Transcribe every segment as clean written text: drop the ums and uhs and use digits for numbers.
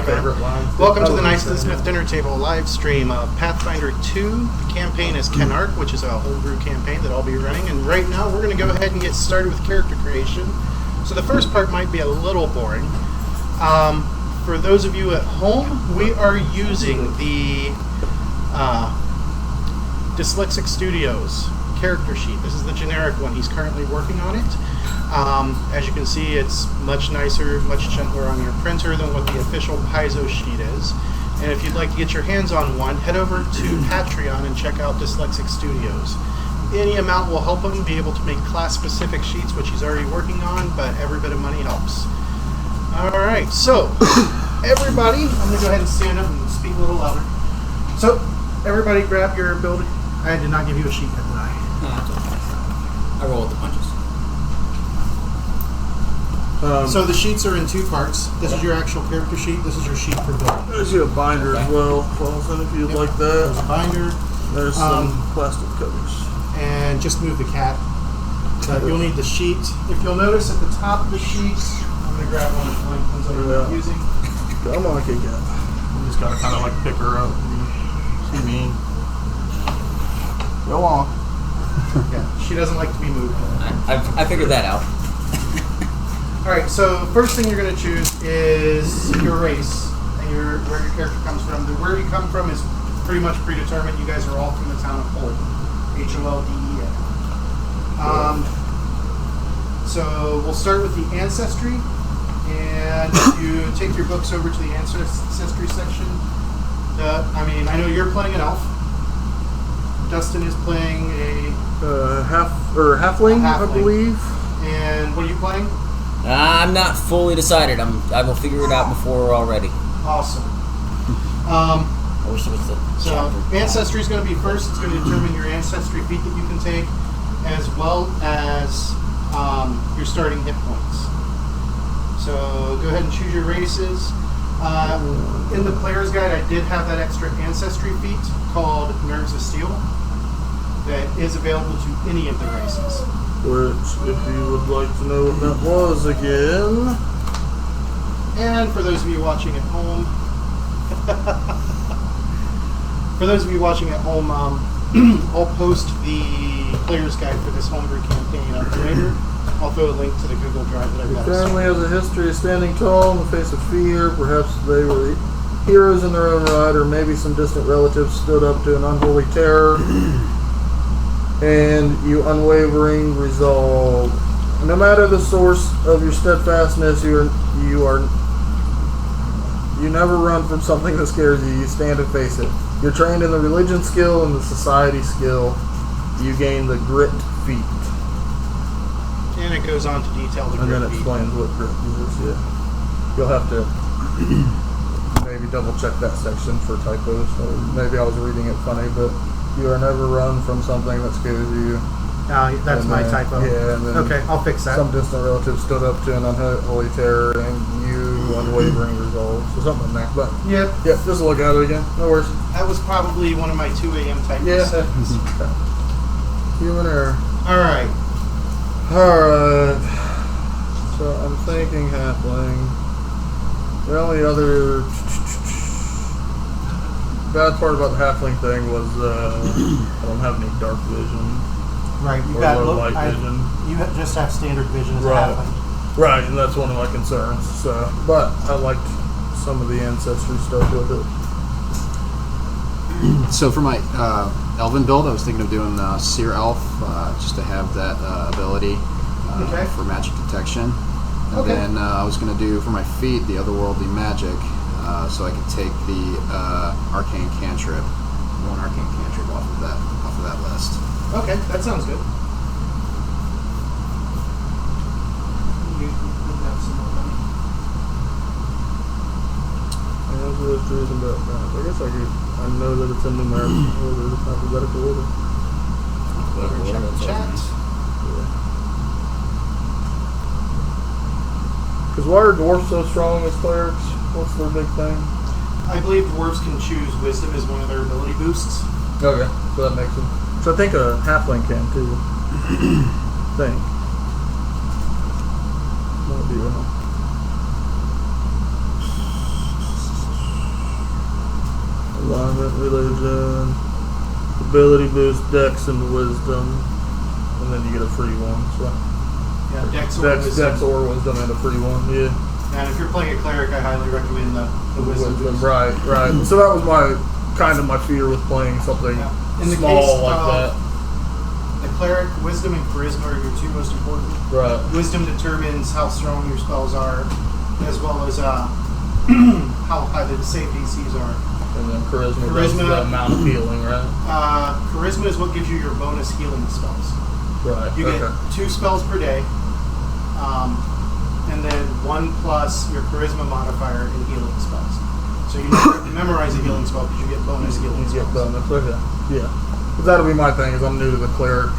my favorite line. Welcome to the Knights of the Smith Dinner Table live stream of Pathfinder 2. The campaign is Ceannairc, which is a homebrew campaign that I'll be running. And right now we're going to go ahead and get started with character creation. So the first part might be a little boring. For those of you at home, we are using the Dyslexic Studios character sheet. This is the generic one. He's currently working on it. As you can see, it's much nicer, much gentler on your printer than what the official Paizo sheet is. And if you'd like to get your hands on one, head over to Patreon and check out Dyslexic Studios. Any amount will help him be able to make class-specific sheets, which he's already working on, but every bit of money helps. Alright, so, everybody, I'm going to go ahead and stand up and speak a little louder. So, everybody grab your building. I did not give you a sheet yet, did I? I roll with the punches. So the sheets are in two parts. This is your actual character sheet. This is your sheet for building. There's a binder as well, Paulson, if you'd like that. There's a binder. There's some plastic covers. And just move the cat. You'll need the sheet. If you'll notice at the top of the sheet, I'm going to grab one of the blank ones I'm using. Come on, Kit Kat. You just gotta kind of like pick her up. She mean. Go on. Yeah, she doesn't like to be moved. I figured that out. Alright, so first thing you're going to choose is your race and where your character comes from. The where you come from is pretty much predetermined. You guys are all from the town of Holden. H-O-L-D-E-N. So we'll start with the ancestry. And if you take your books over to the ancestry section, I know you're playing an elf. Dustin is playing a halfling, I believe. And what are you playing? I'm not fully decided. I will figure it out before we're all ready. Awesome. I wish there was a chapter. Ancestry is going to be first. It's going to determine your ancestry feat that you can take, as well as your starting hit points. So go ahead and choose your races. In the player's guide, I did have that extra ancestry feat called Nerves of Steel that is available to any of the races. Which, if you would like to know what that was again. And for those of you watching at home, I'll post the player's guide for this homebrew campaign up later. I'll throw a link to the Google Drive that I've got. Your family has a history of standing tall in the face of fear. Perhaps they were heroes in their own right, or maybe some distant relatives stood up to an unholy terror. And you unwavering resolve. No matter the source of your steadfastness, you never run from something that scares you. You stand and face it. You're trained in the religion skill and the society skill. You gain the grit feat. And it goes on to detail the grit feat. And then it explains what grit is. Yeah. You'll have to maybe double check that section for typos. Or maybe I was reading it funny, but you are never run from something that scares you. That's my typo. Yeah, and then okay, I'll fix that. Some distant relative stood up to an unholy terror, and you unwavering resolve. So something like that. But yep, just look at it again. No worries. That was probably one of my 2 a.m. typos. Yeah. Human error. All right. So I'm thinking halfling. The only other bad part about the halfling thing was I don't have any dark vision. Right, you or got low light vision. You just have standard vision as a Right. halfling. Right, and that's one of my concerns. So, but I liked some of the ancestry stuff with it. So for my elven build, I was thinking of doing Seer Elf, just to have that ability for magic detection. And then I was going to do for my feat the otherworldly magic, so I could take the arcane cantrip, one arcane cantrip off of that list. Okay, that sounds good. You have some more money. I guess I know that it's in numerical order, it's alphabetical order. Check the chat. Because why are dwarfs so strong as clerics? What's their big thing? I believe dwarves can choose wisdom as one of their ability boosts. Okay, so that makes them. So I think a halfling can too. Think. Might be wrong. alignment, religion, ability boost, dex, and wisdom, and then you get a free one. So Yeah, Dex or Wisdom. dex or wisdom, and a free one. Yeah. And if you're playing a cleric, I highly recommend the Wisdom. boost. Right. So that was my fear with playing something In the small case like of that. the cleric, Wisdom and Charisma are your two most important. Right. Wisdom determines how strong your spells are, as well as how high the save DCs are. And then charisma does the amount of healing, right? Charisma is what gives you your bonus healing spells. Right. You get 2 spells per day, and then 1 plus your charisma modifier in healing spells. So you don't have to memorize a healing spell because you get bonus healing You spells. get bonus. Okay. Yeah. But that'll be my thing. Is I'm new to the cleric.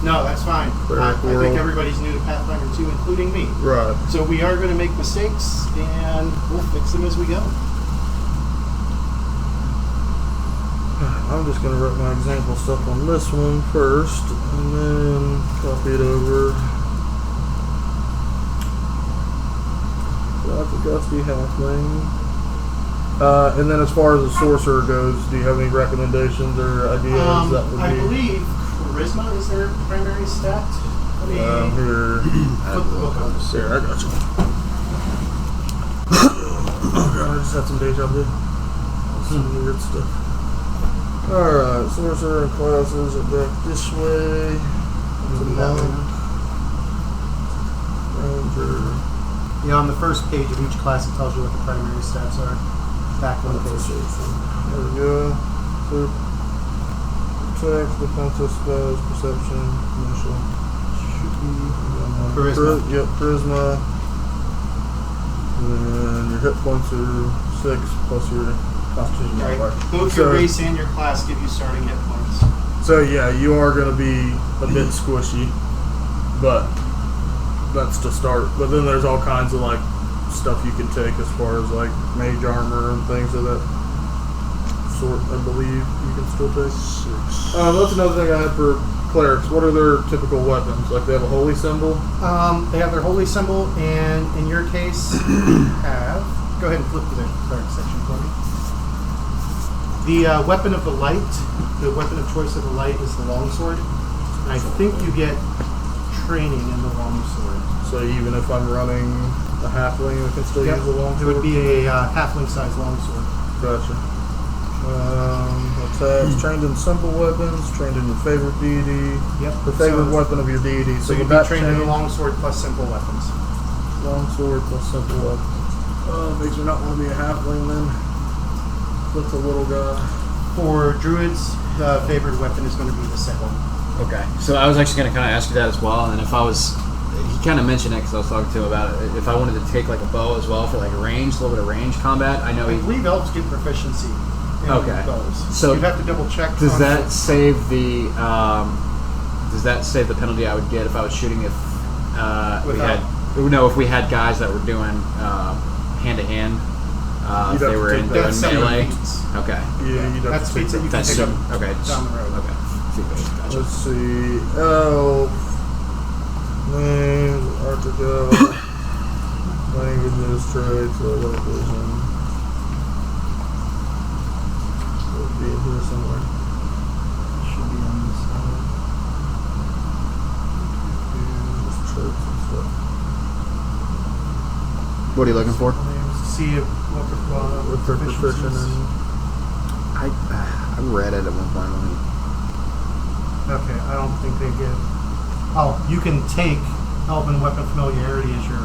No, that's fine. I think everybody's new to Pathfinder 2, including me. Right. So we are going to make mistakes, and we'll fix them as we go. I'm just gonna write my example stuff on this one first, and then copy it over. So that's a gusty halfling. And then as far as the sorcerer goes, do you have any recommendations or ideas that would I be? believe Charisma is their primary stat. Let me Here. flip the book over. Here, I got you. Oh god, I just had some deja vu. Some weird stuff. Alright, sorcerer and classes are back this way. The monk. Ranger. Yeah, on the first page of each class, it tells you what the primary stats are. Back one page. There we go. So, protect, defensive spells, perception, initial. Charisma. Yep, charisma. And then your hit points are 6 plus your constitution Right. modifier. Both your race and your class give you starting hit points. So yeah, you are going to be a bit squishy, but that's to start. But then there's all kinds of like stuff you can take as far as like mage armor and things of that sort. I believe you can still take. That's another thing I had for clerics. What are their typical weapons? Like they have a holy symbol. They have their holy symbol, and in your case, have. Go ahead and flip to the cleric section for me. The weapon of the light, the weapon of choice of the light is the longsword. And I think you get training in the longsword. So even if I'm running a halfling, I can still Yep. use a longsword? It would be a halfling-sized longsword. Gotcha. Attacks, trained in simple weapons, trained in your favorite deity. Yep. The favorite weapon of your deity. So would you'd be that trained in the change? longsword plus simple weapons. Longsword plus simple weapons. Makes me not want to be a halfling then. That's a little guy. For druids, the favored weapon is going to be the sickle. Okay, so I was actually going to kind of ask you that as well, and then if I was, he kind of mentioned it because I was talking to him about it. If I wanted to take like a bow as well for like a little bit of range combat, I know I believe elves get proficiency in bows. So you have to double check. Does on that the- save the? Does that save the penalty I would get if I was shooting if if we had guys that were doing hand to hand? If You'd have they to were take in that. doing That's separate melee. feats. Okay. Yeah, you'd have That's to feats that you can That's pick up okay. down the road. Okay. Gotcha. Let's see. Elf. Names, Article. Languages, traits, level vision. It'll be in here somewhere. Should be on this side. Just traits and stuff. What are you looking for? See what With their proficient in. I read it at one point. Okay, I don't think they give. Oh, you can take Elven Weapon Familiarity as your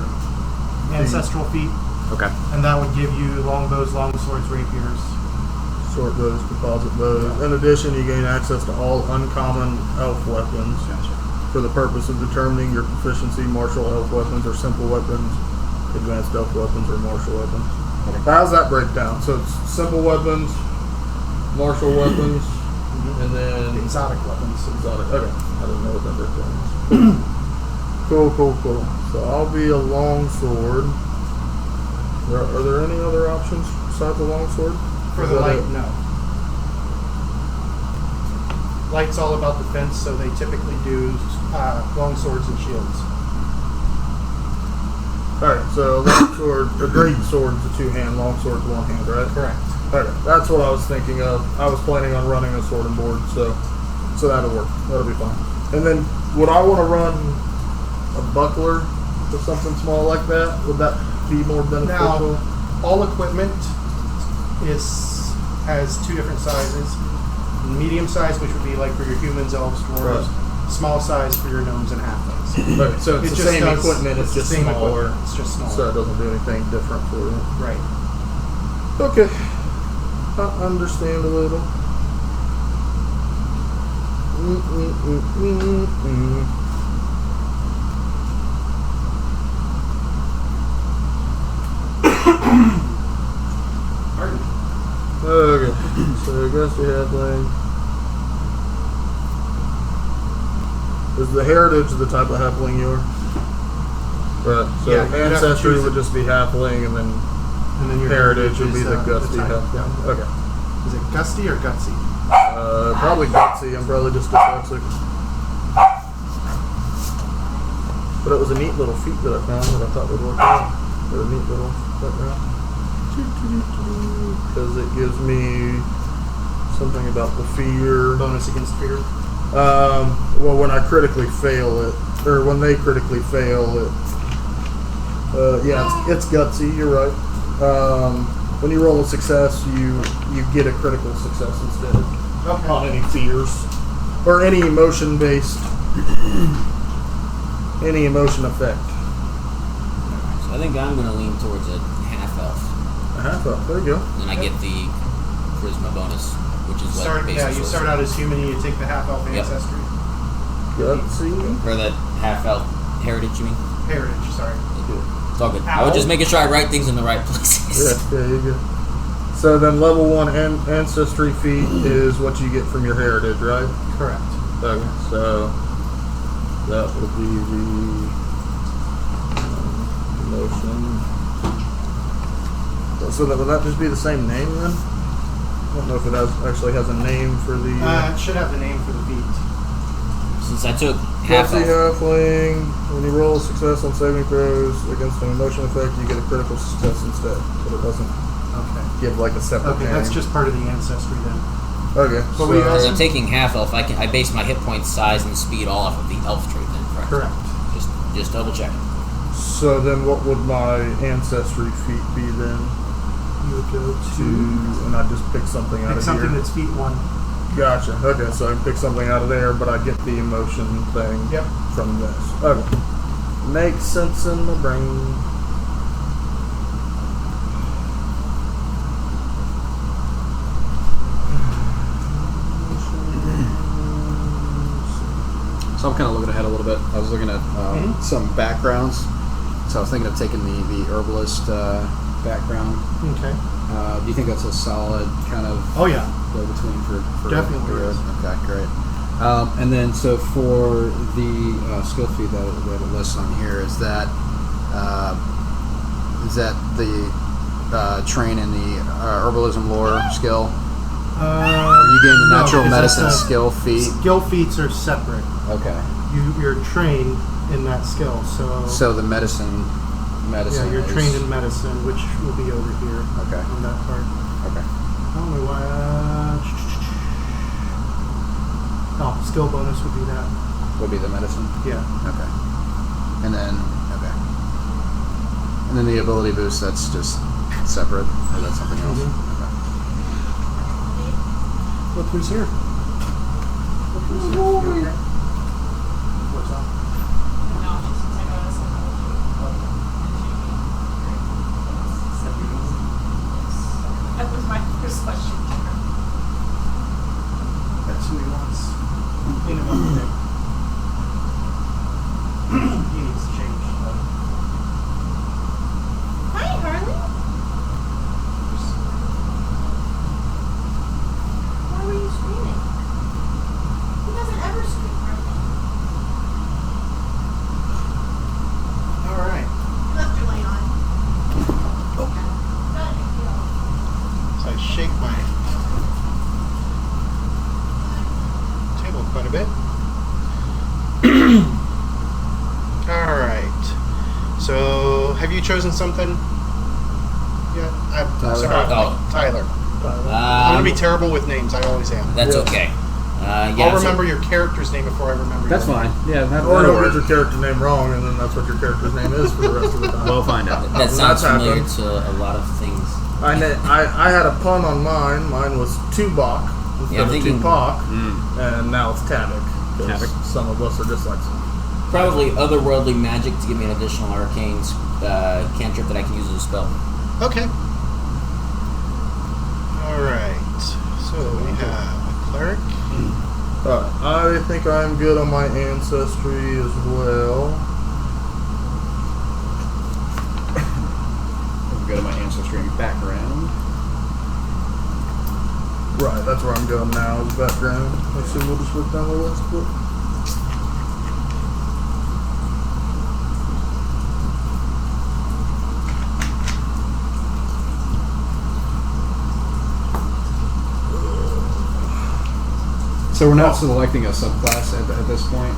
ancestral feat, Okay. and that would give you longbows, longswords, rapiers. Short bows, composite bows. In addition, you gain access to all uncommon elf weapons Gotcha. for the purpose of determining your proficiency. Martial elf weapons or simple weapons, advanced elf weapons or martial weapons. Okay. How's that break down? So it's simple weapons, martial weapons, and then Exotic weapons. exotic. Okay, I didn't know what that breakdown was. Cool. So I'll be a longsword. Are there any other options besides the longsword? For Is the that light, it? no. Light's all about defense, so they typically do long swords and shields. Alright, so a longsword, a great sword's a two-hand, longsword's one hand, right? Correct. Okay, that's what I was thinking of. I was planning on running a sword and board, so that'll work. That'll be fine. And then, would I want to run a buckler or something small like that? Would that be more beneficial? Now, all equipment has two different sizes. Medium size, which would be like for your humans, elves, dwarves. Right. Small size for your gnomes and halflings. Okay, so it's the just same equipment, it's the just same smaller. equipment, it's just smaller. So it doesn't do anything different for you. Right. Okay. I understand a little. Pardon? Okay. So I guess you have like. Is the heritage the type of halfling you are? Right. So Yeah, you'd have to ancestry choose would it. just be halfling, and then Your heritage would be is, the gusty type. halfling. Okay. Is it gusty or gutsy? Probably gutsy. I'm probably just dyslexic. But it was a neat little feat that I found that I thought would work out. A neat little background. Because it gives me something about the fear. Bonus against fear. Well, when I critically fail it, or when they critically fail it, yeah, it's gutsy. You're right. When you roll a success, you get a critical success instead on any fears or any emotion based, any emotion effect. So I think I'm going to lean towards a half elf. A half up. There you go. And I get the charisma bonus, which is what basic You sorcery. start out as human and you take the half elf Yep. ancestry. Gutsy. Or the half elf heritage, you mean? Heritage, sorry. It's all good. I was just making sure I write things in the right places. Yeah, you go. So then level 1 ancestry feat is what you get from your heritage, right? Correct. Okay, so that would be the emotion. So that would that just be the same name then? I don't know if it actually has a name for the It should have the name for the feat. Since I took half Gutsy elf. halfling. When you roll a success on saving throws against an emotion effect, you get a critical success instead. But it doesn't Okay. give like a separate Okay, name. that's just part of the ancestry then. Okay. What were you As So I'm taking half elf, I base my hit points, size, and speed all off of the elf trait then, correct? Correct. Just double checking. so then what would my ancestry feat be then? You would go To and I just pick something out pick of something here. that's feat 1. Gotcha. Okay, so I can pick something out of there, but I get the emotion thing Yep. from this. Okay. Makes sense in my brain. So I'm kind of looking ahead a little bit. I was looking at some backgrounds. So I was thinking of taking the herbalist background. Okay. Do you think that's a solid kind of Oh yeah. go between for Definitely the road? is. Okay, great. And then so for the skill feed that it lists on here, is that the train in the herbalism lore skill? Or you gain the no, natural because medicine that's a- skill feat? Skill feats are separate. Okay. You're trained in that skill, so So the medicine yeah, you're is- trained in medicine, which will be over here Okay. on that part. Okay. I don't know why. Skill bonus would be that. Would be the medicine. Yeah. Okay. And then And then the ability boost, that's just separate, or that's something else. Okay. Look who's here. Look who's here. You okay? What's up? That was my first question to her. That's who he wants. In a moment. He needs to change. Hi, Harley. Why were you screaming? He doesn't ever scream, Harley. All right. You left your light on. Oh. Not a big deal. So I shake my table quite a bit. All right. So, have you chosen something? Yeah, Tyler. Sorry, Oh. Tyler. I'm gonna be terrible with names. I always am. That's Yeah. okay. Yeah, I'll so- remember your character's name before I remember. That's your fine. name. Yeah, that, Or that'll don't get work. your character name wrong, and then that's what your character's name is for the rest of the time. We'll find out. That sounds That's familiar happened. to a lot of things. I had a pun on mine. Mine was Tuvok instead Yeah, I'm of thinking- Tupac, Mm. and now it's Tavik. 'Cause Tavik. some of us are dyslexic. Probably otherworldly magic to give me an additional arcane cantrip that I can use as a spell. Okay. All right. So we have a cleric. I think I'm good on my ancestry as well. We'll go to my ancestry and background. Right, that's where I'm going now, is background. I assume we'll just work down the list. But So we're not selecting a subclass at this point.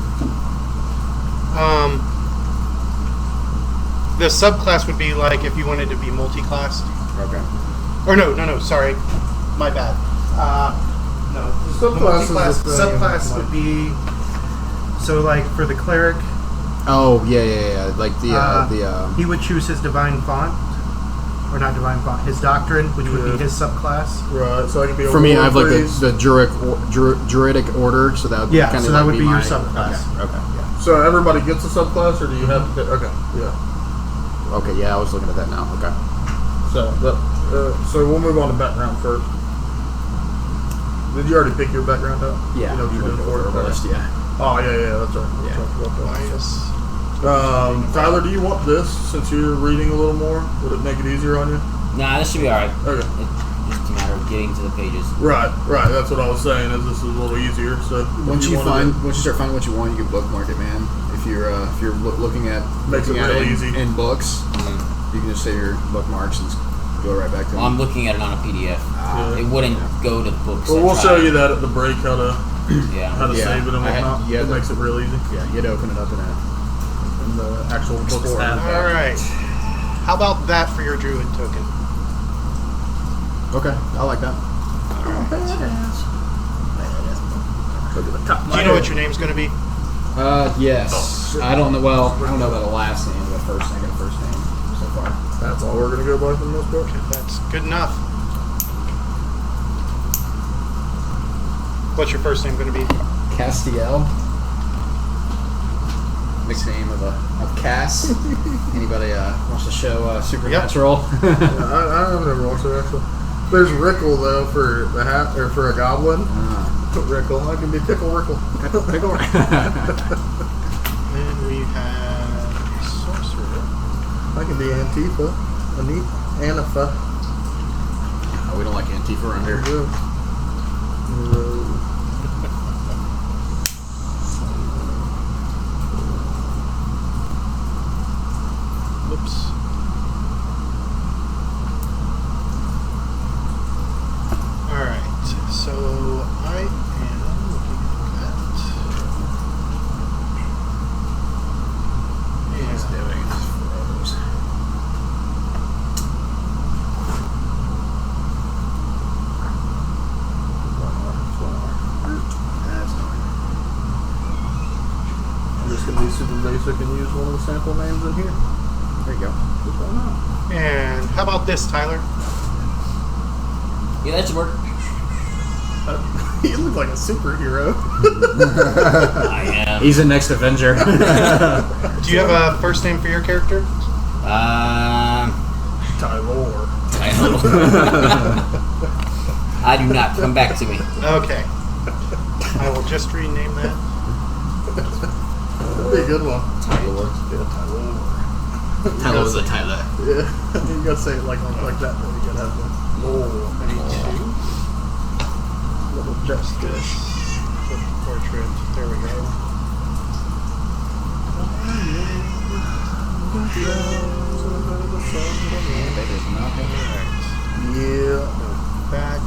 The subclass would be like if you wanted to be multi-classed. Okay. Or no, sorry. My bad. No. Subclass is Multi-class- the thing, Subclass like- would be, so like for the cleric, Oh yeah. Like the he would choose his divine font. Or not divine font, his doctrine, which would Yeah. be his subclass. right, so I can be a for me, I war have like priest. the druidic order, so that would Yeah, kind so of that like would be your my- subclass. Okay. So everybody gets a subclass, or do you have to? Okay, yeah. Okay. Yeah, I was looking at that now. Okay. So we'll move on to background first. Did you already pick your background out? Yeah. You know what you you're went doing over for the it. list. Yeah. Oh yeah, that's right. We Yeah. talked about that. Minus. Tyler, do you want this since you're reading a little more? Would it make it easier on you? Nah, this should be alright. Okay. It's just a matter of getting to the pages. Right. That's what I was saying. Is this is a little easier? So if Once you wanted once you start finding what you want, you can bookmark it, man. If you're looking at Makes it looking at real in, easy. in books, you can just save your bookmarks and go right back to Well, them. I'm looking at it on a PDF. Yeah. It wouldn't go to the books. Well, I we'll show tried. you that at the break how to Yeah. save it and I had- whatnot. yeah, It makes it real easy. Yeah, you had to open it up in The actual books Explorer. tab. All right. How about that for your druid token? Okay, I like that. Look at the top of Do my you know head. what your name's going to be? Yes. I don't know. Well, I don't know about the last name, but first I got a first name so far. That's all we're gonna go by for the most part. That's good enough. What's your first name going to be? Castiel. Nickname of Cass. Anybody wants to show Supernatural? I've never watched it actually. There's Rickle though for the hat or for a goblin. Rickle, I can be Pickle Rickle. Then we have sorcerer. I can be Antifa, Anifa. We don't like Antifa around here. Whoops. Alright, so I am looking at He's that. doing froze. That's annoying. I'm just gonna be super basic and use one of the sample names in here. There you go. Just why not? And how about this, Tyler? Yeah, that should work. You look like a superhero. I am. He's the next Avenger. Do you have a first name for your character? Tyler. I do not. Come back to me. Okay. I will just rename that. That'd be a good one. Tyler. Yeah, Tyler. Tyler the Tyler. Yeah, you gotta say it like that. Though. You gotta have the little Justice. Portrait. There we go. They did not have Alright. Yeah. Back.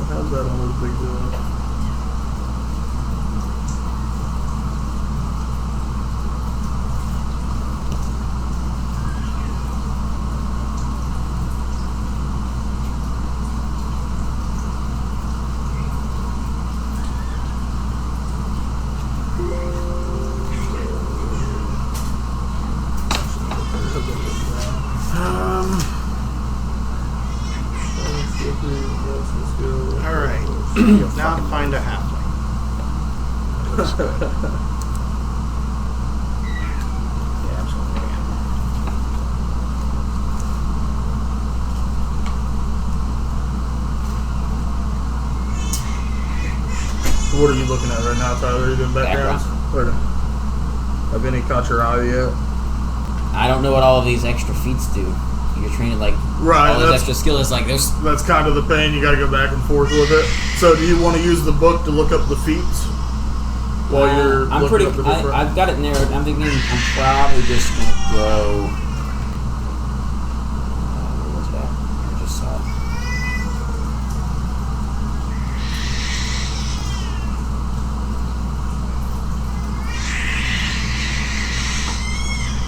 How's that on those big doing? Now find a halfling. Looks good. Yeah, I'm just going to again. What are you looking at right now, Tyler? Are you doing backgrounds? Or have any caught your eye yet? I don't know what all of these extra feats do. You're training like Right, all these that's- extra skills. Like there's That's kind of the pain. You got to go back and forth with it. So, do you want to use the book to look up the feats while you're I'm looking pretty. up the different? I've got it narrowed. I'm thinking I'm probably just gonna go. What was that? I just saw it.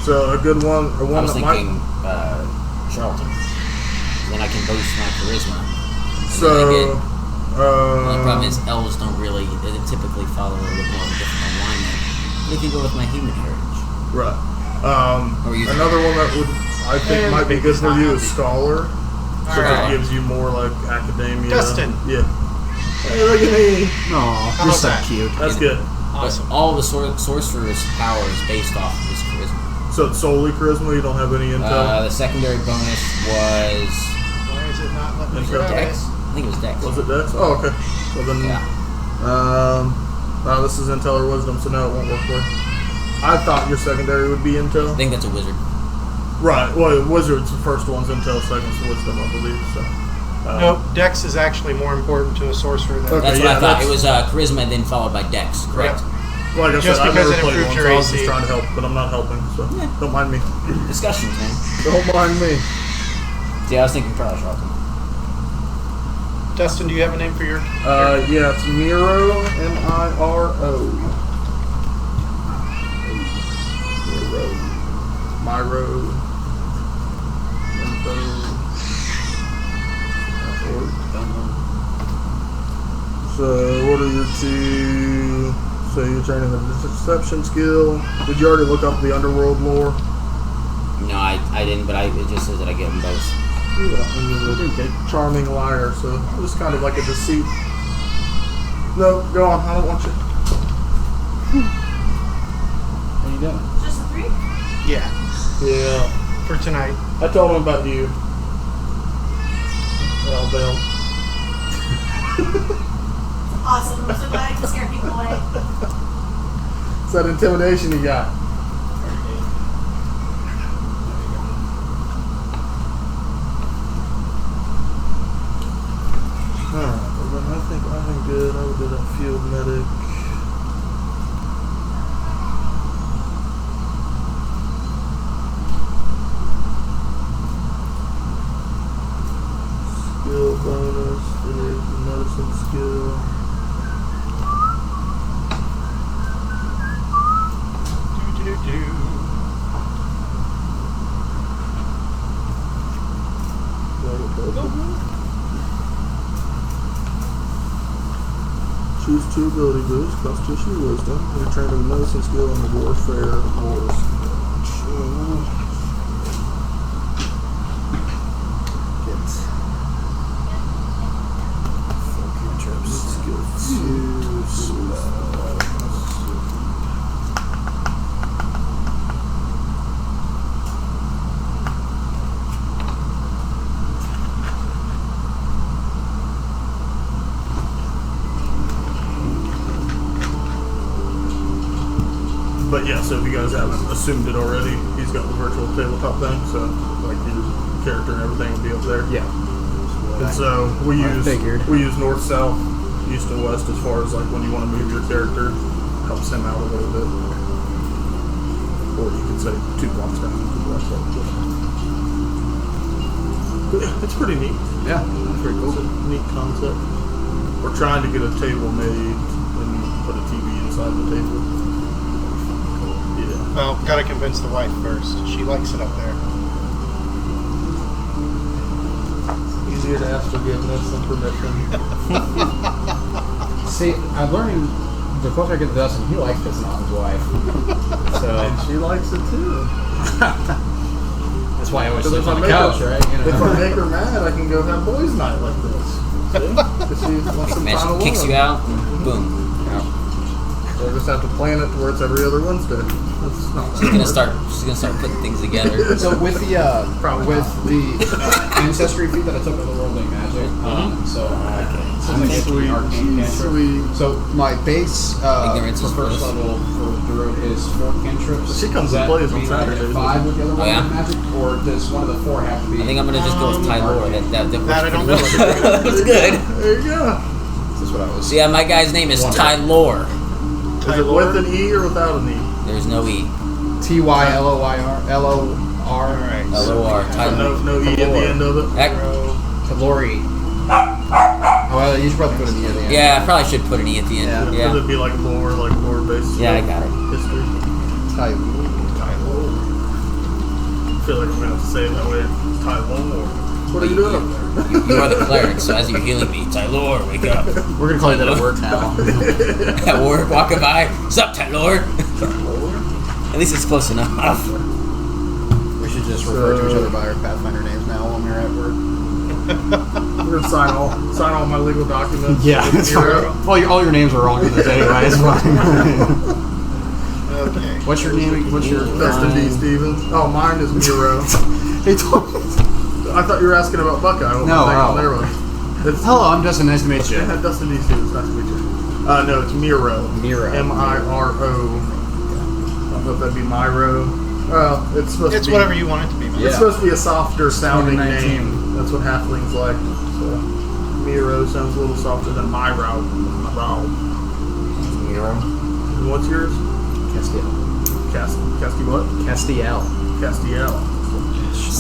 So, a good one, or I one was that thinking might. Charlton. Then I can boost my charisma. And So, then I get, the only problem is elves don't really. They typically follow a little more of a different alignment. But if you go with my human heritage, right. Or you- Another one that would I think And might be good for it's you not is Scholar. So Alright. it gives you more like academia. Dustin. Yeah. Hey, look at me. Aw, How you're about so that? cute. That's Yeah. good. Awesome. but all the sorcerer's power is based off of his charisma. So it's solely charisma. You don't have any intel. The secondary bonus was Why is it not letting me Let's grab go. it? Dex. I think it was Dex. Was it Dex? Oh, okay. Well then, Yeah. this is intel or wisdom, so no, it won't work for you. I thought your secondary would be I intel. think that's a wizard. Right. Well, wizards, the first one's intel, second's wisdom, I believe. So. Nope, Dex is actually more important to a sorcerer than Okay. That's what yeah, I thought. that's- It was charisma and then followed by Dex. Correct. Like I Just said, I've because never it played improved one, your so I was AC. just trying to help, but I'm not helping, so don't mind me. Discussions, man. Don't mind me. See, I was thinking Charles Charlton. Dustin, do you have a name for your? Yeah, it's Miro, M-I-R-O. Miro. So, what are your two? So, you're training the deception skill. Did you already look up the underworld lore? No, I didn't, but it just says that I get them both. Yeah, and you're a charming liar, so it's kind of like a deceit. No, go on. I don't want you. What are you doing? Just a 3? Yeah, Yeah. for tonight. I told him about you. Well, they'll. Awesome. I'm so glad I can scare people away. It's that intimidation you got. Alright, well then I think I'm good. I would do that field medic. Skill bonus, there's the medicine skill. Do-do-do. Choose 2 ability boosts, Constitution or Wisdom. You're trained in medicine skill and warfare or skill. Get full cantrips. Skill 2 spells. But yeah, so if you guys haven't assumed it already, he's got the virtual tabletop thing, so like your character and everything will be up there. Yeah. And so we I use figured. north, south, east, and west as far as like when you want to move your character, helps him out a little bit. Or you can say 2 blocks down, 2 blocks up. But yeah, it's pretty neat. Yeah, that's pretty It's cool. a neat concept. We're trying to get a table made and put a TV inside the table. Yeah. Well, gotta convince the wife first. She likes it up there. Easier to ask forgiveness than permission. See, I'm learning the closer I get to Dustin, he likes pissing on his wife. And So she likes it too. that's why I always Because sleep on the couch, right? You if I know? make her mad, I can go have boys' night like this. Just see what's the final Magic kicks one. you out, and boom. We'll just have to plan it to where it's every other Wednesday. That's not She's gonna start. She's gonna start putting things together. So with the Probably with not. the ancestry feat that I took on the Worldly Magic, so since I get the arcane cantrip. Sweet. So my base Ignorance for is first bliss. level for Druid is 4 cantrips. She comes Does and that plays on mean I get Saturdays. 5 with the other Oh, yeah? Worldly Magic, or does one of the 4 have to be? I think I'm gonna just go with Tylor. That That I don't works know. pretty well. That's good. There you go. That's what I was. So yeah, my guy's name is Tylor. Is it with an E or without an E? There's no E. Tyloir. Lor. Alright. L-O-R. So Tylor. no E at the end of it? Heck, Lori. Oh, well, you should probably put an E at the end. yeah, I probably should put an E at the end. Could Yeah. it be like lore based? Yeah, I got it. History. I feel like I'm going to have to say it that way. Tylor. What are you doing? You are the cleric, so as you're healing me, Tylor, wake up. We're gonna call you that at work now. At work, walking by. What's up, Tylor? At least it's close enough. We should just refer to each other by our Pathfinder names now when we're at work. We're going to sign all my legal documents. Yeah, that's Miro. fine. All your names are wrong in this anyway. It's fine. Okay. What's your name? What's your Dustin D. Stevens. Oh, mine is Miro. He told me. I thought you were asking about Buckeye. What No, was oh. on their one? It's, Hello, I'm Dustin. Nice to meet you. Yeah, Dustin D. Stevens. Nice to meet you. No, it's Miro. Miro. M-I-R-O. I don't know if that'd be Miro. Well, it's supposed It's to be. whatever you want it to be, man. Yeah. It's supposed to be a softer sounding 2019. name. That's what halflings like. So, Miro sounds a little softer than Myro. Hero. And what's yours? Castiel. Casti what? Castiel. Castiel.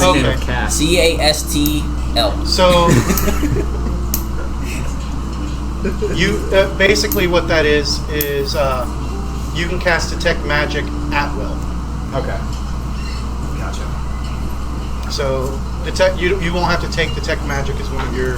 Okay. Cast. C-A-S-T-L. So you basically what that is you can cast detect magic at will. Okay. Gotcha. So detect you won't have to take detect magic as one of your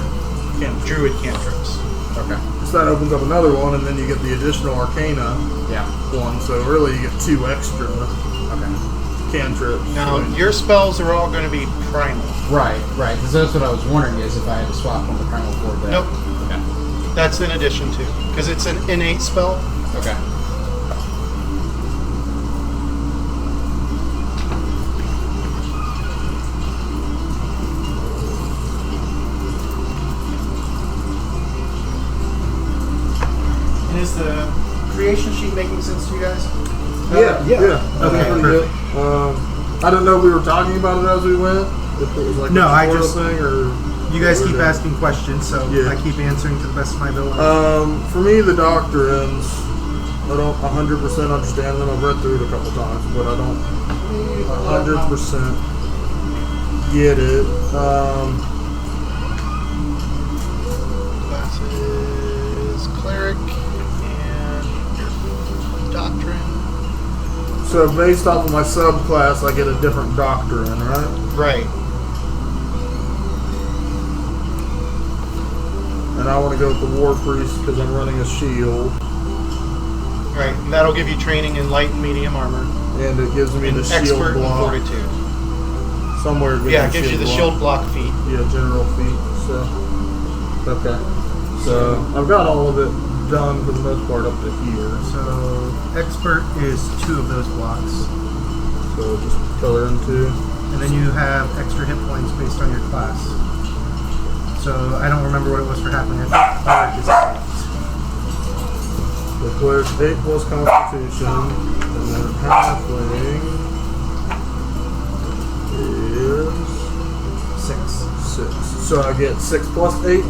druid cantrips. Okay. So that opens up another one, and then you get the additional Arcana Yeah. one. So really, you get 2 extra Okay. cantrips. Now So your spells are all going to be primal. Right. Because that's what I was wondering is if I had to swap from the primal for that. Nope. Okay. That's in addition to, because it's an innate spell. Okay. And is the creation sheet making sense to you guys? yeah. Okay, That's pretty good. I didn't know we were talking about it as we went. If it was like No, a I tutorial just- thing or. You guys or keep the- asking questions, so Yeah. I keep answering to the best of my ability. For me, the doctrines, I don't 100% understand them. I've read through it a couple times, but I don't 100% get it. Classes, cleric, and your doctrine. So based off of my subclass, I get a different doctrine, right? Right. And I want to go with the War Priest because I'm running a shield, Right. And that'll give you training in light and medium armor. and it gives me And the shield expert and block. fortitude. Somewhere between Yeah, it gives you the shield block feat. Yeah, general feat. So okay. So I've got all of it done for the most part up to here. So expert is 2 of those blocks, So just color into. and then you have extra hit points based on your class. So I don't remember what it was for halfling. I think cleric is 8. The cleric's 8 plus Constitution, and then halfling is 6 6. So I get 6 plus 8.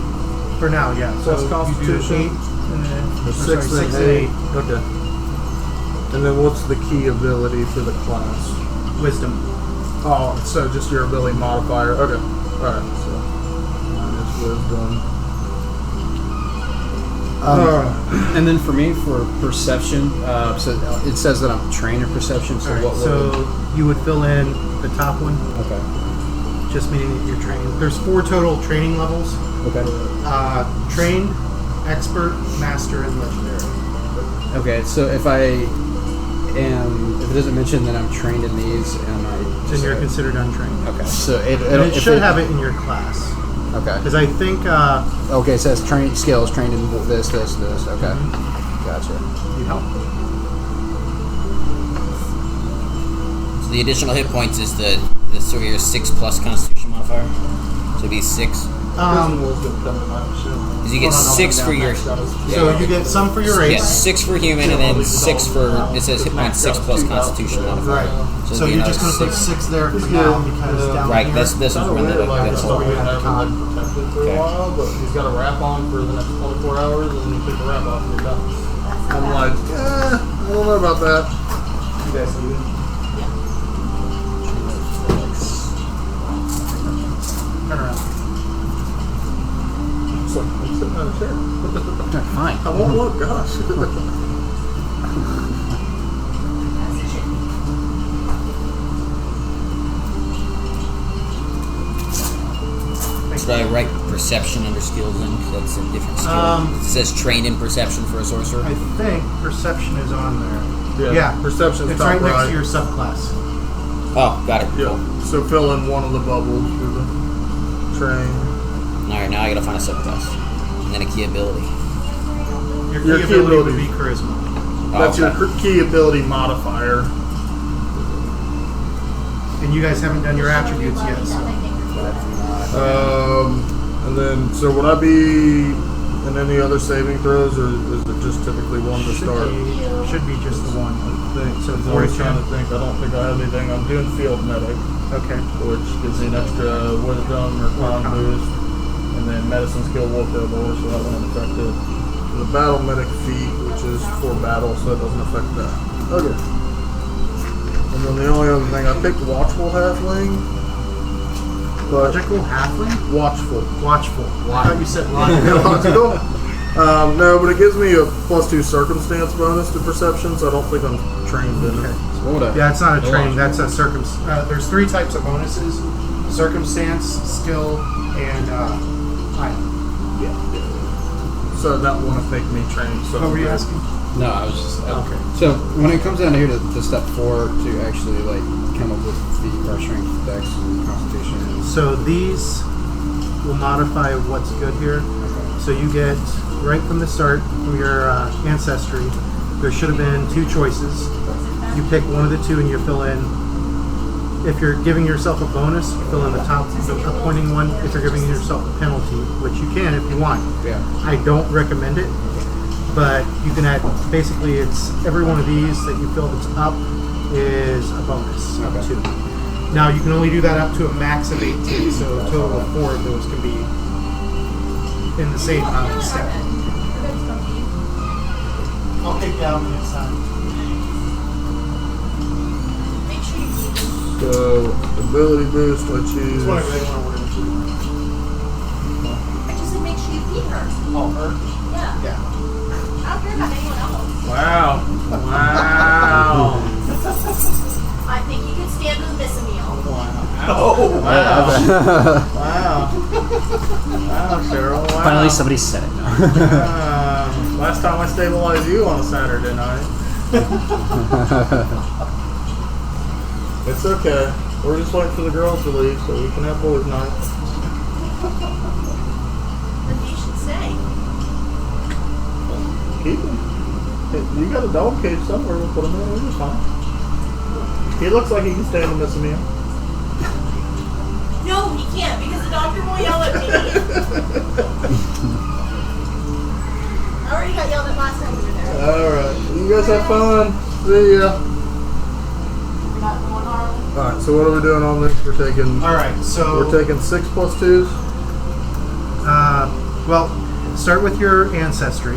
for now. Yeah. Plus so Constitution. You do 8, and then The sorry, 6 6 and 8. Okay. And then what's the key ability for the class? Wisdom. Oh, so just your ability modifier. Okay. Alright, so minus wisdom. And then for me, for perception, so it says that I'm trained in perception. So Alright, what? so you would fill in the top one, Okay. just meaning that you're trained. There's 4 total training levels. Okay. Trained, expert, master, and legendary. Okay. So if it doesn't mention that I'm trained in these, and I Then you're considered untrained. okay. So And it should have it in your class. Okay. Because I think Okay, it says train skills trained in this. Okay. Gotcha. need help. So the additional hit points is the sort of your 6+ Constitution modifier. So it'd be 6. Because you get 6 for your. So you get some for your race. Yeah, 6 for human, and then 6 for. It says hit points 6+ Constitution modifier. Right. So it'd be you're just another going to put 6 there for now because down Right. here. This is when the Like, that's so all. we have him protected for Okay. a while, but he's got a wrap on for the next 24 hours, and then you take the wrap off and you're done. I'm like, I don't know about that. You guys see it? Turn around. It's like, I'm sitting on a chair. Fine. I won't look, gosh. Should I write perception under skills then? 'Cause that's a different skill. It says trained in perception for a sorcerer. I think perception is on there. Yeah. Perception's It's top right next right. to your subclass. Oh, got it. Yeah. Cool. So fill in one of the bubbles for the train. Alright, now I gotta find a subclass. And then a key ability. Your key ability would be charisma. That's okay. your key ability modifier. And you guys haven't done your attributes yet, so. And then, so would I be in any other saving throws, or is it just typically one to start? Should be just the one. So I was trying to think. I don't think I have anything. I'm doing field medic, Okay. which gives me an extra wisdom or con boost, and then medicine skill wolf or so that won't affect it. The battle medic feat, which is for battle, so it doesn't affect that. Okay. And then the only other thing, I picked watchful halfling. But Logical halfling? watchful. Watchful. I thought you said logical. Logical? No, but it gives me a +2 circumstance bonus to perception, so I don't think I'm trained in it. What would I? Yeah, it's not a train. That's a there's 3 types of bonuses: circumstance, skill, and item. So that won't make me trained. So What were you asking? No, I was just Okay. So when it comes down here to step 4 to actually like come up with the strength, dex, and constitution. So these will modify what's good here. So you get right from the start from your ancestry. There should have been 2 choices. You pick one of the 2 and you fill in. If you're giving yourself a bonus, you fill in the top, the appointing one. If you're giving yourself a penalty, which you can if you want. Yeah. I don't recommend it, but you can add. Basically, it's every one of these that you fill that's up is a bonus of 2. Now you can only do that up to a max of 18, so a total of 4 of those can be in the same step. I'll kick you out next time. Make sure you keep it. So ability boost, I choose. It's whatever they want to word it. I just said make sure you feed her. Oh, her? Yeah. Yeah. I don't care about anyone else. Wow. Wow. I think you could stand to miss a meal. Oh, Wow. Wow. Wow, Cheryl. Wow. Finally, somebody said it. Last time I stabilized you on a Saturday night. It's okay. We're just waiting for the girls to leave so we can have boys' night. Then you should stay. Keep him. You got a dog cage somewhere. We'll put him in. He'll be fine. He looks like he can stand to miss a meal. No, he can't because the doctor will yell at me. I already got yelled at last time we were there. Alright. You guys have fun. See ya. We got one arm. Alright, so what are we doing on this? We're taking all right. So we're taking 6 plus 2s. well, start with your ancestry.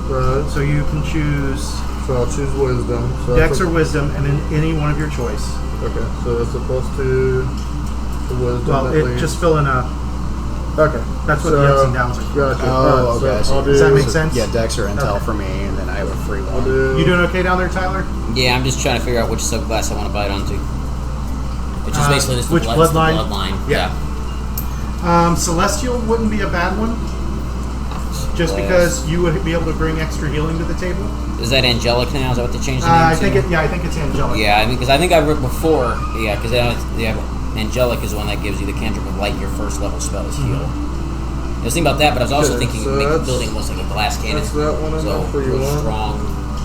Right. So you can choose So I'll choose wisdom. So Dex that's or Wisdom, and then any one of your choice. okay, so it's a +2 to wisdom. Well, at it least. just fill in a. Okay. That's what the ups and downs are. Gotcha. Oh, Alright, okay. So I'll do, Does that make sense? Yeah, Dex or Intel Okay. for me, and then I have a free I'll one. do. You doing okay down there, Tyler? Yeah, I'm just trying to figure out which subclass I want to bite onto. Which is basically just the which blood, it's the bloodline? bloodline. Yeah. Celestial wouldn't be a bad one, just because you would be able to bring extra healing to the table. Is that angelic now? Is that what they changed the name I to? think it. Yeah, I think it's angelic. Yeah, I mean, because I think I worked before. Yeah, because angelic is one that gives you the cantrip of light. Your first level spell is heal. I was thinking about that, but I was also Okay, thinking so of making that's- building almost like a glass cannon. that's that one in So there for you, real one. strong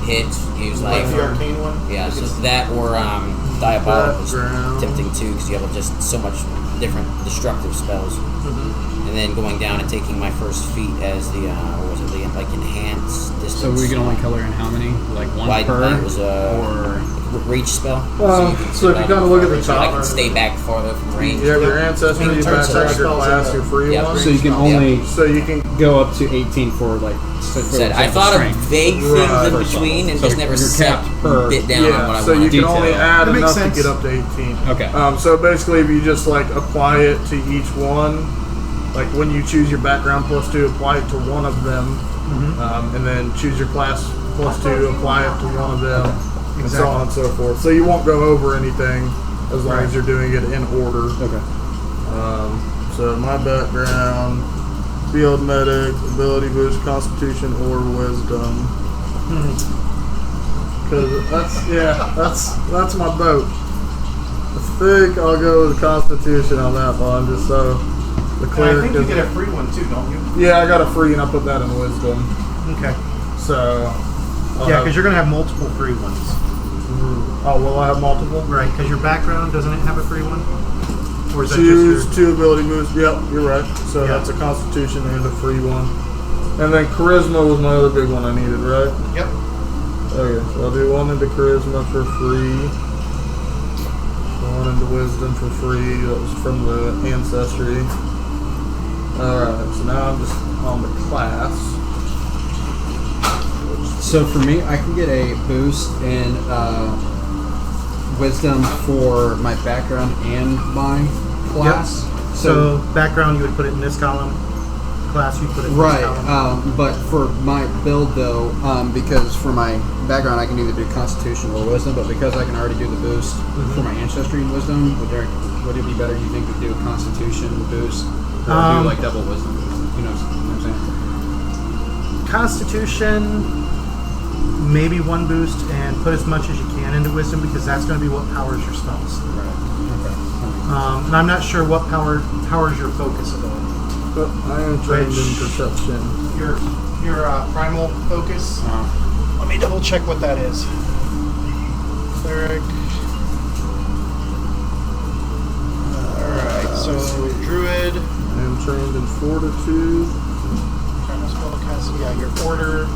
hits. Use like Like the arcane one? yeah, so that or diabolical is Background. tempting too because you have just so much different destructive spells. And then going down and taking my first feat as the what was it, the like enhanced distance. So we can only color in how many? Like one Wide per? light was or reach spell. So if you kind of look at the I top, can stay back farther from range. you have your ancestry, your Turn background, your spells class, into- your free Yeah, one. so you can Yeah. only So you can go up to 18 for like. For Said, I example, thought of strength. vague things Right. in between and So just never you're set capped per- bit down on what yeah, I so you wanted. can detail. only add That makes enough sense. to get up to 18. Okay. So basically, if you just like apply it to each one, like when you choose your background +2, apply it to one of them, and then choose your class +2, apply it to one of them, and so on and so forth. So you won't go over anything as long as you're doing it in order. Okay. So my background, field medic, ability boost, constitution or wisdom. Cause that's my boat. I think I'll go with constitution on that one, just so the And I cleric. think you get a free one too, don't you? Yeah, I got a free and I put that in wisdom. Okay. So Yeah, because you're going to have multiple free ones. oh, will I have multiple? Right, because your background, doesn't it have a free one? Or is that Choose just your... 2 ability boosts. Yep, you're right. So Yeah. that's a constitution and a free one. And then charisma was my other big one I needed, right? Yep. Okay, so I'll do 1 into charisma for free. 1 into wisdom for free. That was from the ancestry. Alright, so now I'm just on the class. So for me, I can get a boost in wisdom for my background and my class. So background, you would put it in this column. Class, you put it in Right, this column. but for my build though, because for my background I can either do Constitution or Wisdom, but because I can already do the boost for my Ancestry and Wisdom, would it be better, do you think, to do a Constitution boost or do like double Wisdom boost? You know what I'm saying? Constitution, maybe 1 boost, and put as much as you can into Wisdom because that's going to be what powers your spells. Right. Okay. And I'm not sure what powers your focus ability. But I am trained in perception. Your primal focus. Let me double check what that is. Cleric. Alright, so druid. I am trained in fortitude. Primal spellcasting. Yeah, your order.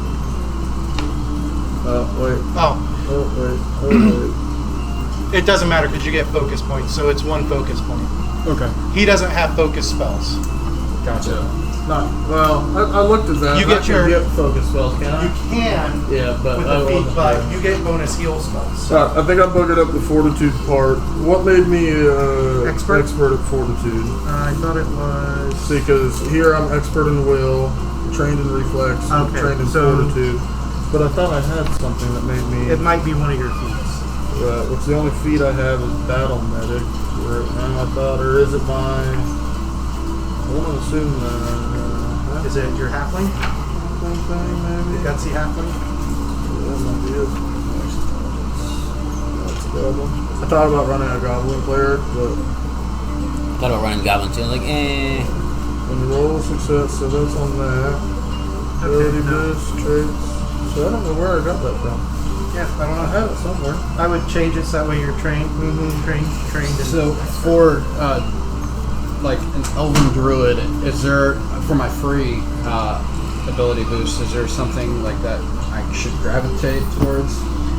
Oh, wait. Oh, it doesn't matter because you get focus points, so it's 1 focus point. Okay. He doesn't have focus spells. Gotcha. I looked at that. You get your- get focus spells, can I? You can Yeah, but with I the feat, wasn't but sure. you get bonus heal spells. I think I buggered up the fortitude part. What made me Expert? expert at fortitude? I thought it was... See, because here I'm expert in will, trained in reflex, Okay, trained in so- fortitude. But I thought I had something that made me. It might be one of your feats. Which the only feat I have is battle medic right now. I thought, or is it my? I want to assume that. Is it your halfling? Thing, maybe. The gutsy halfling? Yeah, that might be it. That's a goblin. I thought about running a goblin player, but Thought about running Goblin too. I was like, when you roll success, so that's on that. Ability no. boost, traits. So I don't know where I got that from. Yeah, I don't I know. had it somewhere. I would change it so that way you're trained. Trained. And So for like an Elven Druid, is there, for my free ability boost, is there something like that I should gravitate towards?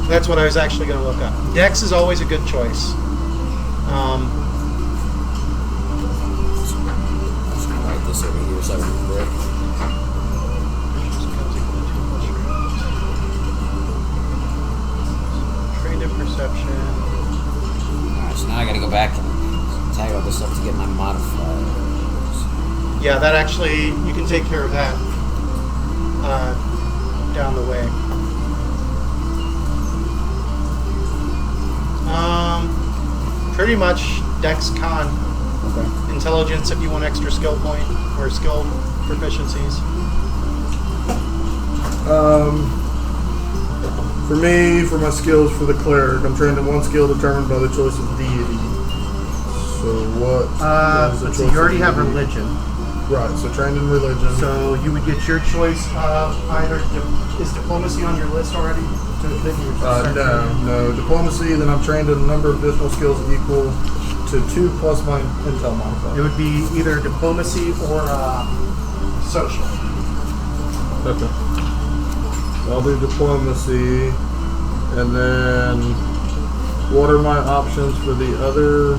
That's what I was actually going to look up. Dex is always a good choice. write this over here so I remember it. Trained in perception. Alright, so now I gotta go back and tag all this stuff to get my modifiers. Yeah, that actually, you can take care of that down the way. Pretty much Dex Con. Okay. Intelligence if you want extra skill point or skill proficiencies. For me, for my skills for the cleric, I'm trained in 1 skill determined by the choice of deity. So what? is the let's see, choice you already of have deity? religion. Right. So trained in religion. So you would get your choice of either is diplomacy on your list already? No. Diplomacy. Then I'm trained in a number of additional skills equal to 2 plus my intel It modifier. would be either diplomacy or social. Okay. I'll do diplomacy, and then what are my options for the other?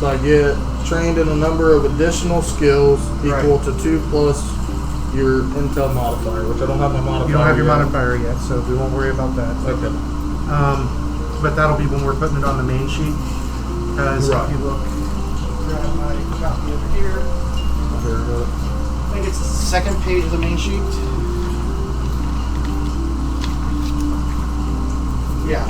So I get trained in a number of additional skills equal to 2 plus your intel modifier, which I don't have my modifier. You don't have your yet. modifier yet, so we won't worry about that. Okay. But that'll be when we're putting it on the main sheet. Because Right. if you look, grab my copy over here. Here, got it. I think it's the second page of the main sheet. Yeah.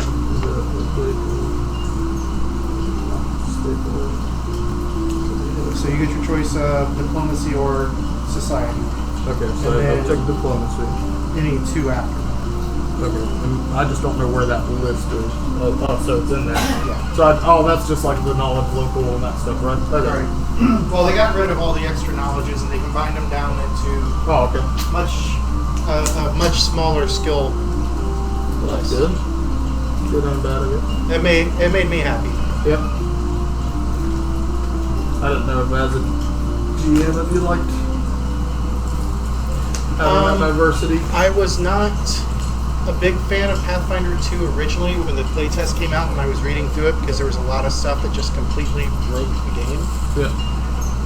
So you get your choice of diplomacy or society. Okay, so And then- I'll check diplomacy. Any two after. Okay, and I just don't know where that list is. Oh, so it's in there. Yeah. So that's just like the knowledge local and that stuff, right? Okay. Right. Well, they got rid of all the extra knowledges and they combined them down into Oh, okay. a much smaller skill That's list. good. Good and bad of it. It made me happy. Yep. I didn't know if as a GM if you liked having that diversity. I was not a big fan of Pathfinder 2 originally when the playtest came out and I was reading through it because there was a lot of stuff that just completely broke the game. Yeah.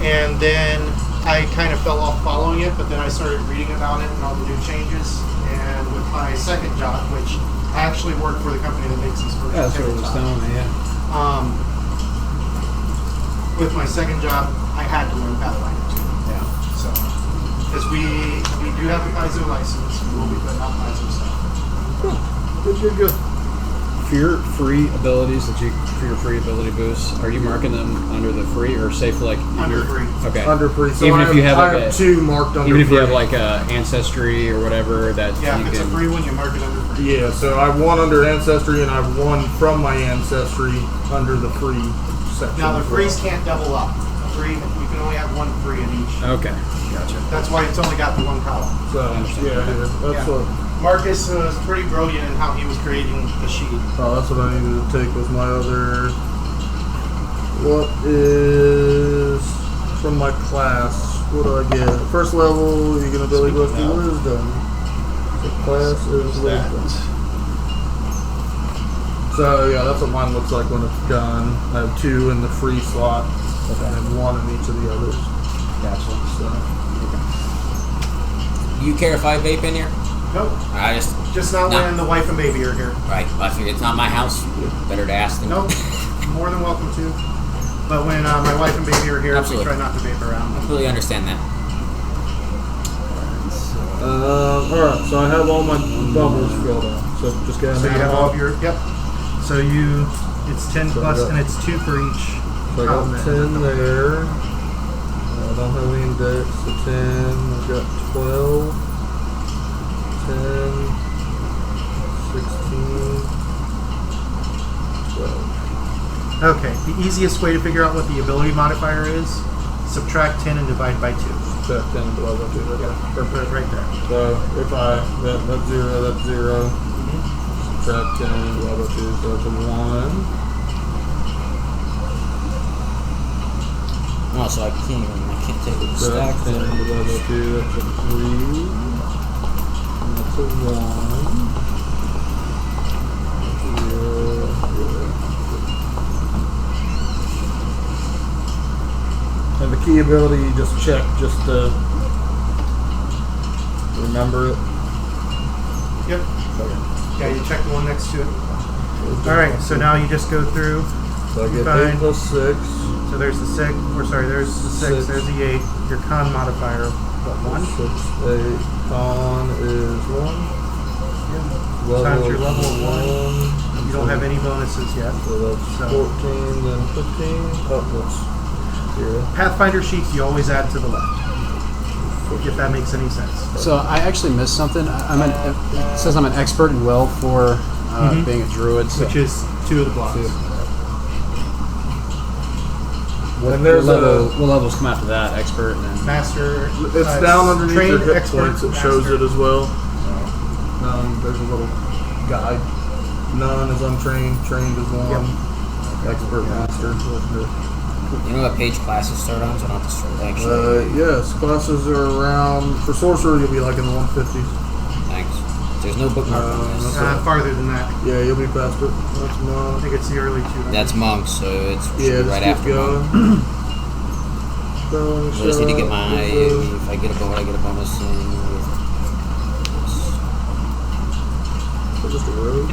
And then I kind of fell off following it, but then I started reading about it and all the new changes. And with my second job, which I actually work for the company that makes these versions. Yeah, that's what it was telling me, yeah. With my second job, I had to learn Pathfinder 2. Yeah. So, because we do have a Paizo license, we will be putting out Paizo stuff. Good. For your free abilities for your free ability boosts, are you marking them under the free or say for like Under your free. Okay. Under free. So Even if you have I like have a- 2 marked under Even if free. you have like ancestry or whatever that Yeah, you if it's a can. free one, you mark it under free. Yeah, so I have 1 under ancestry and I have 1 from my ancestry under the free section. Now, the as well. frees can't double up. Free, you can only have 1 free in each. Okay. Gotcha. That's why it's only got the 1 column. So yeah, that's Yeah. what. Marcus was pretty brilliant in how he was creating the sheet. Oh, that's what I needed to take was my other. What is from my class? What do I get? First level, you get ability boost to wisdom. The class is wisdom. So yeah, that's what mine looks like when it's done. I have 2 in the free slot, and 1 in each of the others. Gotcha. So You care if I vape in here? Nope. I just Just not No. when the wife and baby are here. right. I figured it's not my house. Better to ask them. Nope. More than welcome to. But when my wife and baby are here, Absolutely. we try not to vape around. Completely understand that. alright, so I have all my bubbles filled out. So just get So you have all of your, yep. So it's 10 So I plus, got- and it's 2 for each So I column. got 10 there. I don't have any index, so 10. I've got 12, 10, 16, 12. Okay, the easiest way to figure out what the ability modifier is, subtract 10 and divide by 2. So 10 and 12, okay. Put it right there. So if that's 0, that's 0. Subtract 10 and divide by 2, so that's a 1. Oh, so I can't take the So stack. that's 10 divided by 2, that's a 3. And that's a 1. 0, 0. And the key ability you just check just to remember it. Yep. Yeah, you check the one next to it. Alright, so now you just go through. So I get Fine. 8 plus 6. So there's the 6, or sorry, there's the 6, Six. there's the 8. Your con modifier, what, 1? 6, 8. Con is 1. Times your level of 1. one. You don't have any bonuses yet. So that's So- 14, then 15. Oh, that's 0. Pathfinder sheets you always add to the left. If that makes any sense. So I actually missed something. It says I'm an expert in will for being a druid. So Which is 2 of the blocks. Two. And there's what levels come after that? Expert and then Master. It's down underneath trained, your hit expert, points. It shows master. it as well. There's a little guide. None is untrained. Trained is one. Expert, master. You know what page classes start on? So I don't have to start actually. Yes, classes are around. For sorcerer, you'll be like in the 150s. Thanks. There's no bookmark on this. Farther than that. Yeah, you'll be past it. That's I monk. think it's the early 200s. That's monk, so it's Yeah, right just after keep monk. going. I just need to get my. If I get a bonus, I get a bonus in. Just a road.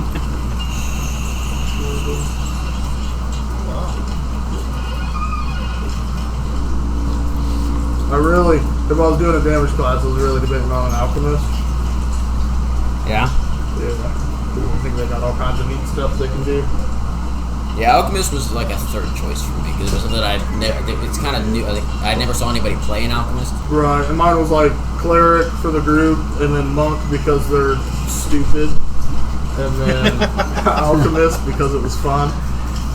If I was doing a damage class, I was really debating on an alchemist. Yeah. Yeah. I think they got all kinds of neat stuff they can do. Yeah, alchemist was like a third choice for me because it was something that it's kind of new. I never saw anybody play an alchemist. Right, and mine was like cleric for the group, and then monk because they're stupid, and then alchemist because it was fun.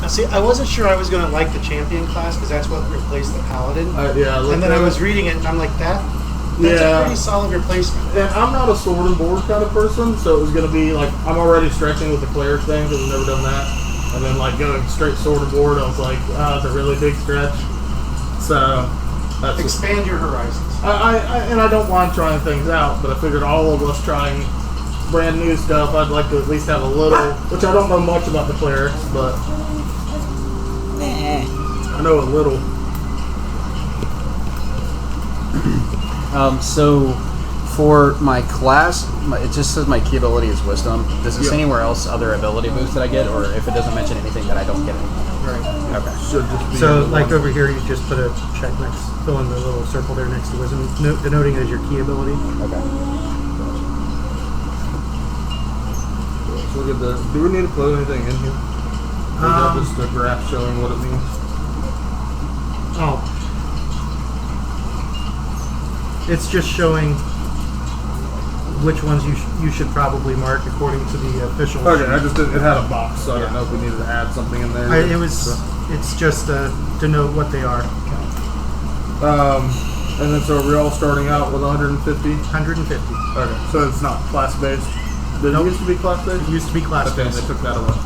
Now, see, I wasn't sure I was going to like the champion class because that's what replaced the paladin. And then I was reading it and I'm like, that's a pretty solid replacement. And I'm not a sword and board kind of person, so it was going to be like, I'm already stretching with the cleric thing because I've never done that. And then like going straight sword and board, I was like, it's a really big stretch. So that's Expand your horizons. I don't mind trying things out, but I figured all of us trying brand new stuff, I'd like to at least have a little, which I don't know much about the clerics, but I know a little. So for my class, it just says my key ability is wisdom. Does it say anywhere else other ability boosts that I get, or if it doesn't mention anything that I don't get anything? Right. Okay. Should just be So, like over here, you just put a check next, fill in the little circle there next to wisdom, denoting it as your key ability. Okay. Let's look at the. Do we need to put anything in here? Or is that just a graph showing what it means? Oh. It's just showing which ones you should probably mark according to the official. Okay, sheet. I just did, it had a box, so I don't know if we needed to add something in there. It's just to denote what they are. And then so are we all starting out with 150? 150. Okay, so it's not class based. Did it used to be class based? It used to be class Okay, based. they took that away.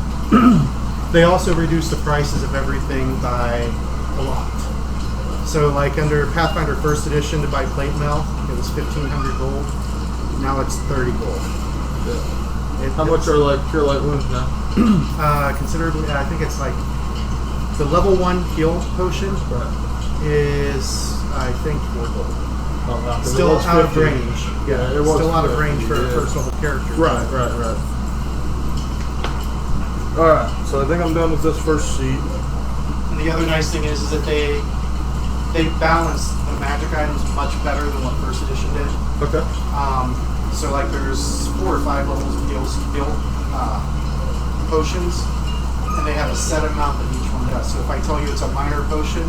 They also reduced the prices of everything by a lot. So like under Pathfinder First Edition to buy plate mail, it was 1,500 gold. Now it's 30 gold. How much are like Cure Light Wounds now? Considerably, I think it's like the level 1 heal potion is, I think, 4 gold. Oh, wow. Still It was out of 50. range. Yeah, it was still out of 50, range for a yeah. first level character. Right. Alright, so I think I'm done with this first sheet. And the other nice thing is that they balance the magic items much better than what First Edition did. Okay. So like there's 4 or 5 levels of heal potions, and they have a set amount that each one does. So if I tell you it's a minor potion,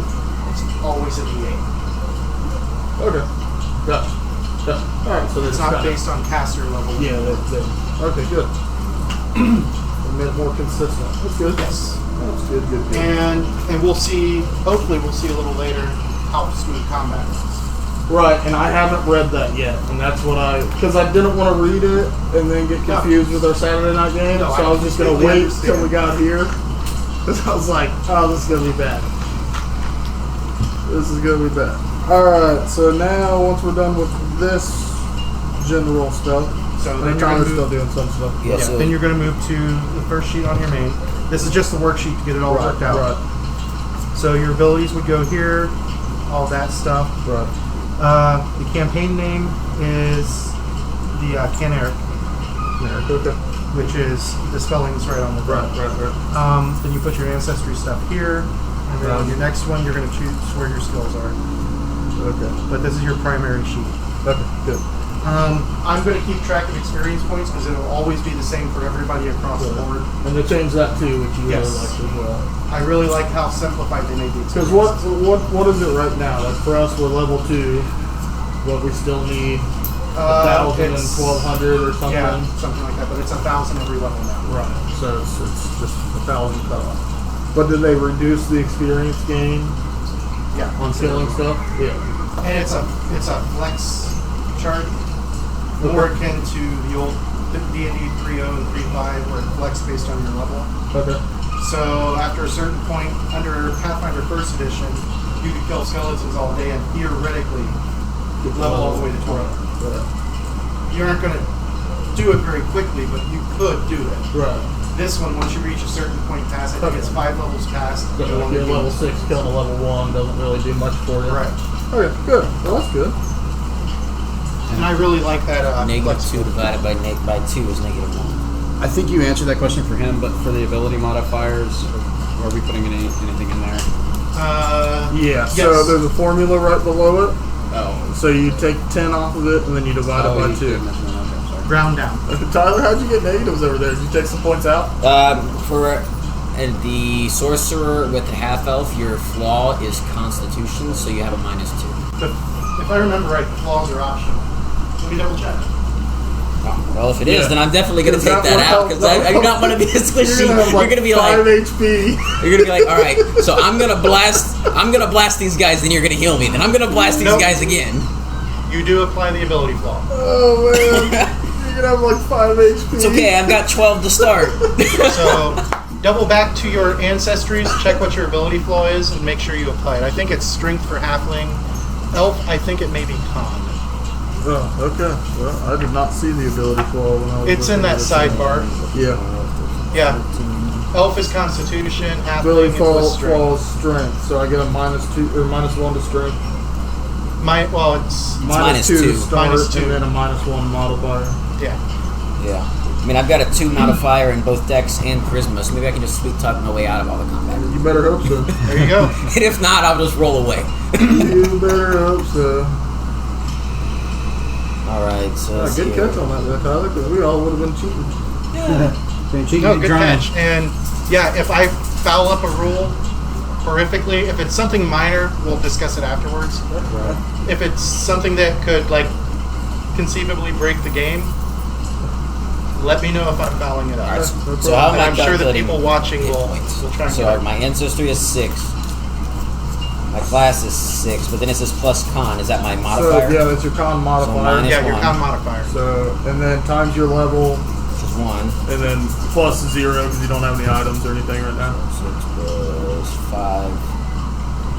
it's always a D8. Okay. Gotcha. Alright, so It's not based on caster level. Yeah, okay, good. They made it more consistent. That's good. Yes. That's good. And we'll see, hopefully we'll see a little later how smooth combat is. Right, and I haven't read that yet, and that's what because I didn't want to read it and then get confused with our Saturday night game, No, so I was just going to completely wait till we got here. Because I was like, oh, this is going to be bad. This is going to be bad. Alright, so now, once we're done with this general stuff, So and then you're Tyler's gonna still doing some stuff. Yeah, so Then you're going to move to the first sheet on your main. This is just the worksheet to get it all worked out. Right, So your abilities would go here, all that stuff. right. The campaign name is the Ceannairc, Okay. which is the spelling's right on the front. Right. Then you put your ancestry stuff here, and then on your next one, you're going to choose where your skills are. Okay. But this is your primary sheet. Okay, good. I'm going to keep track of experience points because it'll always be the same for everybody across the board. And they changed that too, which you Yes. really liked as well. I really like how simplified they made the Because experience. what is it right now? Like for us, we're level 2, but we still need 1,000 and it's- 1,200 or something. Yeah, something like that, but it's 1,000 every level now. Right. So it's just 1,000 cutoff. But did they reduce the experience gain? Yeah. on killing stuff. Yeah. And it's a flex chart, more akin to the old D&D 3.0 and 3.5 where it flex based on your level. Okay. So after a certain point, under Pathfinder First Edition, you could kill skeletons all day and theoretically level all the way to 12. Right. You aren't going to do it very quickly, but you could do it. Right. This one, once you reach a certain point past it, it's 5 levels past. But if you're level 6, killing a level 1 doesn't really do much for you. Right. Okay, good. Well, that's good. And I really like that. Negative flex 2 divided by 2 is negative 1. I think you answered that question for him, but for the ability modifiers, are we putting anything in there? Yeah, yes. so there's a formula right below it. Oh. So you take 10 off of it and then you divide it by 2. You did mention that. Okay, sorry. Ground down. Tyler, how'd you get negatives over there? Did you take some points out? For the sorcerer with the half elf, your flaw is Constitution, so you have a -2. If I remember right, the flaws are optional. Let me double check. Oh, well, if it is, Yeah. then I'm definitely going to take that out because I do not want to be a squishy. You're gonna be 5 like, HP. you're gonna be like, all right, so I'm gonna blast these guys, then you're gonna heal me, then I'm gonna blast these Nope. guys again. You do apply the ability flaw. Oh man, you're gonna have like 5 HP. It's okay, I've got 12 to start. So double back to your ancestries, check what your ability flaw is, and make sure you apply it. I think it's strength for halfling. Elf, I think it may be con. Oh, okay. Well, I did not see the ability flaw when I was. It's in looking that at it. sidebar. Yeah. Yeah. Elf is constitution, halfling Ability is flaw strength. is strength, so I get a -2 or -1 to strength. It's -2 to -2. start, -2. and then a -1 modifier. yeah. Yeah. I mean, I've got a 2 modifier in both Dex and Charisma, so maybe I can just sweet talk my way out of all the combat. You better hope so. There you go. And if not, I'll just roll away. You better hope so. Alright, so let's Good see catch here. on that, there, Tyler, because we all would have been cheating. No, good catch. And yeah, if I foul up a rule horrifically, if it's something minor, we'll discuss it afterwards. Right. If it's something that could like conceivably break the game, let me know if I'm fouling it up. Alright, no so how am And I I'm sure that calculating people watching hit will points? try and So get it. my ancestry is 6. My class is 6, but then it says plus con. Is that my So, modifier? yeah, that's your con modifier. minus- Yeah, your 1. con modifier. So, and then times your level, Which is 1. and then plus 0 because you don't have any items or anything right now. 6 plus 5.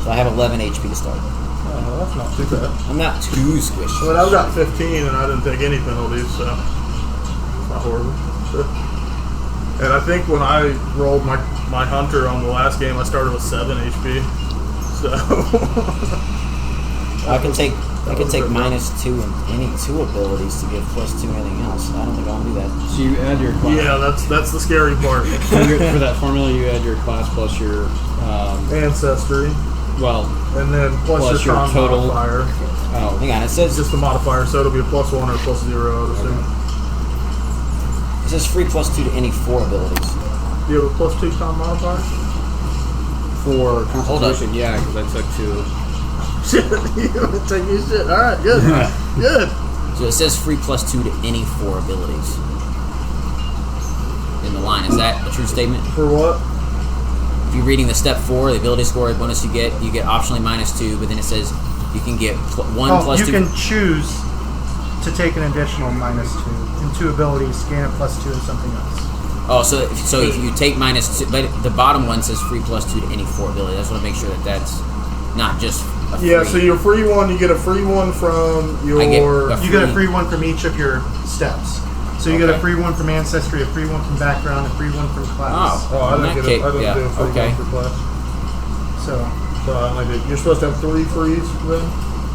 So I have 11 HP to start. Oh, that's not too bad. I'm not too squishy. But I've got 15 and I didn't take any penalties, so it's not horrible. And I think when I rolled my hunter on the last game, I started with 7 HP. So I can take was good. -2 in any 2 abilities to give +2 anything else. I don't think I want to do that. So you add your class. yeah, that's the scary part. For that formula, you add your class plus your, Ancestry, and then plus your con total. modifier. Oh, Hang on, it It's says just the modifier, so it'll be a +1 or a +0, I would assume. free +2 to any 4 abilities. Do you have a +2 con modifier? for Hold up. Constitution, yeah, because I took 2. Shit, you take your shit. All right, good, good. So it says free +2 to any 4 abilities in the line. Is that a true statement? For what? If you're reading the step 4, the ability score bonus you get optionally -2, but then it says you can get 1 Oh, plus you 2. can choose to take an additional -2 in 2 abilities, scan a +2 and something else. Oh, so if you take -2, but the bottom one says free +2 to any 4 abilities. I just want to make sure that that's not just a free. Yeah, so your free one, you get a free one from your. You get a free one from each of your steps. So you get a free one from Ancestry, a free one from Background, a free one from Class. Oh, I in didn't that get case, I didn't yeah, do a free okay. one for class. So So I only did. You're supposed to have 3 frees then?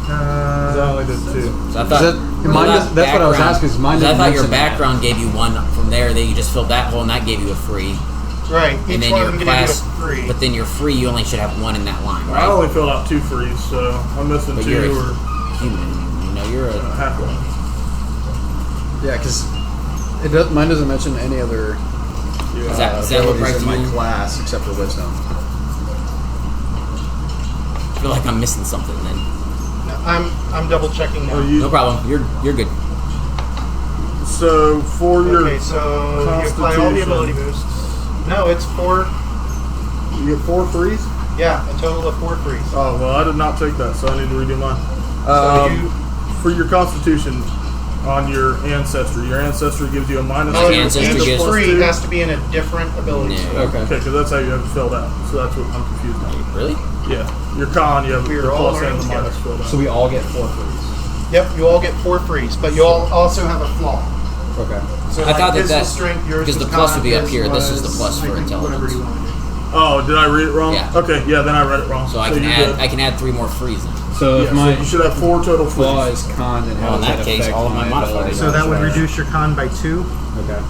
'Cause I only did 2. So I thought That's what I was asking. Is mine? 'cause I didn't thought your mention that. background gave you 1 from there. Then you just filled that hole, and that gave you a free. right, And each then one your of them class, gives you a free. but then your free, you only should have 1 in that line, I right? only filled out 2 frees, so I'm missing But 2 you're a or human. You know, you're a. half one. Yeah, because mine doesn't mention any other Does that look abilities right in to my you? class except for wisdom. I feel like I'm missing something. Then I'm double checking now. no problem. You're good. So for your Okay, so you apply all the ability boosts. No, it's 4. you get 4 frees. Yeah, a total of 4 freeze. Oh well, I did not take that, so I need to redo mine. For your Constitution on your ancestry gives you a minus. So Ancestry each gives- free has to be in a different ability. Yeah. score. Okay. Okay, because that's how you have it filled out. So that's what I'm confused now. Really? Yeah, your con, you have We the are all plus and learning the minus together. filled out. So we all get 4 frees. Yep, you all get 4 freeze, but you all also have a flaw. Okay. So I thought his that was strength, yours because was the plus con, would be up his here. This is the was, plus I for think, whatever intelligence. you wanted. Oh, did I read it wrong? Yeah. Okay, yeah, then I read it wrong. So I you're can add 3 more frees then. So Yeah, if so my you should have 4 total flaw frees. is con, then how Well, in does that that case, affect all of my modifiers ability? So that would Right. reduce your con by 2. Okay.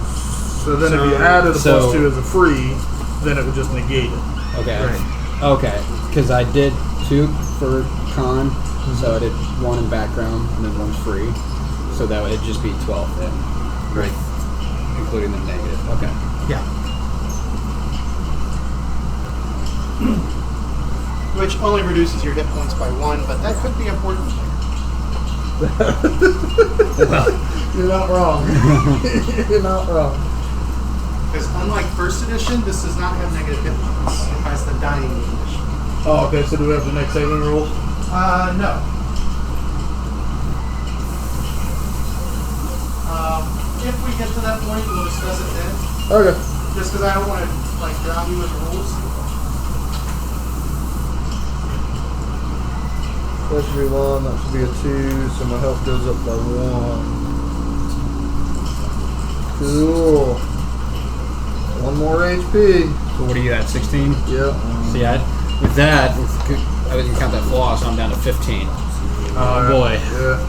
So then if you So- added a so- plus 2 as a free, then it would just negate it. Okay. Right. Okay. Because I did 2 for con, so I did 1 in background and then 1 free. So that would just be 12 then. Right. Including the negative. Okay. Yeah. Which only reduces your hit points by 1, but that could be important. You're not wrong. You're not wrong. Because unlike first edition, this does not have negative hit points. It has the dying condition. Oh, okay, so do we have the next saving rules? No. If we get to that point, we'll discuss it then. Okay. Just because I don't want to like drown you with the rules. That should be 1, that should be a 2, so my health goes up by 1. Cool. 1 more HP. So what are you at? 16? Yep. So yeah, with that, I didn't count that flaw, so I'm down to 15. Oh boy. Yeah.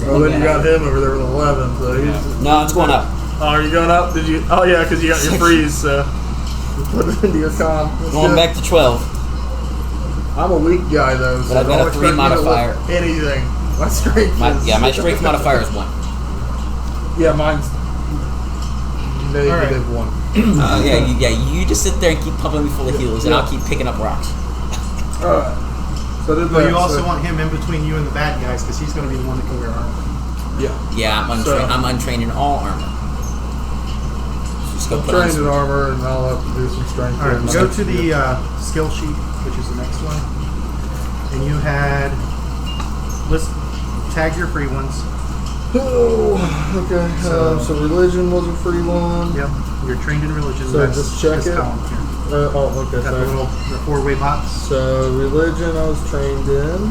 Well, then you got him over there with 11, so he's... No, it's going up. Oh, are you going up? Did you? Oh, yeah, because you got your freeze, so... You put it into your con. That's Going good. back to 12. I'm a weak guy, though, so But I've got don't a 3 expect me to lift modifier. anything. My strength is... My strength modifier is 1. Yeah, mine's negative 1. You just sit there and keep pumping me full of heals, and I'll keep picking up rocks. Alright. So did But that, you also so- want him in between you and the bad guys because he's going to be the one that can wear armor. Yeah. Yeah, I'm untrained in all armor. Just go I'm put on trained in armor, and I'll have to do some strength. All right, training. go to the skill sheet, which is the next one, and you had tag your free ones. Oh, okay. So religion was a free one. Yep, you're trained in religion. So That's just check this it. column here. Okay. Got the little the 4-way box. So religion, I was trained in.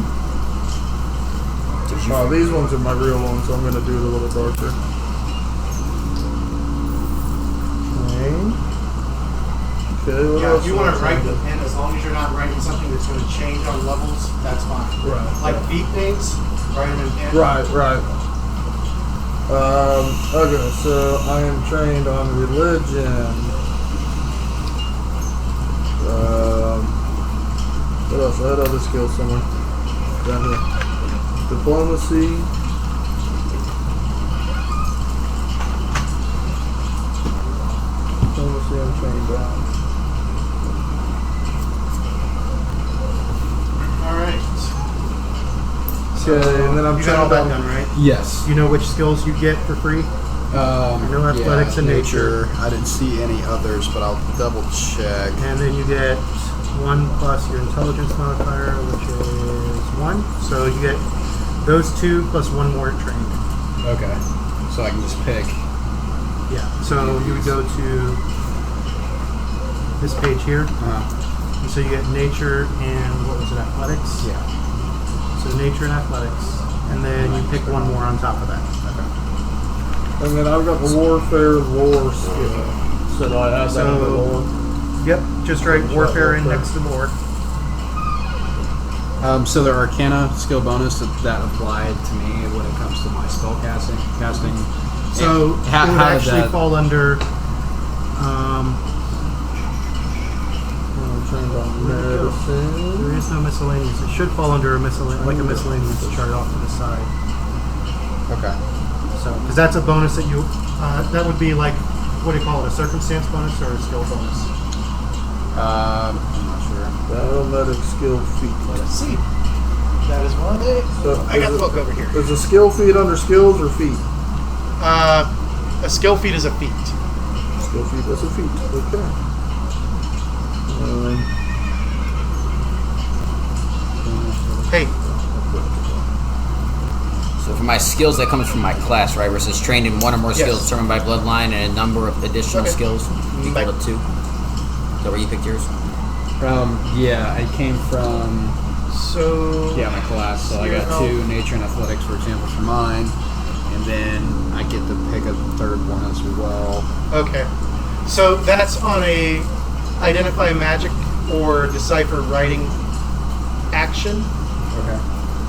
Oh, these ones are my real ones, so I'm going to do it a little darker. Okay, what Yeah, else? if you want to was write I the doing? pen, as long as you're not writing something that's going to change on levels, that's fine. Right. Like feat names, write them in pen. Right. Okay, so I am trained on religion. What else? I had other skills somewhere. Down here. Diplomacy. Diplomacy I'm trained on. All right. Okay, and then I'm you got all that trained on... done, right? Yes. You know which skills you get for free? No athletics and nature. I didn't see any others, but I'll double check. And then you get 1 plus your intelligence modifier, which is 1. So you get those 2 plus 1 more trained. Okay. So I can just pick. Yeah. So you would go to this page here. And so you get nature and what was it, athletics? Yeah. So nature and athletics. And then you pick 1 more on top of that. And then I've got the warfare lore skill. So do I have that under lore? Yep. Just write warfare in next to lore. So the Arcana skill bonus that applied to me when it comes to my spell casting. So how it would does actually that fall under I'm trained on medicine. there is no miscellaneous. It should fall under a miscellaneous chart off to the side. Okay. So, because that's a bonus that you, that would be like, what do you call it, a circumstance bonus or a skill bonus? I'm not sure. Paramedic skill feat. Let us see. That is one of the. So I got the book over here. Is a skill feat under skills or feat? A skill feat is a feat. Skill feat is a feat. Okay. Hey, So for my skills, that comes from my class, right? Versus trained in one or more Yes. skills determined by bloodline and a number of additional Okay. skills equal Bye. to 2. Is that where you picked yours? Yeah, I came from so my class. So I got 2 nature and athletics, for example, for mine, and then I get to pick a third one as well. Okay, so that's on a identify magic or decipher writing action. Okay.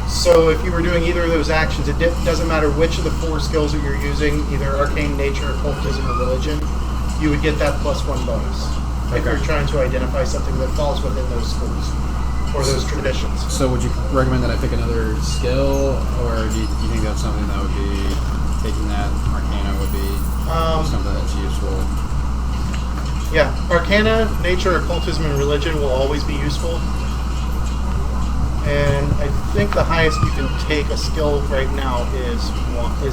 So if you were doing either of those actions, it doesn't matter which of the 4 skills that you're using, either arcane, nature, occultism, or religion, you would get that +1 bonus. If Okay. you're trying to identify something that falls within those schools or those traditions. So would you recommend that I pick another skill, or do you think that's something that would be taking that Arcana would be something that's useful? Yeah, arcana, nature, occultism, and religion will always be useful. And I think the highest you can take a skill right now is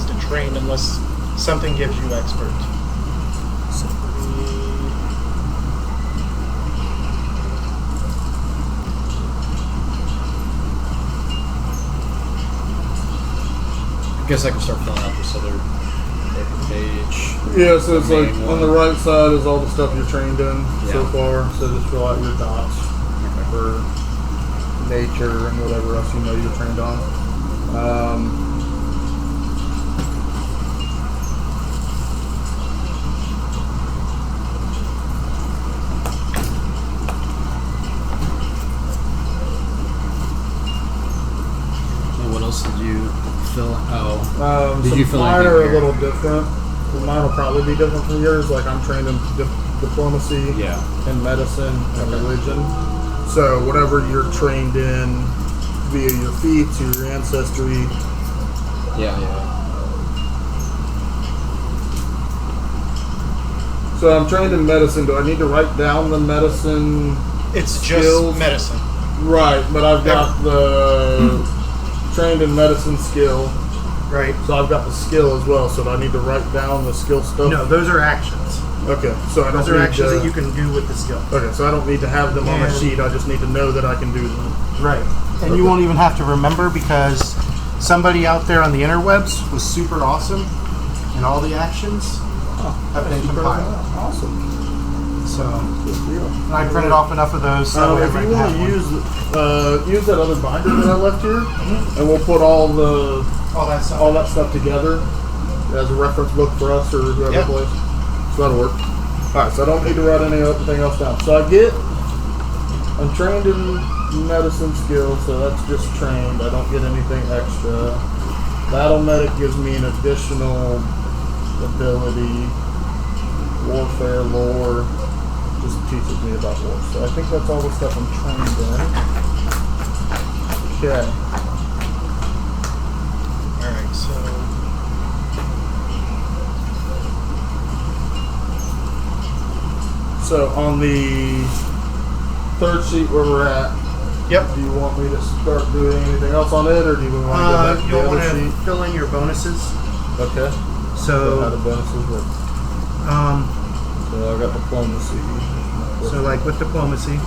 to train, unless something gives you expert. So I guess I can start filling out this other page. Yeah, so it's like Main on the one. right side is all the stuff you're trained in so Yeah. far. So just fill out your dots Okay. for nature and whatever else you know you're trained on. And what else did you fill? Oh, Did you fill mine anything are a here? little different. Mine will probably be different from yours. Like I'm trained in diplomacy yeah. and medicine and religion. So whatever you're trained in via your feats or your ancestry. Yeah. So I'm trained in medicine. Do I need to write down the medicine? it's just Skills. medicine. Right, but I've got the trained in medicine skill. Right. So I've got the skill as well. So do I need to write down the skill stuff? No, those are actions. Okay, so I don't Those are need actions to, that you can do with the skill. Okay, so I don't need to have them on a And- sheet. I just need to know that I can do them. Right. And Okay. you won't even have to remember, because somebody out there on the interwebs was super awesome, and all the actions have been compiled. Awesome. So, Good deal. and I printed off enough of those. So If you want to use that other binder that I left here, and we'll put all that stuff together as a reference book for us or whoever Yeah. plays. So that'll work. All right, so I don't need to write anything else down. So I'm trained in medicine skills, so that's just trained. I don't get anything extra. Battle medic gives me an additional ability. Warfare lore just teaches me about war. So I think that's all the stuff I'm trained in. Okay. Alright, so. So on the third sheet where we're at, Yep. do you want me to start doing anything else on it, or do you want to go back to You'll the want other to sheet? fill in your bonuses. Okay. So how do So, bonuses work? So I got diplomacy. so like with diplomacy,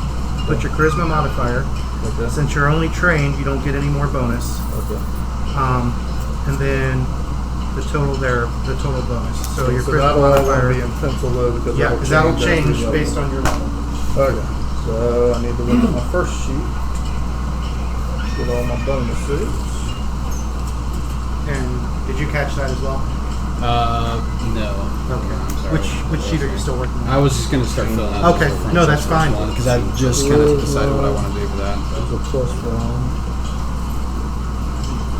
put your charisma modifier. Okay. Since you're only trained, you don't get any more bonus. Okay. And then the total bonus. So your So charisma that'll all modifier. be in pencil though, because Yeah, because that'll change after the based other on your level. one. Okay. So I need to look at my first sheet. Get all my bonuses. And did you catch that as well? No. Okay. I'm sorry. Which sheet are you still working on? I was just gonna start filling out. Okay. No, that's fine. Because I just kind of decided what I want to do for that. There's a +1.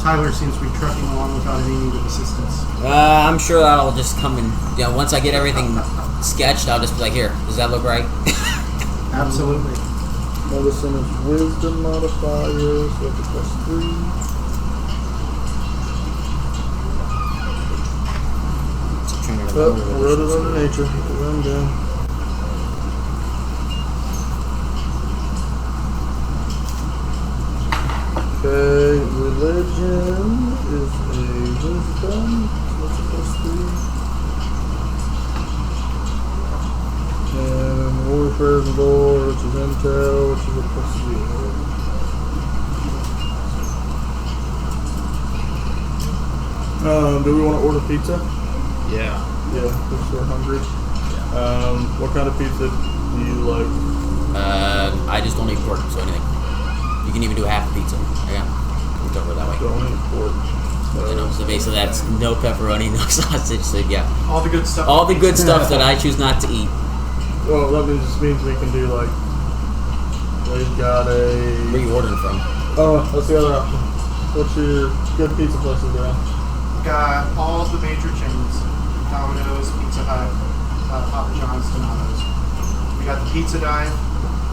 Tyler seems to be trucking along without any need of assistance. I'm sure that'll just come in. Once I get everything sketched, I'll just be like, here, does that look right? Absolutely. Medicine is wisdom modifier, so that's a +3. Oh, I wrote it under nature. Run down. Okay, religion is a wisdom. That's a +3. And warfare and lore, which is intel, which is a +0. Do we want to order pizza? Yeah. Yeah, because we're hungry. What kind of pizza do you like? I just don't eat pork, so anything. You can even do a half a pizza. Yeah, it's over that way. Don't eat pork. You know, so basically that's no pepperoni, no sausage. So yeah, All the good stuff. all the good stuff that I choose not to eat. Well, that just means we can do like. They've got Where are a. you ordering from? Oh, that's the other option. What's your good pizza places around? Got all of the major chains: Domino's, Pizza Hut, Papa John's, Donato's. We got the Pizza Dive,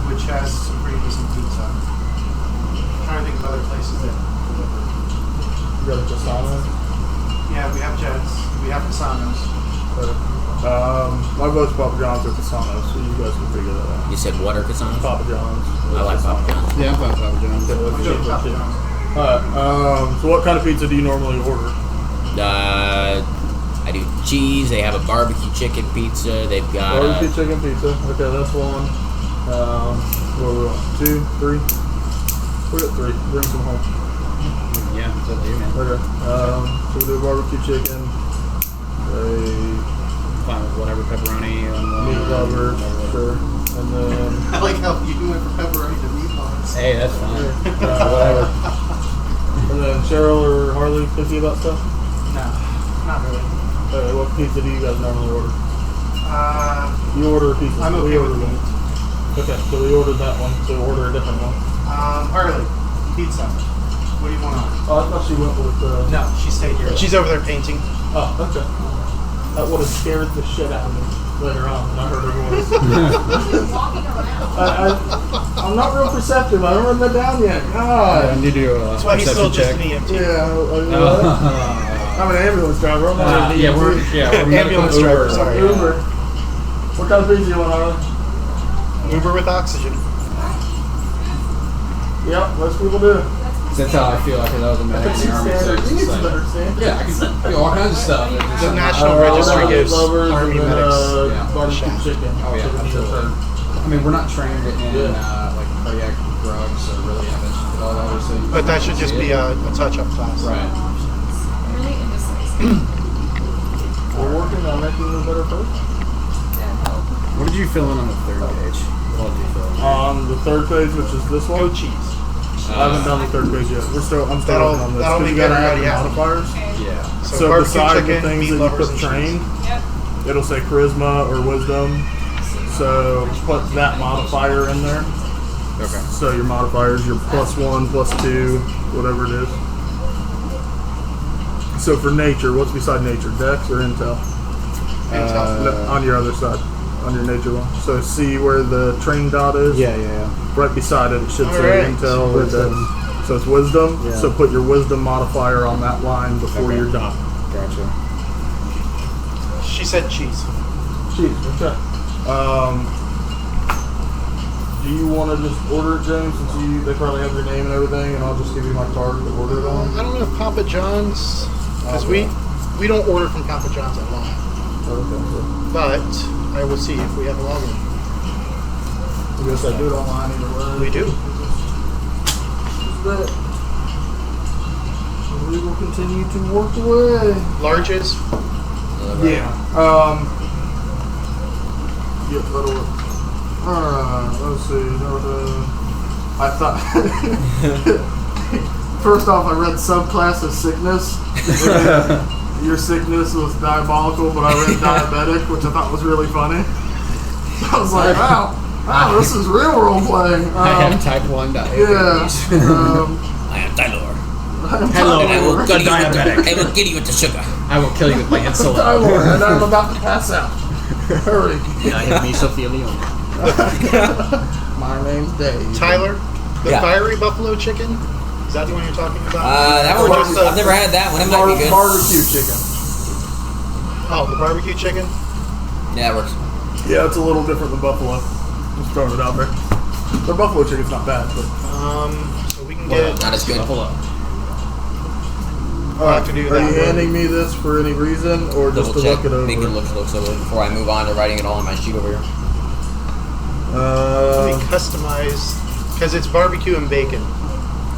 which has some pretty decent pizza. I'm trying to think of other places that deliver. You got a Cassano? Yeah, we have Jets. We have Casanos. My vote's Papa John's or Cassano, so you guys can figure that out. You said what or croissants? Papa John's. I like Papa John's. Yeah, I'm fine with Papa John's. Yeah, We'll that's go cheap, with Papa cheap. John's. Alright, so what kind of pizza do you normally order? I do cheese. They have a barbecue chicken pizza. They've got Barbecue chicken pizza. Okay, that's one. What do we want? 2, 3? We got 3. Bring some home. Yeah, it's up to you, man. Okay. So we do barbecue chicken. A Fine with whatever pepperoni on the meat lover, sure. And then I like how you went from pepperoni to meatballs. Hey, that's fine. whatever. And then Cheryl or Harley picky about stuff? No, not really. What pizza do you guys normally order? You order a pizza. I'm We okay order with one. meat. Okay, so we ordered that one. So order a different one. Harley, pizza. What do you want on? Oh, I thought she went with. No, she stayed here. She's over there painting. Oh, okay. That would have scared the shit out of me later on when I heard her voice. She's walking around. I'm not real perceptive. I haven't written that down yet. God. I need to do a That's why he's still perception just check. an EMT. Yeah. I'm an ambulance driver. I'm not an Yeah, we're medical Ambulance driver, Uber. sorry. Uber. What kind of pizza you want, Harley? Uber with oxygen. Yep, most people do. That's how I feel like I was a medic in the army. So it's You need just some like, better standards. yeah, I can do all kinds of stuff. It's just The like- National Register gives lovers Army and then, medics. Yeah. barbecue Shaft. chicken. Oh yeah, absolutely. I mean, we're not trained in Yeah. like cardiac drugs or really intervention at all, obviously. But that should just be a touch-up class. Right. I'm really into spicy. We're working on making you a better person. What did you fill in on the third page? What did you fill in? On the third page, which is this one, Go cheese. I haven't done the third page yet. I'm still That'll- working on this. that'll 'cause make you gotta add everybody your happy. modifiers. Yeah. So barbecue beside the chicken, things meat that you lovers, put and trained, Yep. it'll say charisma or wisdom. So put that modifier in there. Okay. So your modifiers, your +1, +2, whatever it is. So for nature, what's beside nature? Dex or intel? No, on your other side, on your nature one. So see where the train dot is? Yeah. Right beside it, it should say Alright. intel or dex. So it's wisdom. Yeah. So put your wisdom modifier on that line before Okay. your dot. Gotcha. She said cheese. Jeez, okay. Do you want to just order it, James, since they probably have your name and everything, and I'll just give you my card to order it on? I don't know if Papa John's, because we don't order from Papa John's a lot, Okay. but I will see if we have a login. I guess I do it online either way. We do. But we will continue to work away. Larges. Yeah. Yeah, that'll work. Alright, let's see. I thought. First off, I read subclass of sickness. Your sickness was diabolical, but I read diabetic, which I thought was really funny. So I was like, wow, this is real role playing. I have type 1 diabetes. Yeah. I am Tylor. Hello, And I will kill you with diabetic. I will kill you with the sugar. I will kill you with my insulin. Tyler, and I'm about to pass out. Hurry. I have mesothelioma. My name's Dave. Tyler, the Yeah. fiery buffalo chicken. Is that the one you're talking about? That Or one, just I've never had that one. It might be good. Barbecue chicken. Oh, the barbecue chicken. Yeah, it works. Yeah, it's a little different than buffalo. Just throwing it out there. The buffalo chicken's not bad, but So we can get. Not as good. Buffalo. I'll have to do are that you one. handing me this for any reason, or just Double to check. look it over? Make it look over before I move on to writing it all on my sheet over here. Let me customize because it's barbecue and bacon,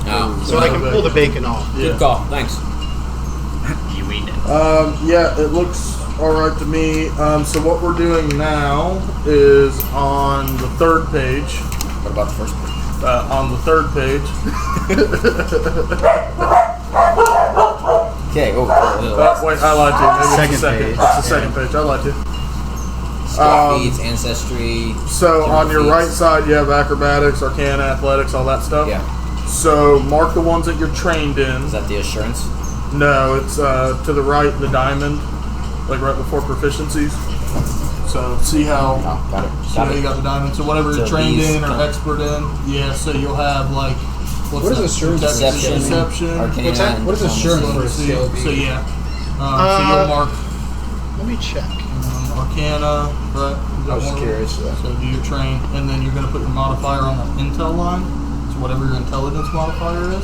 No. so I can pull the bacon off. Yeah. Good call. Thanks. You eat it. Yeah, it looks alright to me. So what we're doing now is on the third page. What about the first page? On the third page. Okay. Oh, Wait, I lied to you. Maybe Second it's the second. page. It's the second page. I lied to you. skill feeds, ancestry. So on your feeds. right side, you have acrobatics, arcana, athletics, all that stuff. Yeah. So mark the ones that you're trained in. Is that the assurance? No, it's to the right, the diamond, like right before proficiencies. So see how Oh, got it. so Got you it. got the diamond. So whatever you're So trained these in or come- expert in, yeah. So you'll have like What is assurance? Deception, Deception. arcana. What's that? What is assurance for a So, skill? so yeah. So you'll mark Let me check. arcana, right? Is that I was just one? curious. So do your train, and then you're going to put your modifier on the intel line. So whatever your intelligence modifier is.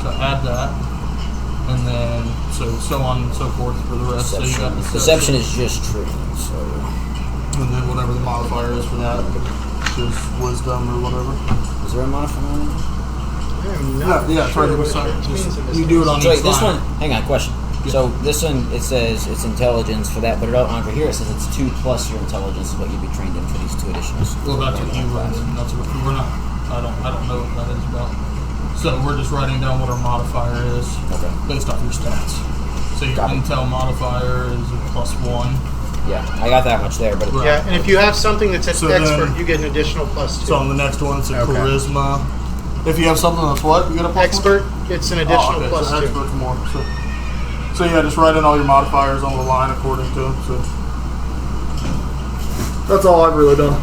So add that, and then so on and so forth for the rest. So you got Deception is just true. So and then whatever the modifier is for that, just wisdom or whatever. is there a modifier on it? I am not Yeah, it's right sure here what beside. it means in this You do it case. on So wait, each this line. one. Hang on, question. So this one, it says it's intelligence for that, but over here it says it's 2 plus your intelligence is what you'd be trained in for these 2 additionals. Well, that's what you run. And that's what we're not. I don't know what that is about. So we're just writing down what our modifier is Okay. based off your stats. So your Got it. intel modifier is a +1. Yeah, I got that much there, but Right. Yeah, and if you have something that's an So expert, then- you get an additional +2. So on the next one, it's a Okay. charisma. If you have something that's what, you get a +1? expert, it's an additional okay, +2. So expert's more. So yeah, just write in all your modifiers on the line according to them. So that's all I've really done.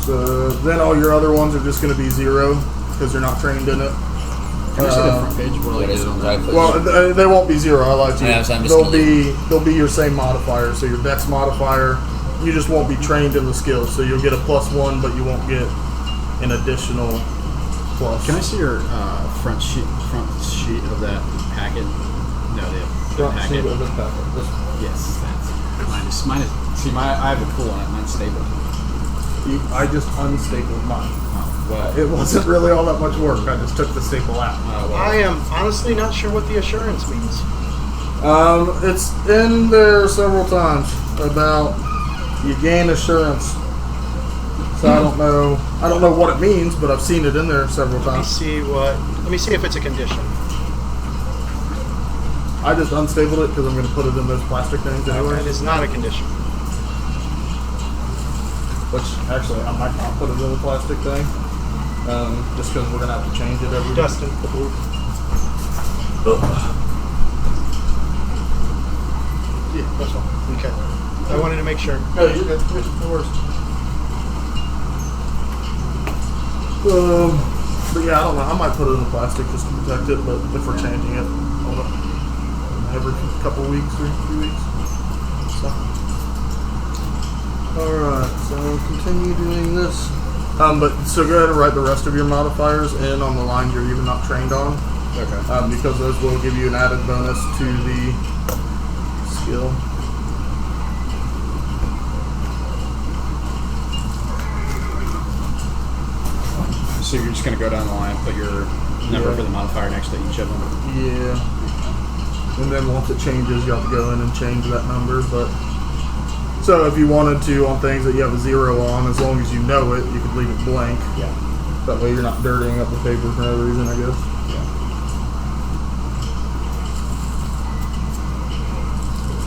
So then all your other ones are just going to be 0 because you're not trained in it. Can I see the front page? What do I What is get it? on Right that? click. Well, they won't be 0. I lied to you. Yeah, so I'm just They'll be your same modifier. So your Dex modifier, you just won't be trained in the skills. So you'll get a +1, but you won't get an additional plus. Can I see your front sheet of that packet? No, the Front packet. sheet of the packet. Yes, that's mine is. See, I have a cool on it. Mine's stable. I just unstapled mine. Oh, well, It wasn't really all that much work. I just took the staple out. I am honestly not sure what the assurance means. It's in there several times about you gain assurance. So I don't know what it means, but I've seen it in there several Let me times. see if it's a condition. I just unstapled it because I'm going to put it in those plastic things anyway. It is not a condition. Which actually I might not put it in the plastic thing, just because we're going to have to change it every Dustin. couple weeks. Yeah, that's fine. Okay. I wanted to make sure. No, you're good. No worries. But yeah, I don't know. I might put it in the plastic just to protect it. But if we're changing it, every couple weeks or 3 weeks. So. All right. So continue doing this. But so go ahead and write the rest of your modifiers in on the lines you're even not trained on. okay. Because those will give you an added bonus to the skill. So you're just going to go down the line, put your number Yeah. for the modifier next to each of them. Yeah. And then once it changes, you have to go in and change that number. But so if you wanted to on things that you have a 0 on, as long as you know it, you could leave it blank. Yeah. That way you're not dirtying up the paper for no reason, I guess.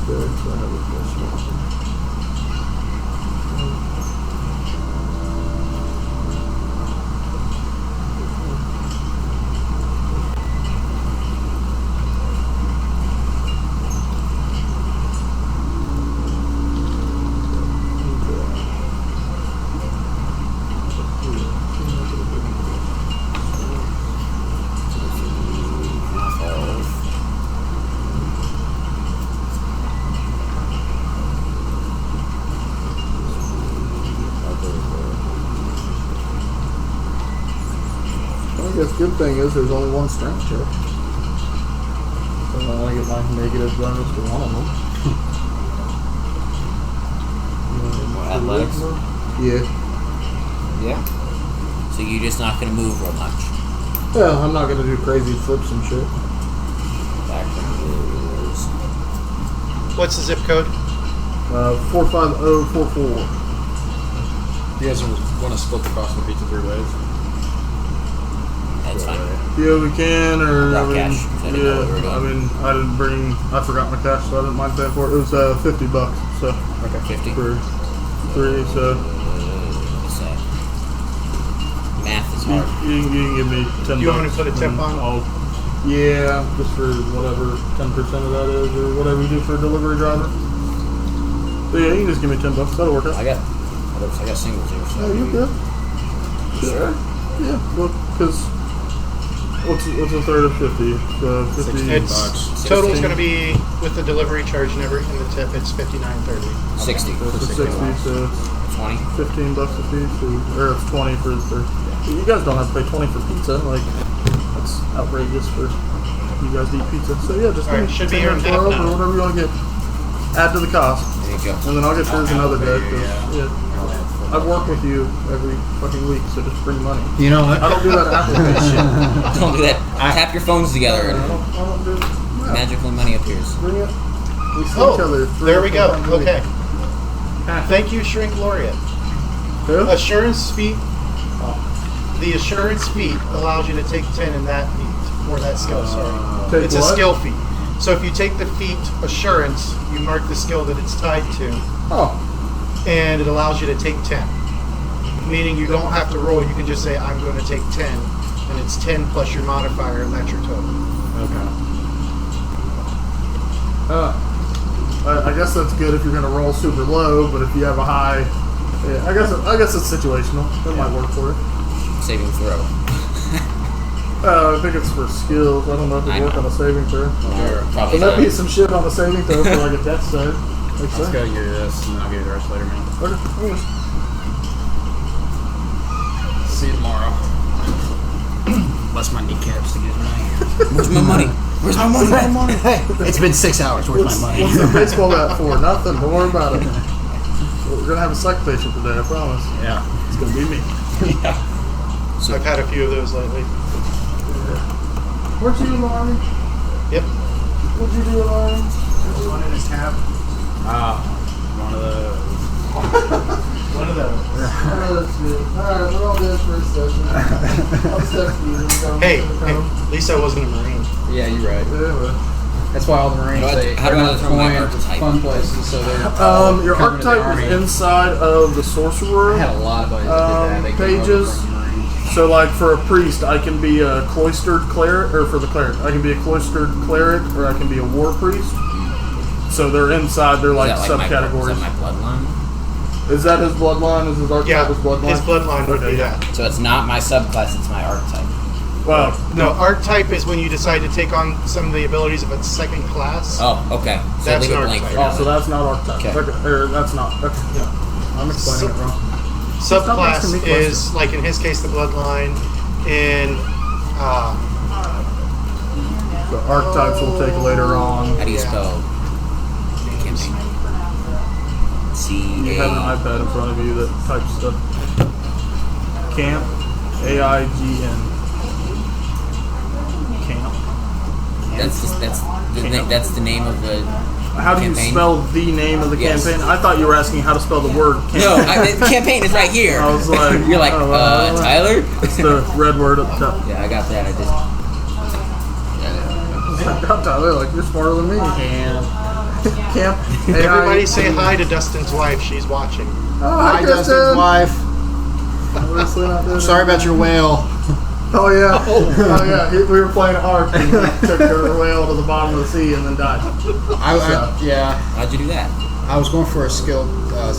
Okay, so I have a question. I guess good thing is there's only one strength check. So I only get my negative bonus to one of them. Athletics? Yeah. Yeah. So you're just not going to move real much. Yeah, I'm not gonna do crazy flips and shit. Background is What's the zip code? 45044. You guys want to split the cost of the pizza 3 ways? that's fine. Yeah, we can, or Rock cash. I didn't know what we were doing. I didn't bring. I forgot my cash, so I didn't mind paying for it. It was $50, so Okay, 50. for 3. So What's that? Math is you, hard. you can give me $10. You want me to put a tip on? Yeah, just for whatever 10% of that is, or whatever you do for a delivery driver. So yeah, you can just give me $10. That'll work out. I got singles here. So Yeah, you good? Sure. Yeah, well, because what's a third of 50? So 50 It's bucks. total's going to be with the delivery charge and everything. The tip, it's $59.30. 60. So it's 60, so it's 20. $15 a piece, or it's 20 for the. You guys don't have to pay 20 for pizza. Like that's outrageous for you guys to eat pizza. So yeah, just All right, give me should be 10 here or in half 12 now. or whatever you want to get. Add to the cost, There you go. and then I'll get yours another day. 'Cause, yeah, I work with you every fucking week, so just bring money. You know what? I don't do that Apple Pay shit. Don't do that. Tap your phones together I and don't do. Yeah. magically money appears. Bring it. We see each Oh, other. there we go. 3 times a week. Okay. Thank you, Shrink Laureate. Who? Assurance feat. The assurance feat allows you to take 10 in that feat, or that skill, sorry. Take It's what? a skill feat. So if you take the feat assurance, you mark the skill that it's tied to, Oh, and it allows you to take 10. Meaning you don't have to roll, you can just say, I'm going to take 10, and it's 10 plus your modifier, and that's your total. Okay. I guess that's good if you're gonna roll super low, but if you have a high, yeah, I guess it's situational. That might work for it. Saving throw. I think it's for skills. I don't know if I it'd work know. on a saving throw. Probably There might not. be some shit on the saving throw for like a death save. Let's go give you this, and then I'll give you the rest later, man. Okay. See you tomorrow. Bust my kneecaps to get money. Where's my money? Where's my money? Where's my money? Hey, it's been 6 hours. Where's my money? What's the baseball bat for? Nothing. Don't worry about it. We're gonna have a psych patient today. I promise. Yeah. It's gonna be me. So I've had a few of those lately. Weren't you, Lonnie? Yep. What'd you do, Lonnie? One in his tab. One of those. One of those. That's good. Alright, we're all good for a session. I'll step to you. Hey, Lisa wasn't a Marine. Yeah, you're right. Yeah, That's why all the Marines, How do I they're not throw my deploying archetype? fun places, so they're your coming to the archetype army. is inside of the sorcerer. I had a lot of buddies that did that. They came over pages. from the Marines. So, like for a priest, I can be a cloistered cleric, or for the cleric, I can be a cloistered cleric, or I can be a war priest. So they're inside. They're like Is that like subcategories. is that my bloodline? Is that his bloodline? Is his archetype Yeah, his bloodline? his bloodline would be Okay, that. So it's not my subclass, it's my archetype. Well, No, archetype is when you decide to take on some of the abilities of a second class. Oh, okay. So That's leave an a blank for archetype. so now. that's not archetype. Okay. Or that's not. Okay. I'm explaining it wrong. Stop Subclass asking me is, questions. like in his case, the bloodline. In The archetypes we'll take later on. How do you Yeah. spell campaign? You have an iPad in front of you that types stuff. Camp, AIGN. Camp. That's the name of the How do you campaign? spell the name of the Yes. campaign? I thought you were asking how to spell the word campaign. No, the campaign is right here. I was like, You're like, oh, well, Tyler? It's the red word up top. Yeah, I got that. I just. God, Tyler, like you're smarter than me. Camp. everybody say hi to Dustin's wife. She's watching. Oh, Hi, Dustin's wife. Obviously not doing Sorry that. about your whale. Oh yeah. Oh yeah. We were playing Ark and he took her whale to the bottom of the sea and then died. Yeah. How'd you do that? I was going for a skill, or a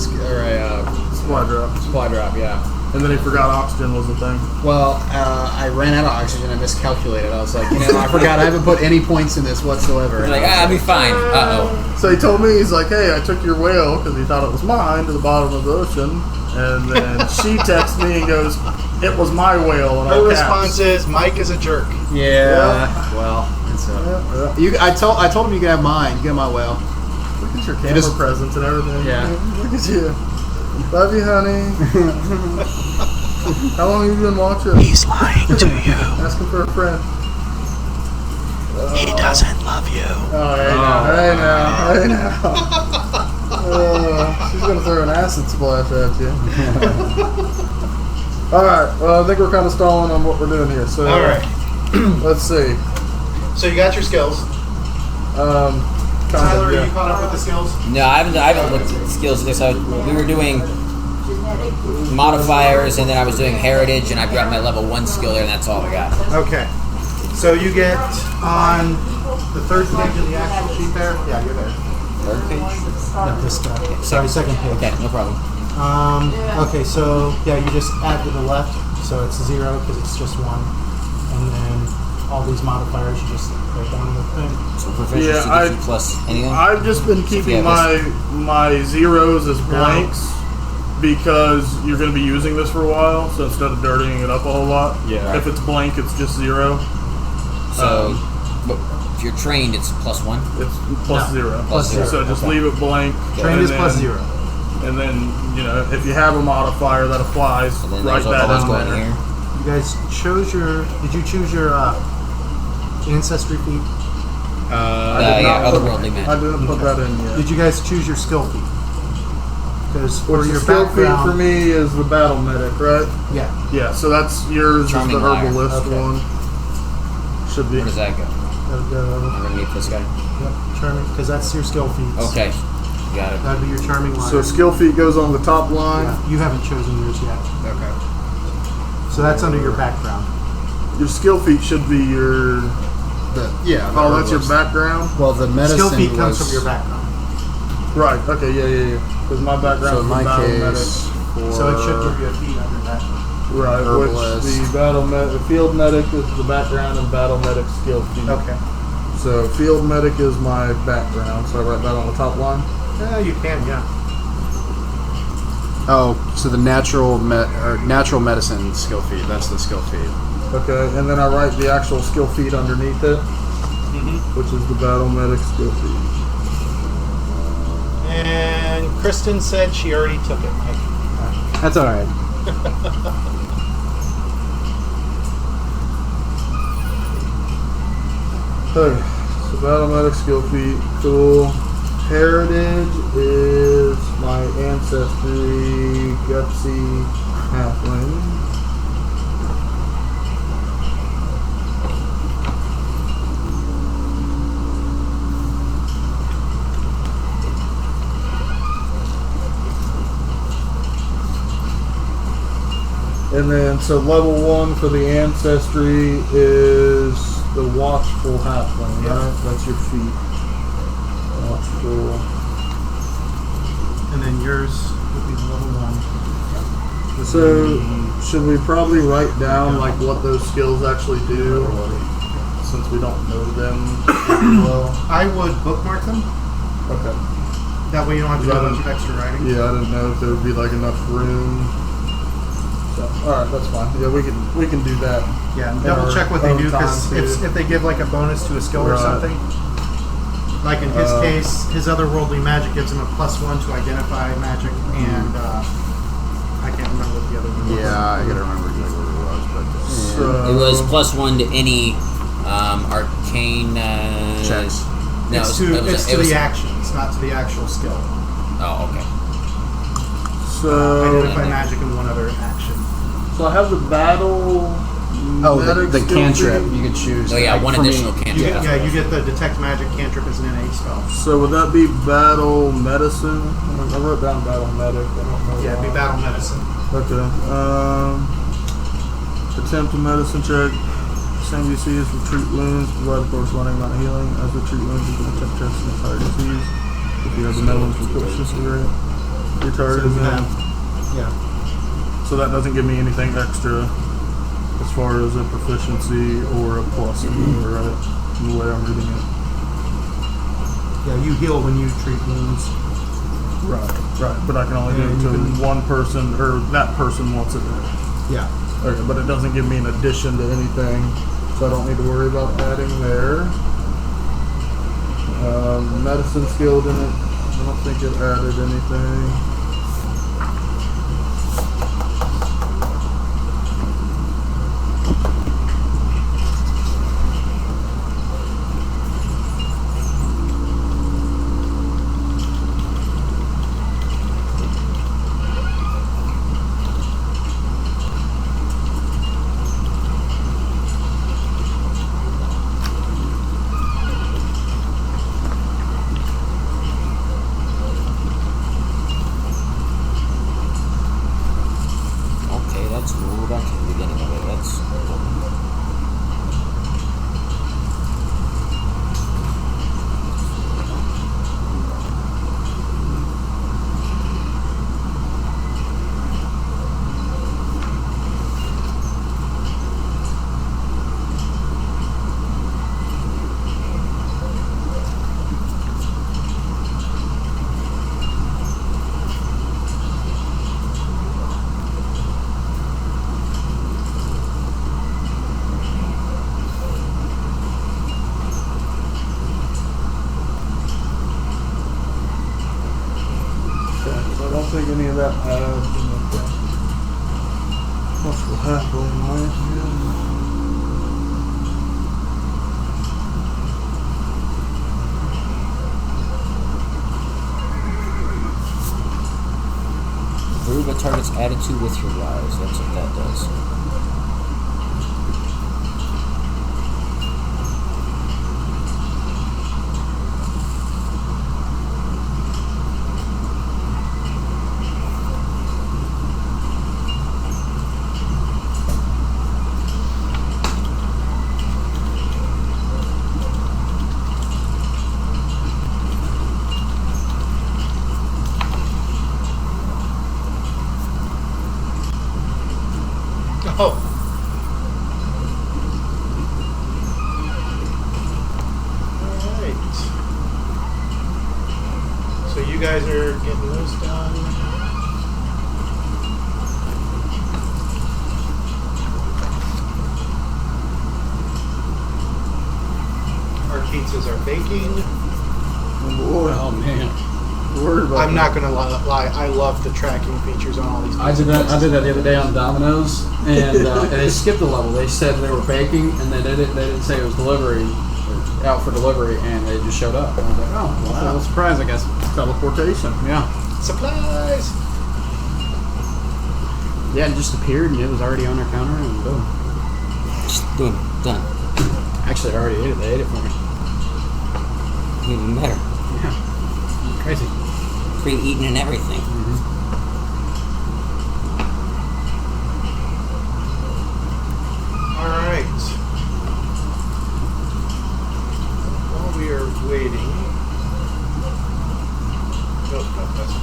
Supply drop. supply drop, yeah. And then he forgot oxygen was the thing. Well, I ran out of oxygen. I miscalculated. I was like, I forgot. I haven't put any points in this whatsoever. You're like, I'll be fine. Uh-oh. So he told me, he's like, hey, I took your whale because he thought it was mine to the bottom of the ocean. And then she texts me and goes, it was my whale. And Her all response caps. is, Mike is a jerk. Yeah. Well, it's Yeah. I told him you can have mine. You can have my whale. Look at your camera just- presence and everything. Yeah. Look at you. Love you, honey. How long have you been watching? He's lying to you. Asking for a friend. He doesn't love you. Oh, hey now. She's gonna throw an acid splash at you. All right. Well, I think we're kind of stalling on what we're doing here. So, All right. let's see. So you got your skills. Tyler, are you caught up with the skills? No, I haven't looked at the skills of this. We were doing modifiers, and then I was doing heritage, and I got my level 1 skill there, and that's all I got. Okay. So you get on the third page of the actual sheet there. Yeah, you're there. Third page? Not this guy. Sorry, second page. Okay, no problem. Okay, so yeah, you just add to the left, so it's 0 because it's just 1, and then all these modifiers you just write down in the thing. So proficiency gives you plus anything? I've just been keeping my zeros as blanks because you're going to be using this for a while. So instead of dirtying it up a whole lot, if it's blank, it's just 0. So, but if you're trained, it's plus 1? It's plus 0. Plus 0. So just leave it blank. Trained is plus 0. And then, if you have a modifier that applies, So then write that those in go in there. here. You guys chose your. Did you choose your ancestry feat? Otherworldly magic. I didn't put that in yet. Did you guys choose your skill feat? Because for Which your the skill feat background, for me is the battle medic, right? yeah, Yeah, so that's yours, is Charming the liar. herbalist Okay. one. Should be. Where does that go? that'll go. Underneath this guy? Yep, charming, because that's your skill feats. Okay. Got it. That'd be your charming line. So skill feat goes on the top line. Yeah, you haven't chosen yours yet. Okay. So that's under your background. Your skill feat should be your. Oh, that's your background? Well, the medicine Skill feat comes was- from your background. Right, okay, yeah. Because my background So is in my battle case, medic. So it should give you a feat under that. Right, herbalist. which the field medic is the background and battle medic skill feat. Okay. So field medic is my background, so I write that on the top line. Yeah, you can, yeah. Oh, so the natural medicine skill feat. That's the skill feat. Okay, and then I write the actual skill feat underneath it, which is the battle medic skill feat. And Kristen said she already took it, Mike. That's all right. Okay, so battle medic skill feat, cool. Heritage is my ancestry, gutsy, halfling. And then, so level 1 for the ancestry is the watchful halfling, right? That's your feat. Watchful. And then yours would be the level 1. So, should we probably write down like what those skills actually do, since we don't know them well? I would bookmark them. Okay. That way you don't have to do a bunch of extra writing. Yeah, I didn't know if there would be like enough room. So, all right, that's fine. Yeah, we can do that. Yeah, double check what they do, because Time, too. if they give like a bonus to a skill or Right. something, like in his case, his otherworldly magic gives him a +1 to identify magic, and I can't remember what the other one was. Yeah, I gotta remember exactly what it was, but So, It was +1 to any arcane checks. No, It's it was to the actions, not to the actual skill. Oh, okay. so, Identify magic in one other action. so I have the battle. Oh, medic the skill cantrip. feat. You could choose. Oh yeah, like, one for me- additional You cantrip. get, you get the detect magic cantrip as an innate spell. So would that be battle medicine? I wrote down battle medic. I don't know. Yeah, it'd be why. battle medicine. Okay. Attempt a medicine check. Same DC as retreat wounds. Provide a corresponding amount of healing. As retreat wounds, you can attempt tests an entire disease. If you have the Netherlands proficiency rate, your target is in. Yeah. So that doesn't give me anything extra as far as a proficiency or a plus anymore, right? In the way I'm reading it. Yeah, you heal when you treat wounds. Right. But I can only Yeah, do it you to can- one person, or that person wants it there. Yeah. Okay, but it doesn't give me an addition to anything, so I don't need to worry about adding there. Medicine skill didn't. I don't think it added anything. added to with your lives. That's what that does. Oh. Alright. So you guys are getting those done. Our pizzas are baking. Oh man. Worried about I'm not gonna lie, I love the tracking features on all these pizzas. I did that the other day on Domino's, and they skipped a level. They said they were baking, and they didn't say it was delivery, or out for delivery, and they just showed up. And I was like, oh, well, that's a little surprise, I guess. teleportation. Yeah. Supplies! Yeah, it just appeared, and it was already on their counter, and boom. Just boom, done. Actually, I already ate it. They ate it for me. Even better. Yeah. Crazy. Pre-eaten and everything. Alright. While we are waiting. Nope, that's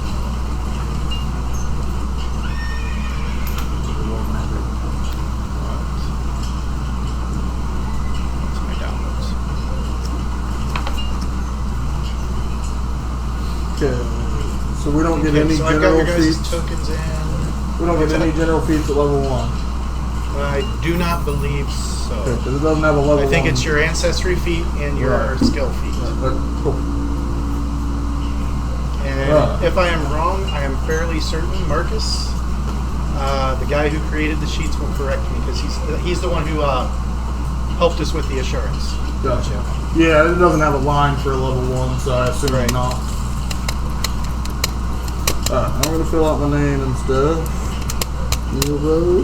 What's my downloads? Okay. So we don't get any So I've got general your guys' feats. tokens in. We don't get any general feats at level 1. I do not believe so. Okay, because it doesn't have a level 1. I think it's your ancestry feat and your Right. skill feat. Cool. And Right. if I am wrong, I am fairly certain Marcus, the guy who created the sheets, will correct me because he's the one who helped us with the assurance. Gotcha. Yeah, it doesn't have a line for a level 1, so I assume Right. not. Alright, I'm going to fill out my name and stuff. Nero.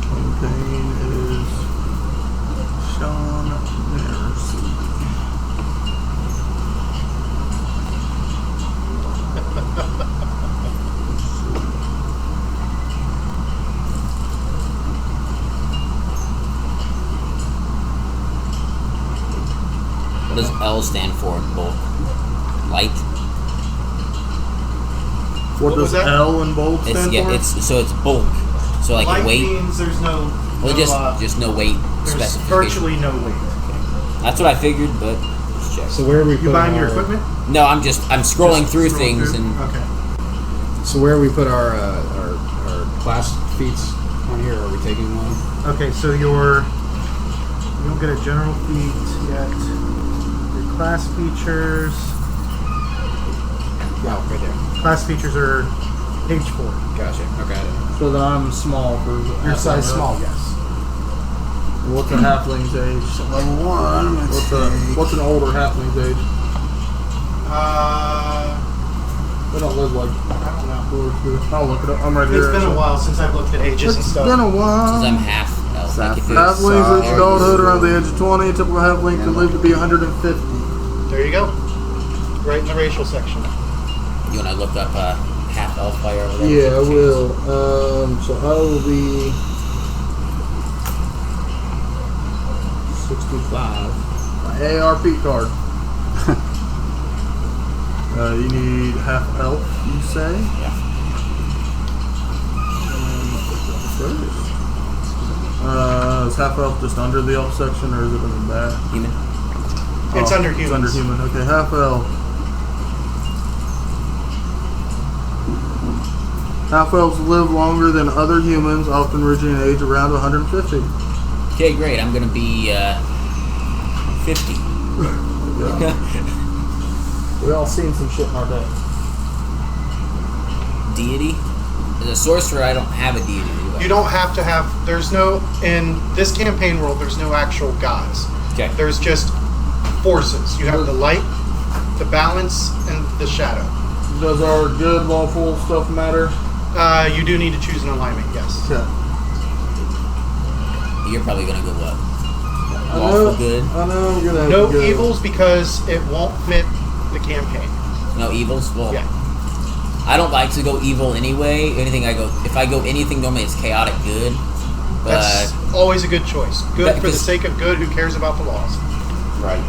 Campaign is Ceannairc. What does L stand for in bulk? Light? What was does that? L in bold It's stand yeah, for? it's bulk. So like Light weight. means there's no. Well, no, just no weight there's specification. virtually no weight. That's what I figured, but let's check. So where are we You putting buying your our- equipment? No, I'm scrolling Just through scroll things through? and Okay. So where we put our class feats on here? Are we taking one? Okay, so you don't get a general feat yet. Your class features. Wow, right there. Class features are page 4. Gotcha. Okay. So that I'm small for Your size halfling, small, right? yes. What's a halfling's age? Level 1. What's an older halfling's age? They don't live like I don't know. dwarves do. I'll look it up. I'm right It's here. been a actually. while since I've looked at ages and It's stuff. been a since while. I'm half elf, like if it's Halflings reach or- adulthood around the age of 20. Typical halfling can live to be 150. There you go. Right in the racial section. You want to look up half elf fire over there? Yeah, I will. So I will be 65. My ARP card. You need half elf, you say? Yeah. Is half elf just under the elf section, or is it in the back? Human. It's under It's humans. under human. Okay, half elf. Half elves live longer than other humans, often reaching an age around 150. Okay, great. I'm gonna be 50. We all seen some shit in our day. Deity. As a sorcerer, I don't have a deity. Do I? You don't have to have. There's no in this campaign world. There's no actual gods. Okay. There's just forces. You have the light, the balance, and the shadow. Does our good lawful stuff matter? You do need to choose an alignment, yes. Yeah. You're probably gonna go what? I Lawful know, good. I know I'm gonna have No to go. evils because it won't fit the campaign. No evils. Well, Yeah. I don't like to go evil anyway. If I go anything, normally it's chaotic good. But That's always a good choice. Good for the because- sake of good. Who cares about the laws? right.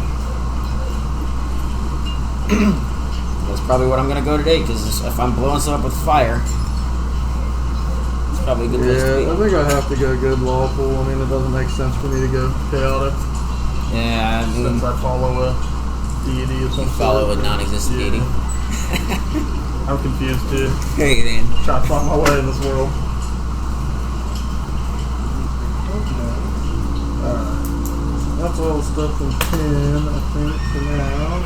That's probably what I'm gonna go today. Because if I'm blowing stuff up with fire, it's probably a good place to Yeah, I be. think I have to go good lawful. I mean, it doesn't make sense for me to go chaotic Yeah, I mean, since I follow a deity of some you follow sort. a non-existent Yeah. deity. I'm confused too. Hey, then. Trying to find my way in this world. Alright. That's all the stuff from 10, I think, for now.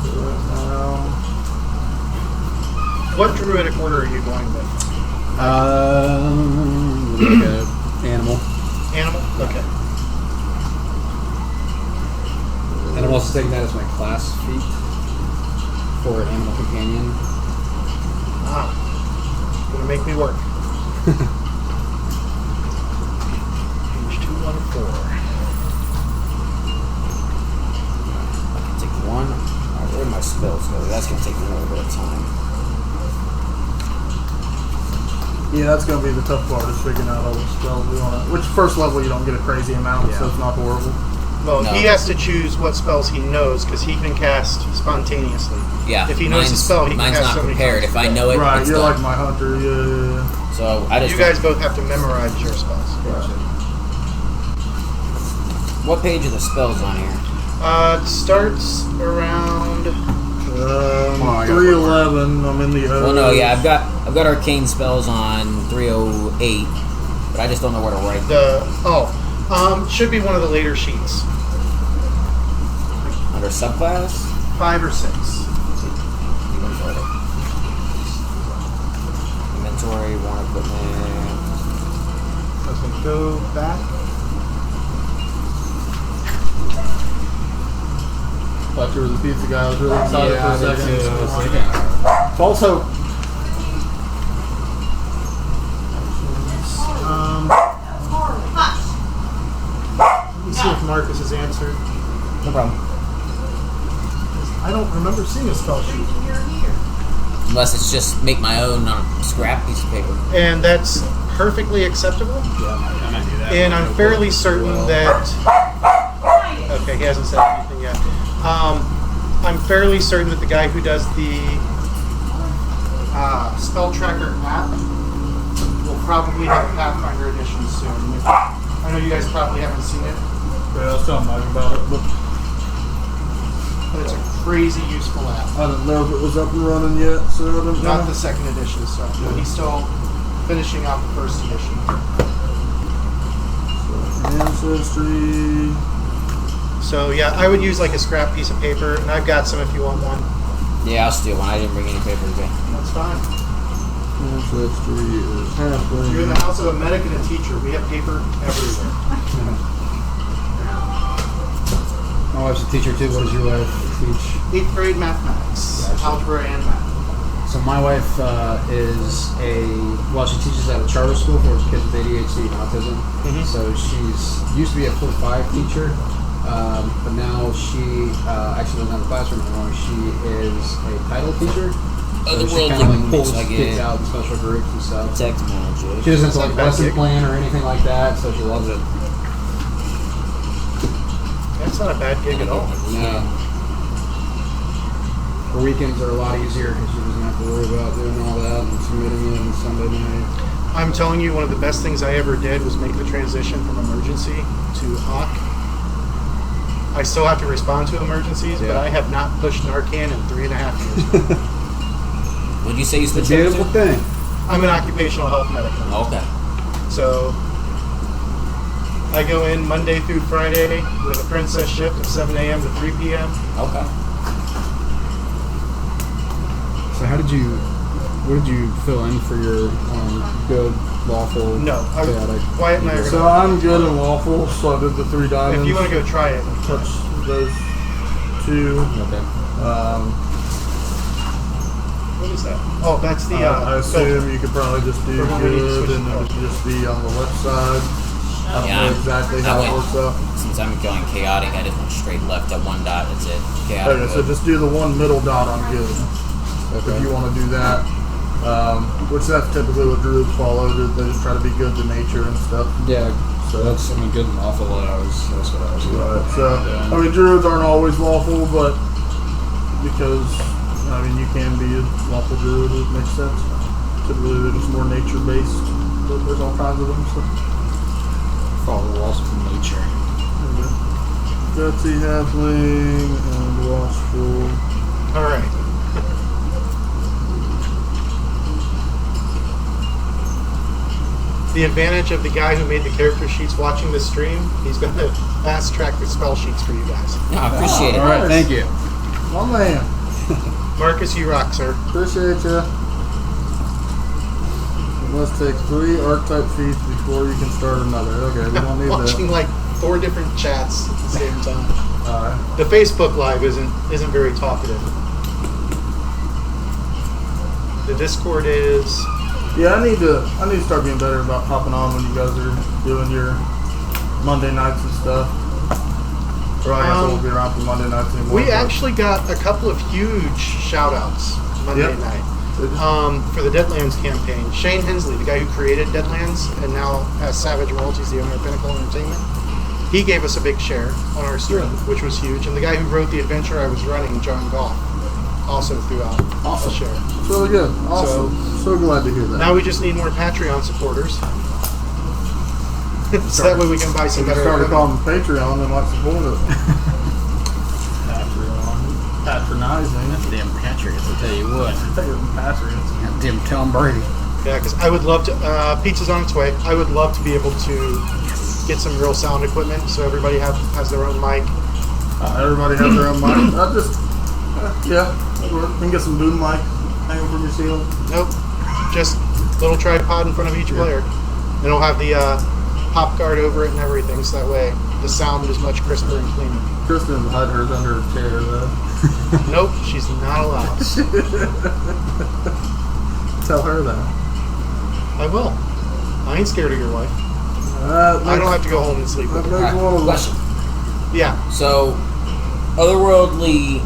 So right now. What druidic order are you going with? Like a animal. Animal? Okay. And I'm also taking that as my class feat for animal companion. Ah. Gonna make me work. Page 214. I can take one. Alright, where are my spells go? That's gonna take me a little bit of time. Yeah, that's going to be the tough part, is figuring out all the spells we want to. Which, first level, you don't get a crazy amount, so it's not horrible. Well, No. he has to choose what spells he knows because he can cast spontaneously. Yeah. If he knows the spell, he can mine's cast not so many prepared. times. If I know it, Right, it's you're done. like my hunter, yeah. So I just. You guys both have to memorize your spells. What page are the spells on here? It starts around. I got 311, I'm in the O. Well, no, yeah, I've got arcane spells on 308, but I just don't know where to write them. Should be one of the later sheets. Under subclass. 5 or 6. Inventory, worn equipment. So go back. Thought you were the pizza guy. I was really excited Yeah, for a I did second. too. I was like, False hope. Hush. Let me see if Marcus has answered. No problem. I don't remember seeing a spell sheet. You're here. Unless it's just make my own on a scrap piece of paper. And that's perfectly acceptable. yeah, I might do that. And I'm fairly certain that. Okay, he hasn't said anything yet. I'm fairly certain that the guy who does the spell tracker app will probably have a Pathfinder edition soon. I know you guys probably haven't seen it, Yeah, I was telling Mike about it, but but it's a crazy useful app. I didn't know if it was up and running yet, so I didn't Not know. the second edition stuff. No, he's still finishing off the first edition. Ancestry. So yeah, I would use like a scrap piece of paper, and I've got some if you want one. Yeah, I'll steal one. I didn't bring any paper today. That's fine. Ancestry is halfway. You're in the house of a medic and a teacher. We have paper everywhere. My wife's a teacher too. What does your wife teach? 8th grade mathematics, Gotcha. algebra and math. So my wife she teaches at a charter school for kids with ADHD and autism. Mhm. So she's used to be a 4-5 teacher, but now she actually doesn't have a classroom anymore. She is a title teacher. So she Otherworldly kind of like movements, pulls I kids get. out in special groups and stuff. Text magic. She doesn't have to That's like not a bad lesson gig. plan or anything like that, so she loves it. That's not a bad gig at all. Yeah. Her weekends are a lot easier because she doesn't have to worry about doing all that and submitting it on Sunday night. I'm telling you, one of the best things I ever did was make the transition from emergency to Hawk. I still have to respond to emergencies, but Yeah. I have not pushed Narcan in 3.5 years. What'd you say you It's a switched over beautiful to? thing. I'm an occupational health medic now. Okay. So I go in Monday through Friday with a princess shift of 7 a.m. to 3 p.m. Okay. So what did you fill in for your good, lawful, No, chaotic? Wyatt and I are So gonna, I'm good and lawful, so I did the 3 diamonds. if you want to go try it. touch those 2. Okay. What is that? Oh, that's the. I assume filter. you could probably just do For when we need to good, switch and the it would just be on the left side. I don't Yeah, know exactly I how it went- works out. Since I'm going chaotic, I just went straight left at one dot. That's it. Chaotic. Okay, so mode. just do the one middle dot on good. Okay. If you want to do that, which that's typically what druids follow. They just try to be good to nature and stuff. Yeah, So that's good and awful. That's what I was doing. Right. So Yeah. I mean, druids aren't always lawful, but because I mean, you can be a lawful druid. It makes sense. Typically, they're just more nature based. But there's all kinds of them. So. Follow the laws of nature. Gutsy halfling and watchful. All right. The advantage of the guy who made the character sheets watching this stream, he's going to fast track the spell sheets for you guys. No, I appreciate All it. right, thank you. My man. Marcus, you rock, sir. Appreciate ya. You must take 3 archetype feats before you can start another. Okay, we don't need Watching that. like 4 different chats at the same time. Alright. The Facebook Live isn't very talkative. The Discord is. Yeah, I need to start being better about popping on when you guys are doing your Monday nights and stuff. Or I guess I won't be around for Monday nights anymore. We but- actually got a couple of huge shout outs Monday Yep. night for the Deadlands campaign. Shane Hensley, the guy who created Deadlands and now has Savage Royalties, the owner of Pinnacle Entertainment, he gave us a big share on our stream, which was huge. And the guy who wrote the adventure I was running, John Goff, also threw out a share. It's really good. Awesome. So glad to hear that. Now we just need more Patreon supporters. So that way we can buy some If you better started equipment. calling Patreon, they might support it. Patronizing. Damn Patriots, I tell you what. Patriots. Damn Tom Brady. Yeah, because I would love to. Pizza's on its way. I would love to be able to get some real sound equipment so everybody has their own mic. Everybody has their own mic. I just, yeah, that'd work. You can get some boom mic hanging from your ceiling. Nope, just little tripod in front of each player, and it'll have the pop guard over it and everything, so that way the sound is much crisper and cleaner. Kristen hide hers under a chair, though. Nope, she's not allowed. Tell her that. I will. I ain't scared of your wife. That I don't makes- have to go home and sleep with that her. makes one of them. Question. Yeah. So, otherworldly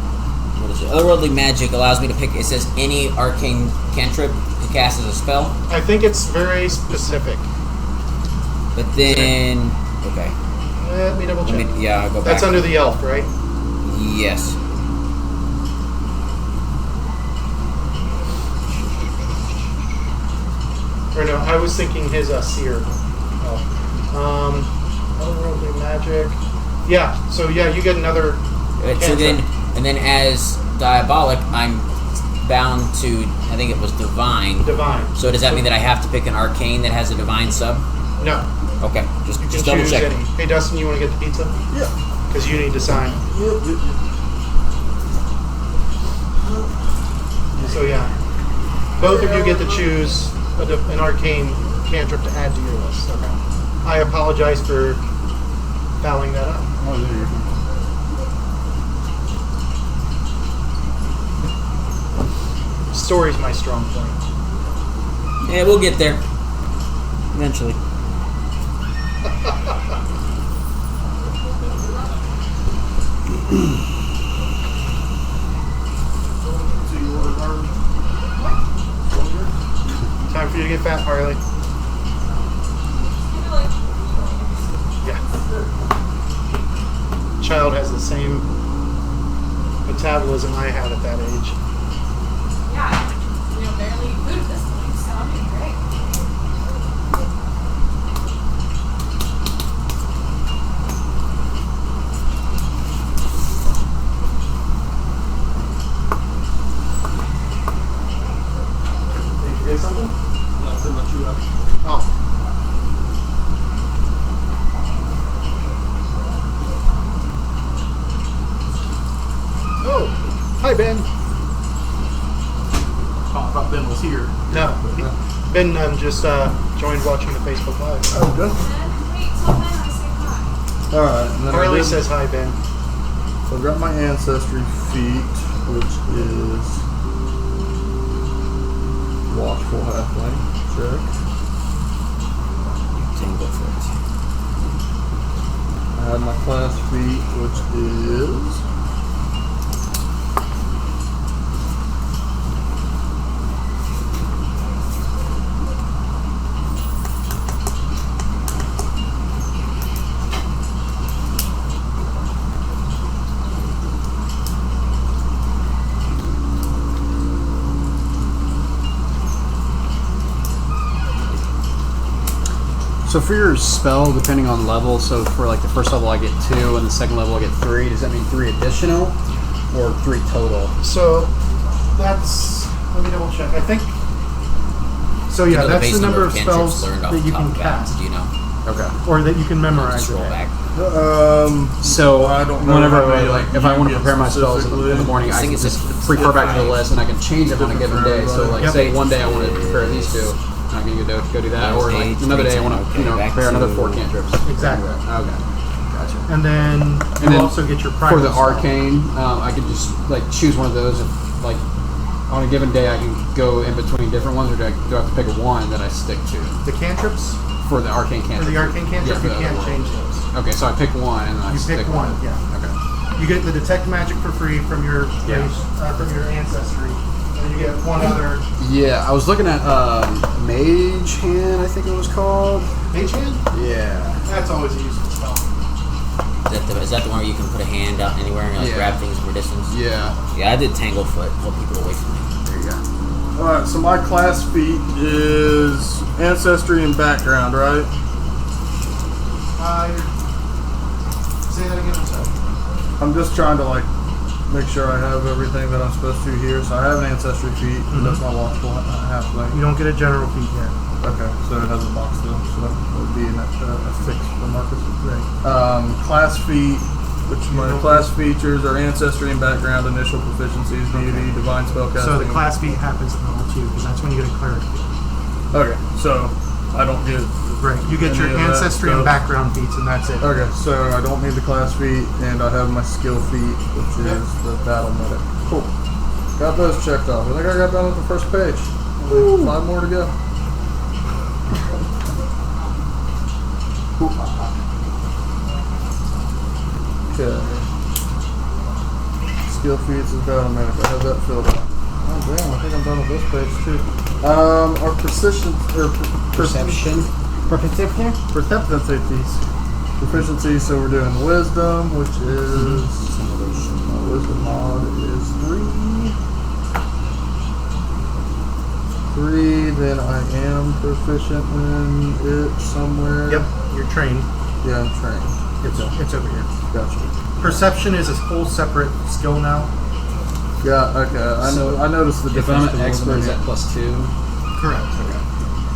magic allows me to pick. It says any arcane cantrip to cast as a spell, I think it's very specific. but then okay, Let me double let check. me, I'll go back. That's under the elf, right? Yes. Or no, I was thinking his seer. Otherworldly magic. Yeah. So yeah, you get another. So then, and then as diabolic, I'm bound to. I think it was divine. Divine. So does that mean that I have to pick an arcane that has a divine sub? No. Okay, just You can double choose check. any. Hey Dustin, you want to get the pizza? Yeah. Because you need to sign. Yep. So yeah, both of you get to choose an arcane cantrip to add to your list. Okay. I apologize for fouling that up. Oh, there you go. Story's my strong point. Yeah, we'll get there eventually. Time for you to get fat, Harley. Yeah. Child has the same metabolism I had at that age. Yeah, barely eat food at this point, so I'm doing great. You get something? Not pretty much you have. Oh. Oh, hi Ben. Oh, I thought Ben was here. No, Ben just joined watching the Facebook Live. Oh, good. Wait till then I say hi. Alright, and then I Harley did- says hi, Ben. So I've got my ancestry feat, which is Watchful halfling. Check. Tanglefoot. I have my class feat, which is So for your spell, depending on level, so for like the first level I get 2 and the second level I get 3, does that mean 3 additional or 3 total? So that's, let me double check. I think, so yeah, You know that's base the number of cantrips spells learned off that the you top can of that, cast, do you know? Okay. or that you can memorize. Scroll in it. back. So I don't know whenever how many, like if I want to you prepare my get spells in the specifically. morning, I I think can it's just just refer back to the different. list and I can change them on a given day. So like Yep. say one day I want to prepare these 2, I can go do that, or like another day I want to Back prepare another to- 4 cantrips. Exactly. Okay. Gotcha. And then And you then also get your For primal the spell. arcane, I can just like choose one of those. If like on a given day I can go in between different ones, or do I have to pick one that I stick to The cantrips, for the arcane cantrip? for the arcane cantrip, Yeah, you for the can't other change world. those. Okay, so I pick one and I You stick pick one, yeah. Okay. You get the detect magic for free from your Yeah. from your ancestry, and you get one other Yeah, I was looking at Mage Hand, I think it was called. mage hand. Yeah. That's always a useful spell. Is that the one where you can put a hand out anywhere and like Yeah. grab things from a distance? Yeah. Yeah, I did Tanglefoot, pull people away from me. There you go. Alright, so my class feat is ancestry and background, right? Say that again. I'm sorry. I'm just trying to like make sure I have everything that I'm supposed to here. So I have an ancestry feat, and that's my watchful halfling. You don't get a general feat yet. Okay, so it has a box though, so that would be a 6 for Marcus. Right. Class feat, which my class features are ancestry and background, initial proficiencies, deity, divine spellcasting. So the class feat happens at level 2 because that's when you get a cleric feat. Okay, so I don't get. Right. You get your Any of that ancestry and stuff. background feats, and that's it. Okay, so I don't need the class feat, and I have my skill feat, which is the battle medic. Cool. Got those checked off. I think I got done with the first page. Only 5 more to go. Okay. Skill feats is battle medic. I have that filled out. Oh damn! I think I'm done with this page too. Our precision or Perception. proficiency. So we're doing wisdom, which is my wisdom mod is 3. Then I am proficient in it somewhere. Yep. You're trained. Yeah, I'm trained. It's over here. Gotcha. Perception is a whole separate skill now. Yeah. Okay. I noticed the If I'm difference. an expert, is that +2? Correct.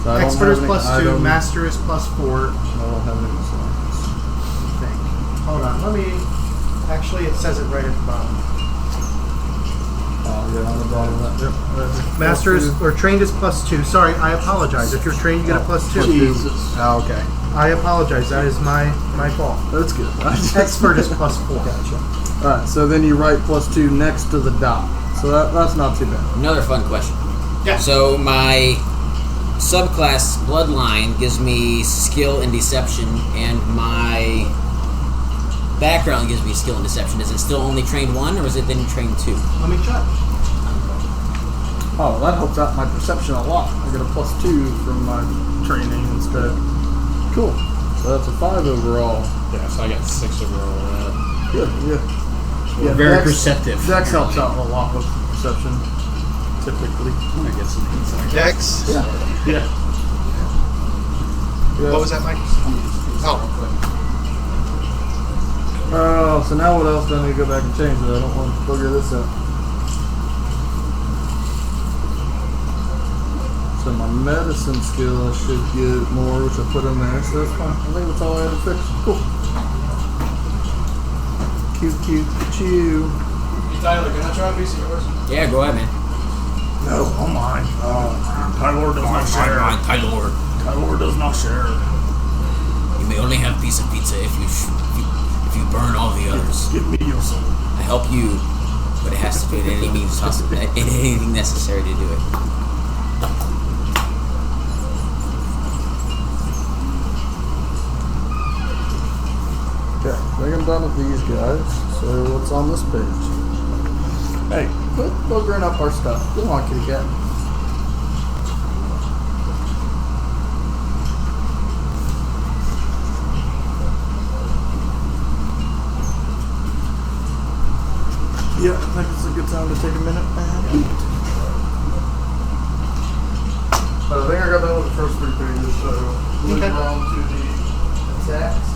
So I don't Expert have is any +2. items. Master is +4. I don't have any science. Thing. Hold on. Let me. Actually, it says it right at the bottom. Oh yeah, on the bottom of that. Yep. Right here. Master is +2. or trained is +2. Sorry, I apologize. If you're trained, you get a +2. Jesus. Oh, okay. I apologize. That is my fault. That's good. Expert is +4. Gotcha. Alright, so then you write +2 next to the dot. So that's not too bad. Another fun question. Yeah. So my subclass Bloodline gives me skill and deception, and my background gives me skill and deception. Is it still only trained 1, or is it then trained 2? Let me check. Oh, that helps out my perception a lot. I get a +2 from my training instead. Cool. So that's a 5 overall. Yeah, so I got 6 overall. Good, yeah. Yeah, Very Dex- perceptive. Dex helps out a lot with perception, typically. I'm gonna get some insight. Dex. Yeah. Yeah. What was that, Mike? Oh. Oh, so now what else do I need to go back and change it? I don't want to figure this out. So my medicine skill I should get more, which I put in there, so that's fine. I think that's all I had to fix. Cool. Chew. Tyler, can I try a piece of yours? Yeah, go ahead, man. No, oh mine. Tyler does not share. Tylor. Tyler does not share. You may only have a piece of pizza if you burn all the others. Give me your soul. I help you, but it has to be at any means possible, anything necessary to do it. think I'm done with these guys. So what's on this page? Hey, quit buggering up our stuff. Come on, kitty cat. Yeah, I think it's a good time to take a minute and eat. But I think I got done with the first 3 pages, so moving on to the attacks.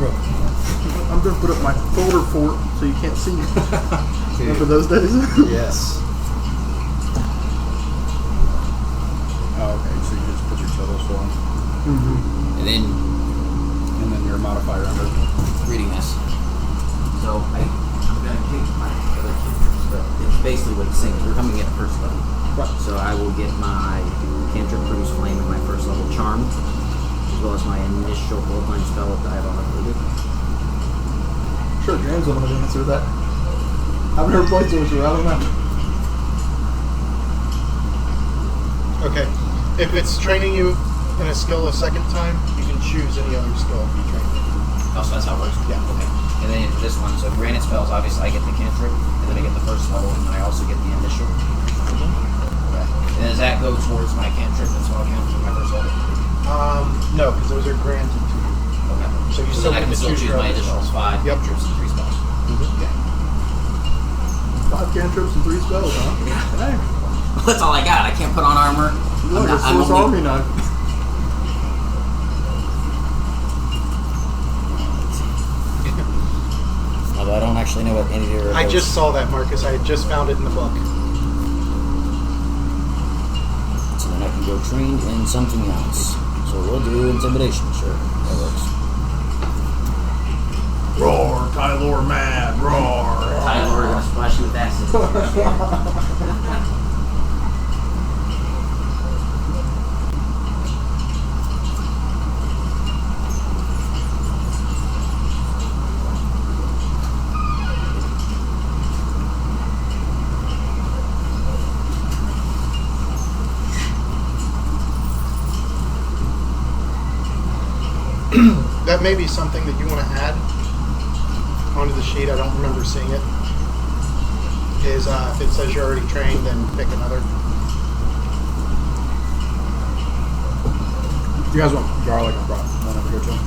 I'm gonna put up my folder fort so you can't see me. Remember those days? Yes. Oh, okay. So you just put your totals for them, And then and then your modifier under. reading this. So I'm gonna take my other cantrips, but it's basically what it's saying. We're coming at first level. Right. So I will get my cantrip produce flame and my first level charm, as well as my initial bloodline spell that I have on uploaded. Sure, James will know the answer to that. I've never played Sorcerer, I don't know. Okay. If it's training you in a skill a second time, you can choose any other skill you train. Oh, so that's how it works? Yeah. Okay. And then for this one, so granted spells, obviously I get the cantrip, and then I get the first level, and then I also get the initial. Okay. And does that go towards my cantrip? That's what I'll count for my first level? No, because those are granted to you. Okay. So you So still then I get can to still choose choose your my other additional spells. 5 Yep. cantrips and 3 spells. Okay. 5 cantrips and 3 spells, huh? Hey, That's all I got. I can't put on armor. look, it's Swiss Army knife. Although I don't actually know what any of your. I just saw that, Marcus. I just found it in the book. So then I can go trained in something else. So we'll do intimidation. Sure, that works. Roar, Tylor mad, roar. Tyler, we're gonna splash you with acid. That may be something that you want to add onto the sheet. I don't remember seeing it. Is if it says you're already trained, then pick another. You guys want garlic? I brought one over here too.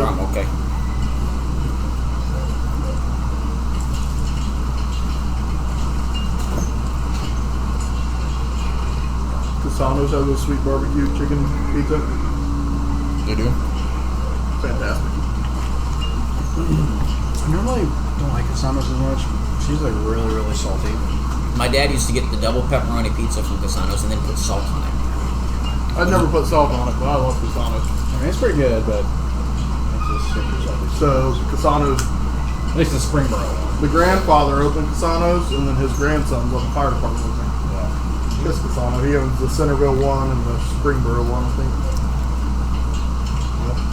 I'm okay. Casanos has a sweet barbecue chicken pizza. They do. Fantastic. I normally don't like Casanos as much. She's like really, really salty. My dad used to get the double pepperoni pizza from Casanos and then put salt on it. I'd never put salt on it, but I love Casanos. I mean, it's pretty good, but it's just super salty. So Casanos, At least the Springboro one. the grandfather opened Casanos, and then his grandson was the fire department with him. Yeah. Chris Casano, he owns the Centerville one and the Springboro one, I think.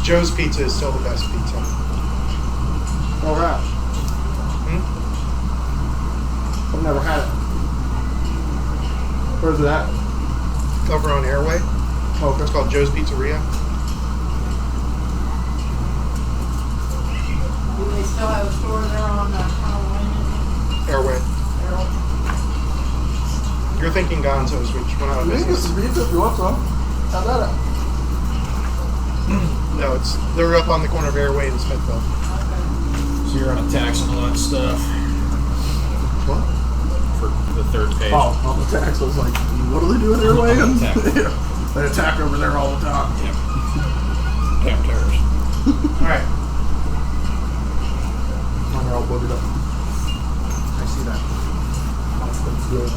Joe's Pizza is still the best pizza. All right. I've never had it. Where's it at? Over on Airway. Okay. It's called Joe's Pizzeria. Do they still have a store there on Halloween? Airway. You're thinking Gonzo's, which went out of You can get business. some pizza if you want some. How's that at? No, they're up on the corner of Airway and Smithville. So you're on a tax and all that stuff What? for the third page. Oh, on the tax. I was like, what do they do in their way? On the tax. Yeah. They attack over there all the time. Yep. Damn terrors. All right. Mine are all boogered up. I see that. That's good.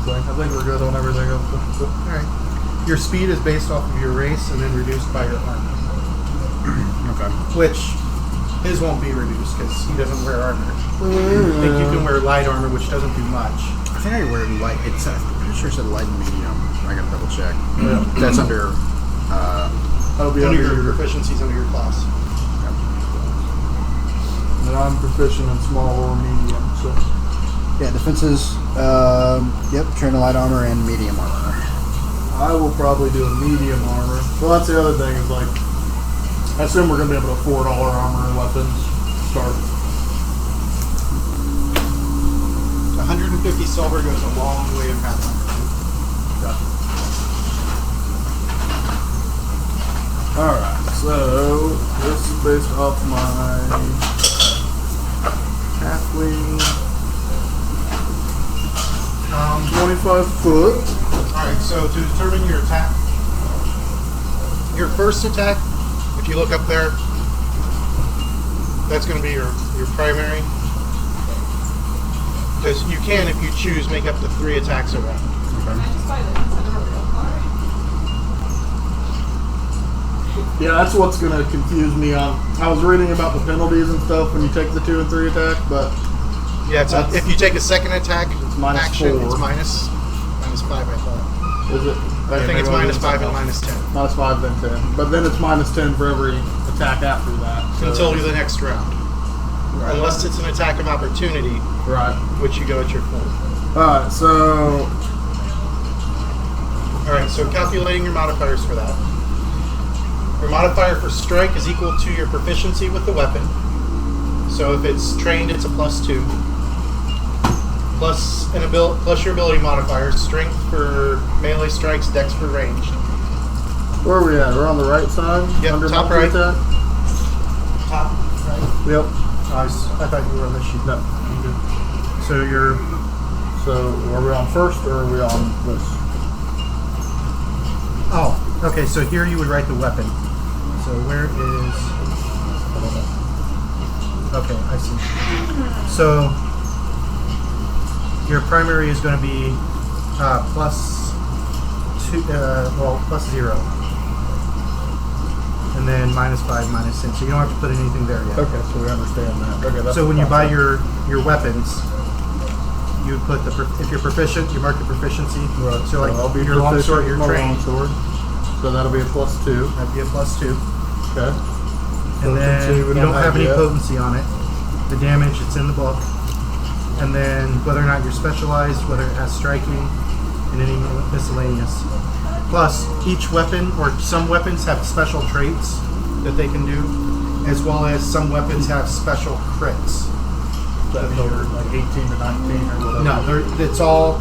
thing. I think we're good on everything else. All right. Your speed is based off of your race and then reduced by your armor, Okay. which his won't be reduced because he doesn't wear armor. I think you can wear light armor, which doesn't do much. I think I wear light. I'm pretty sure it said light and medium. I gotta double check. Yeah. That's under. That'll be Under under your your. proficiencies under your class. And I'm proficient in small or medium, so. Yeah, defenses. Yep, train light armor and medium armor. I will probably do a medium armor. Well, that's the other thing is like, I assume we're gonna be able to afford all our armor and weapons. Start. 150 silver goes a long way in Pathfinder. Alright, so this is based off my halfling 25 foot. Alright, so to determine your attack, your first attack, if you look up there, that's going to be your primary. Because you can, if you choose, make up to 3 attacks a round. Yeah, that's what's gonna confuse me on. I was reading about the penalties and stuff when you take the 2 and 3 attack, but Yeah, it's if you take a second attack minus action, 4. it's minus 5, I thought. is it? I think it's minus 5 and minus 10. Minus 5 then 10. But then it's minus 10 for every attack after that. So. Until the next round. Right. Unless it's an attack of opportunity, Right. which you go at your full. Alright, so Alright, so calculating your modifiers for that. Your modifier for strike is equal to your proficiency with the weapon. So if it's trained, it's a +2. Plus your ability modifier, strength for melee strikes, dex for ranged. where are we at? We're on the right side? Yep, Under top multi right. attack? Top right. Yep. I thought you were on this sheet. No. So you're So are we on first or are we on this? Oh, okay. So here you would write the weapon. So where is? Okay, I see. So your primary is going to be +2. +0, and then -5, -10. So you don't have to put anything there yet. Okay, so we understand that. Okay, that's So when you buy fine. your weapons, you would put if you're proficient, you mark the proficiency. Right. So like I'll be your longsword, your my trained, longsword. So that'll be a +2. that'd be a +2. Okay. And then Potency, you we don't have any yet. potency on it. The damage, it's in the book. And then whether or not you're specialized, whether it has striking, and any miscellaneous. Plus, each weapon or some weapons have special traits that they can do, as well as some weapons have special crits. That's over like 18 to 19 or whatever. No, it's all.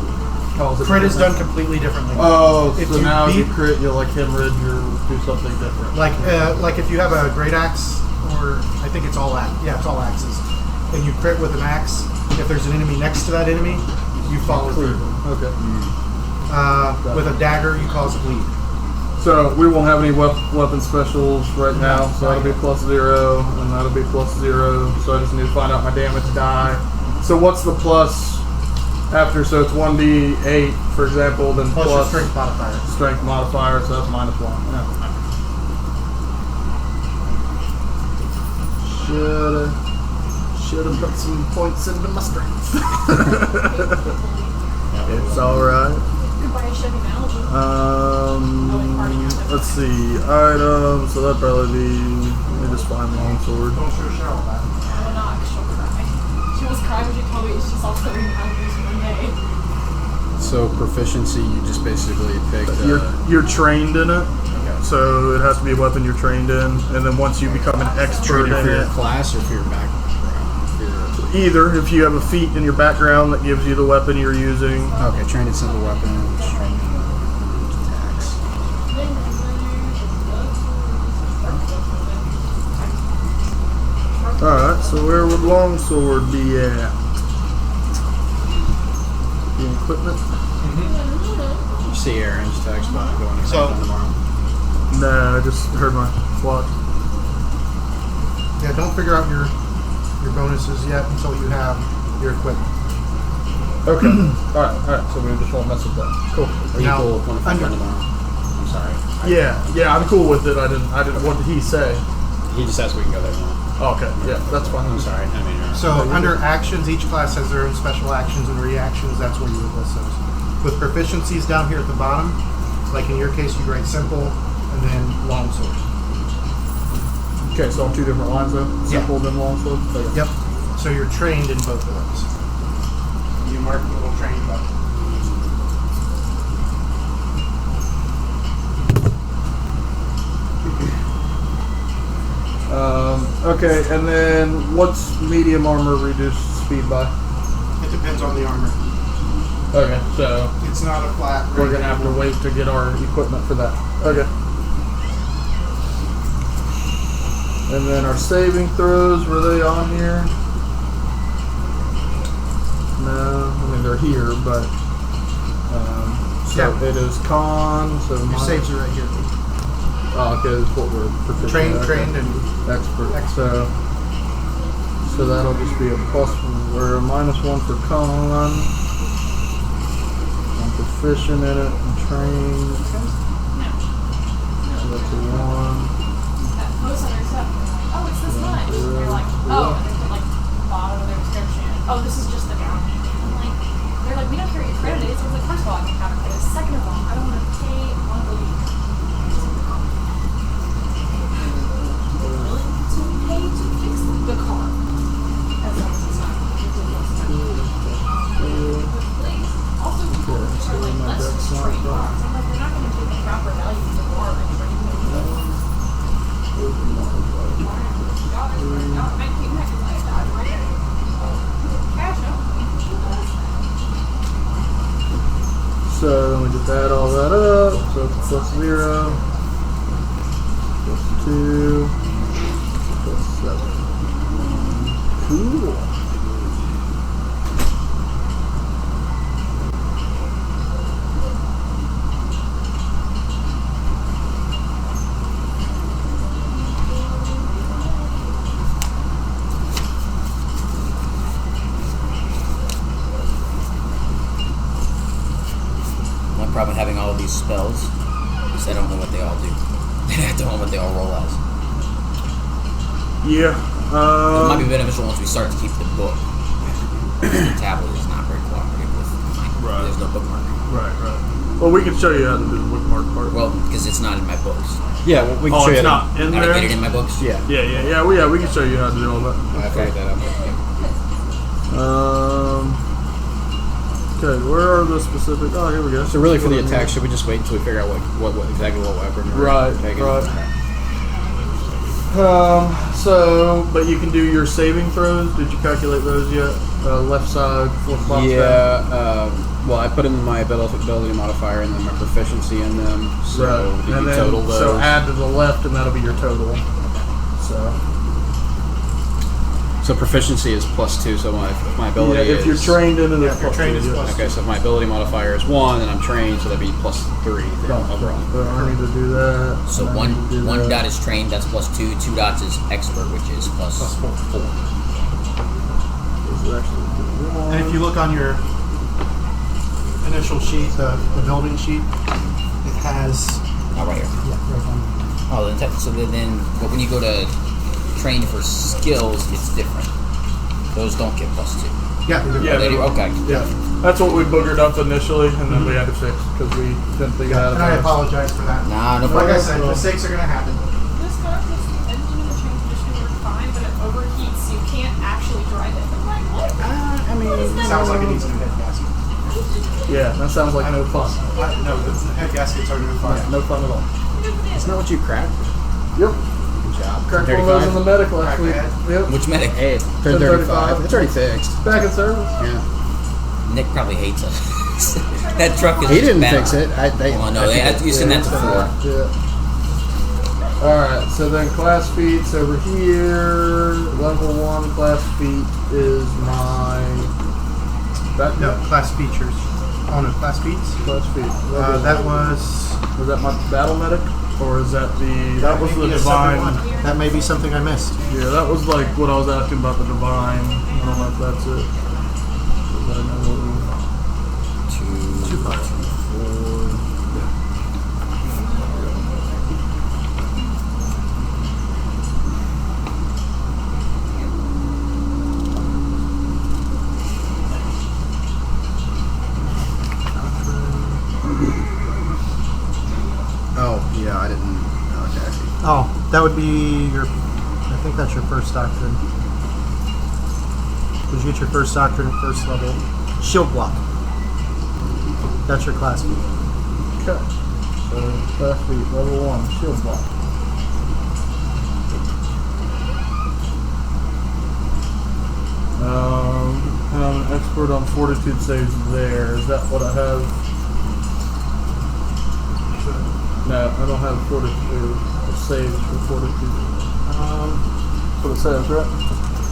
Oh, Crit is done completely differently. Oh, If so you now if you beat- crit, you'll like hemorrhage or do something different. Like if you have a great axe, or I think it's all it's all axes, and you crit with an axe. If there's an enemy next to that enemy, you follow through. Okay. With a dagger, you cause bleed. So we won't have any weapon specials right now. So that'll be +0, and that'll be +0. So I just need to find out my damage die. So what's the plus after? So it's 1d8, for example, then Plus your strength modifier. strength modifier. So that's -1. Yeah. Should have put some points into my strength. It's all right. You could buy a Chevy Malibu. Let's see, items, so that'd probably be, let me just find longsword. Don't show Cheryl that. I will not, 'cause she'll cry. She was crying when she told me she saw Chevy Malibus one day. So proficiency, you just basically pick. You're trained in it, so it has to be a weapon you're trained in, and then once you become an expert Trainer in for your it, class or for your background. either, if you have a feat in your background that gives you the weapon you're using. Okay, trained in simple weapons, trained in attacks. Alright, so where would longsword be at? The equipment? You see Aaron's text about going to So- Franklin tomorrow. Nah, I just heard my watch. Yeah, don't figure out your bonuses yet until you have your equipment. Okay. All right. So we just won't mess with that. Cool. Are you Now, cool with 1 under- tomorrow? I'm sorry. Yeah, I'm cool with it. I didn't. What did he say? He just asked if we can go there tomorrow. Oh, okay. Yeah, that's fine. I'm sorry. I mean, So under actions, each class has their own special actions and reactions. That's where you would list those. With proficiencies down here at the bottom, like in your case, you write simple and then longsword. Okay, so on 2 different lines though. Yeah. Simple then longsword. Okay. Yep. So you're trained in both of those. You mark the little train button. Okay, and then what's medium armor reduced speed by? It depends on the armor. Okay, so It's not a flat. we're gonna have to wait to get our equipment for that. Okay. And then our saving throws, were they on here? No, I mean they're here, but so Yeah. it is con. So Your minus- saves are right here. Oh, okay, that's what we're proficient Trained, at. trained, and Expert. So that'll just be a plus or a -1 for con. I'm proficient in it and trained. So that's a 1. That post on their stuff, oh, it's this much. And you're like, oh, and they put like bottom of their description. Oh, this is just the bounty. I'm like, they're like, we don't care what your credit is. I was like, first of all, I can have a credit. Second of all, I don't want to pay on the week. Really? To pay to fix the car. As long as it's not ridiculous. Please. Also, people are like, let's just trade cars. I'm like, they're not going to give the proper value to the car and trade it. So then we just add all that up. So it's +0, +2, +7. Cool. One problem with having all of these spells is I don't know what they all do. I don't know what they all roll as. Yeah. It might be beneficial once we start to keep the book. The tablet is not very cooperative with mine. Right. There's no bookmark. Right. Well, we can show you how to do the bookmark part. Well, because it's not in my books. Yeah, well, we can Oh, show you it's that. not in I there. get it in my books. Yeah. Yeah. We can show you how to do all that. I figured that out. Okay, where are the specific? Oh, here we go. So really, for the attack, should we just wait until we figure out what exactly what weapon we're Right. taking? But you can do your saving throws. Did you calculate those yet? Left side, 4th box down. Yeah. Well, I put in my ability modifier and then my proficiency in them. So Right. did And you then, total those? so add to the left, and that'll be your total. So proficiency is +2. So my ability Yeah, if you're is trained in it, Yeah, it's if you're plus trained, two, it's yeah. plus Okay, so if my ability modifier is 1, and I'm trained, so that'd be +3 overall. But I need to do that. So and I need to do one that. dot is trained, that's +2. 2 dots is expert, which is plus 4. This is actually one. And if you look on your initial sheet, the building sheet, it has. Oh, right here. Yeah, right on. Oh, but when you go to train for skills, it's different. Those don't get +2. Yeah, Yeah, Oh, they do? Okay. Yeah, that's what we boogered up initially, and then we had to fix because we didn't think it had and I apologize for that. Nah, no Like problem. I said, mistakes are going to happen. This car puts the engine and the transmission work fine, but it overheats, so you can't actually drive it. I'm like, what? I mean, sounds like it needs a new head gasket. Yeah, that sounds like no fun. No, the head gaskets are new fine. No fun at all. Isn't that what you cracked? Yep. Good job. Cracked one of those in the medic last Crack week. the head? Yep. Which medic? Hey, turn 35. It's already fixed. Back in service. Yeah. Nick probably hates us. That truck is He didn't bad. fix it. Oh, no, you send that to Ford. Yeah. Alright, so then class feats over here. Level 1 class feat is my. No, class features. Oh no, class feats. Class feat. That was. Was that my battle medic? Or is that the. That was may the be a separate divine. one. That may be something I missed. Yeah, that was like what I was asking about the divine. I don't know if that's it. 'Cause I know Oh, yeah, I didn't. Okay. Oh, that would be your. I think that's your first doctrine. Did you get your first doctrine at first level? Shield block. That's your class feat. Okay. So class feat level 1, shield block. I'm an expert on fortitude saves there. Is that what I have? No, I don't have fortitude saves for fortitude. That's what it says, right?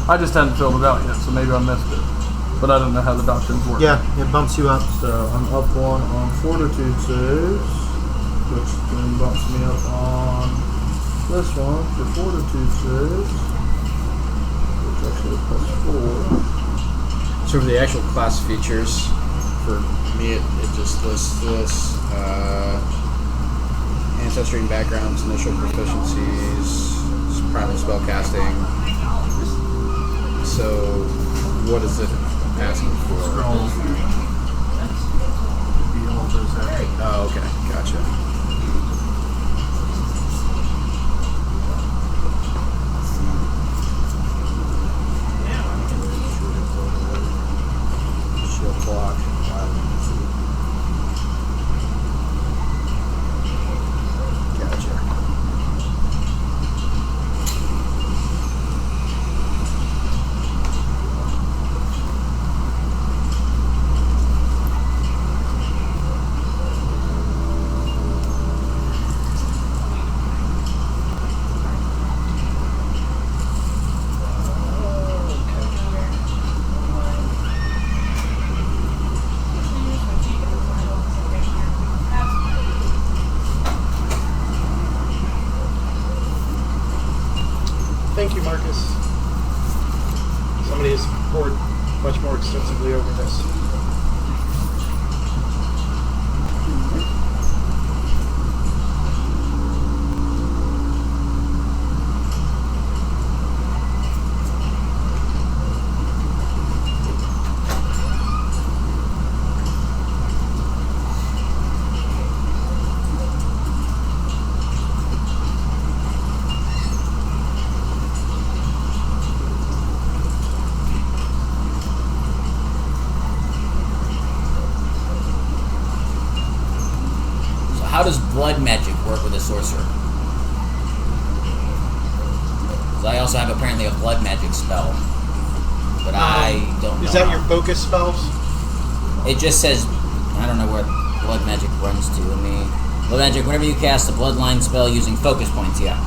I just hadn't filled it out yet, so maybe I missed it. But I don't know how the doctrines work. Yeah, it bumps you up. So I'm up 1 on fortitude saves, which then bumps me up on this one for fortitude saves, which actually plus 4. So for the actual class features, for me, it just lists this ancestry and backgrounds, initial proficiencies, primal spell casting. So what is it asking for? Oh, okay, gotcha. Shield block. Gotcha. Thank you, Marcus. Somebody has poured much more extensively over this. How does blood magic work with a sorcerer? 'Cause I also have apparently a blood magic spell, but I don't know. Is that how. your focus spells? It just says, I don't know where blood magic runs to. Blood magic, whenever you cast a bloodline spell using focus points, yeah.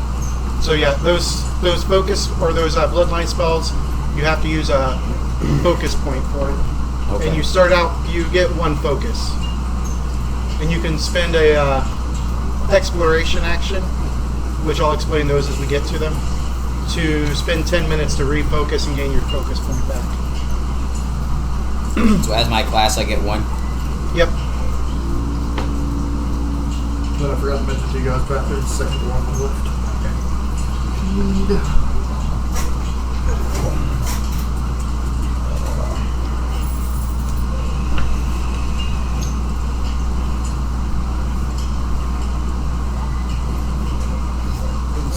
So yeah, those focus or those bloodline spells, you have to use a focus point for it. Okay. And you start out, you get 1 focus, and you can spend a exploration action, which I'll explain those as we get to them, to spend 10 minutes to refocus and gain your focus point back. So as my class, I get 1. Yep. Then I forgot to mention to you guys back there's the second one on the left.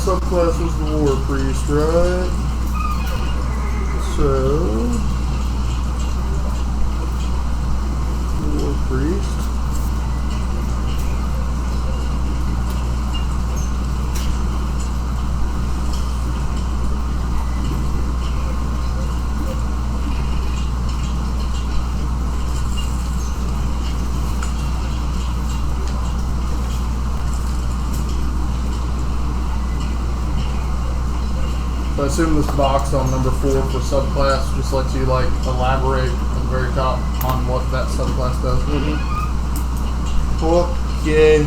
Subclass was the War Priest, right? So, War Priest. I assume this box on number 4 for subclass just lets you like elaborate at the very top on what that subclass does. Okay.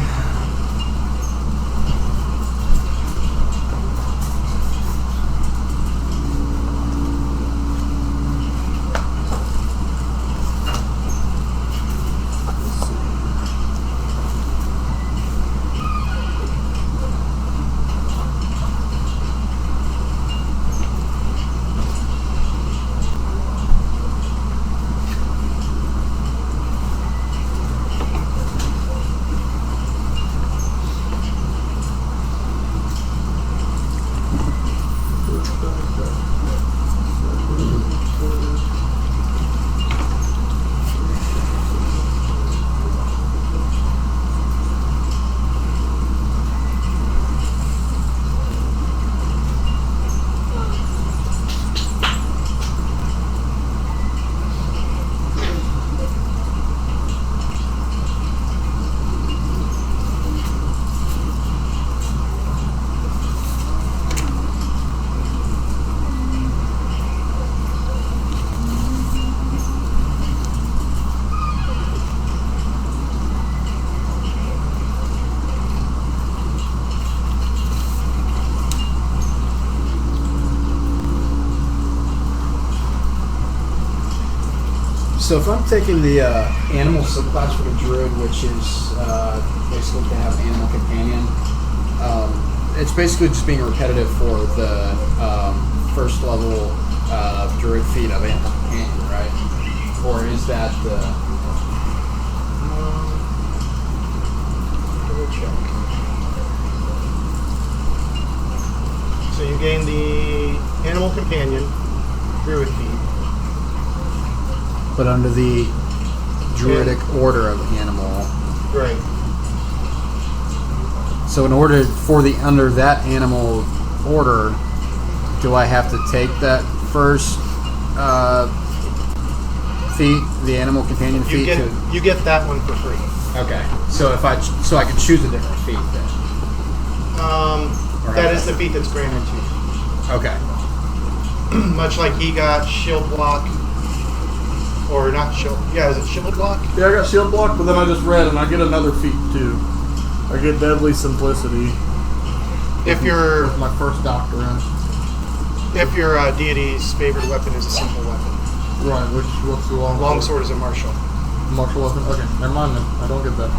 Let's see. So if I'm taking the animal subclass for the druid, which is basically to have animal companion, it's basically just being repetitive for the first level druid feat of animal companion, right? Or is that the... Double check. So you gain the animal companion druid feat. But under the druidic order of animal. Right. So in order for the under that animal order, do I have to take that first feat, the animal companion feat? You get that one for free. Okay. So if I can choose a different feat then. That is the feat that's granted to you. Okay. Much like he got shield block, or not shield. Yeah, is it shield block? Yeah, I got shield block, but then I just read and I get another feat too. I get deadly simplicity. If your With my first doctrine. deity's favorite weapon is a simple weapon. Right, what's the long Longsword is a martial. Martial weapon? Okay, never mind then. I don't get that.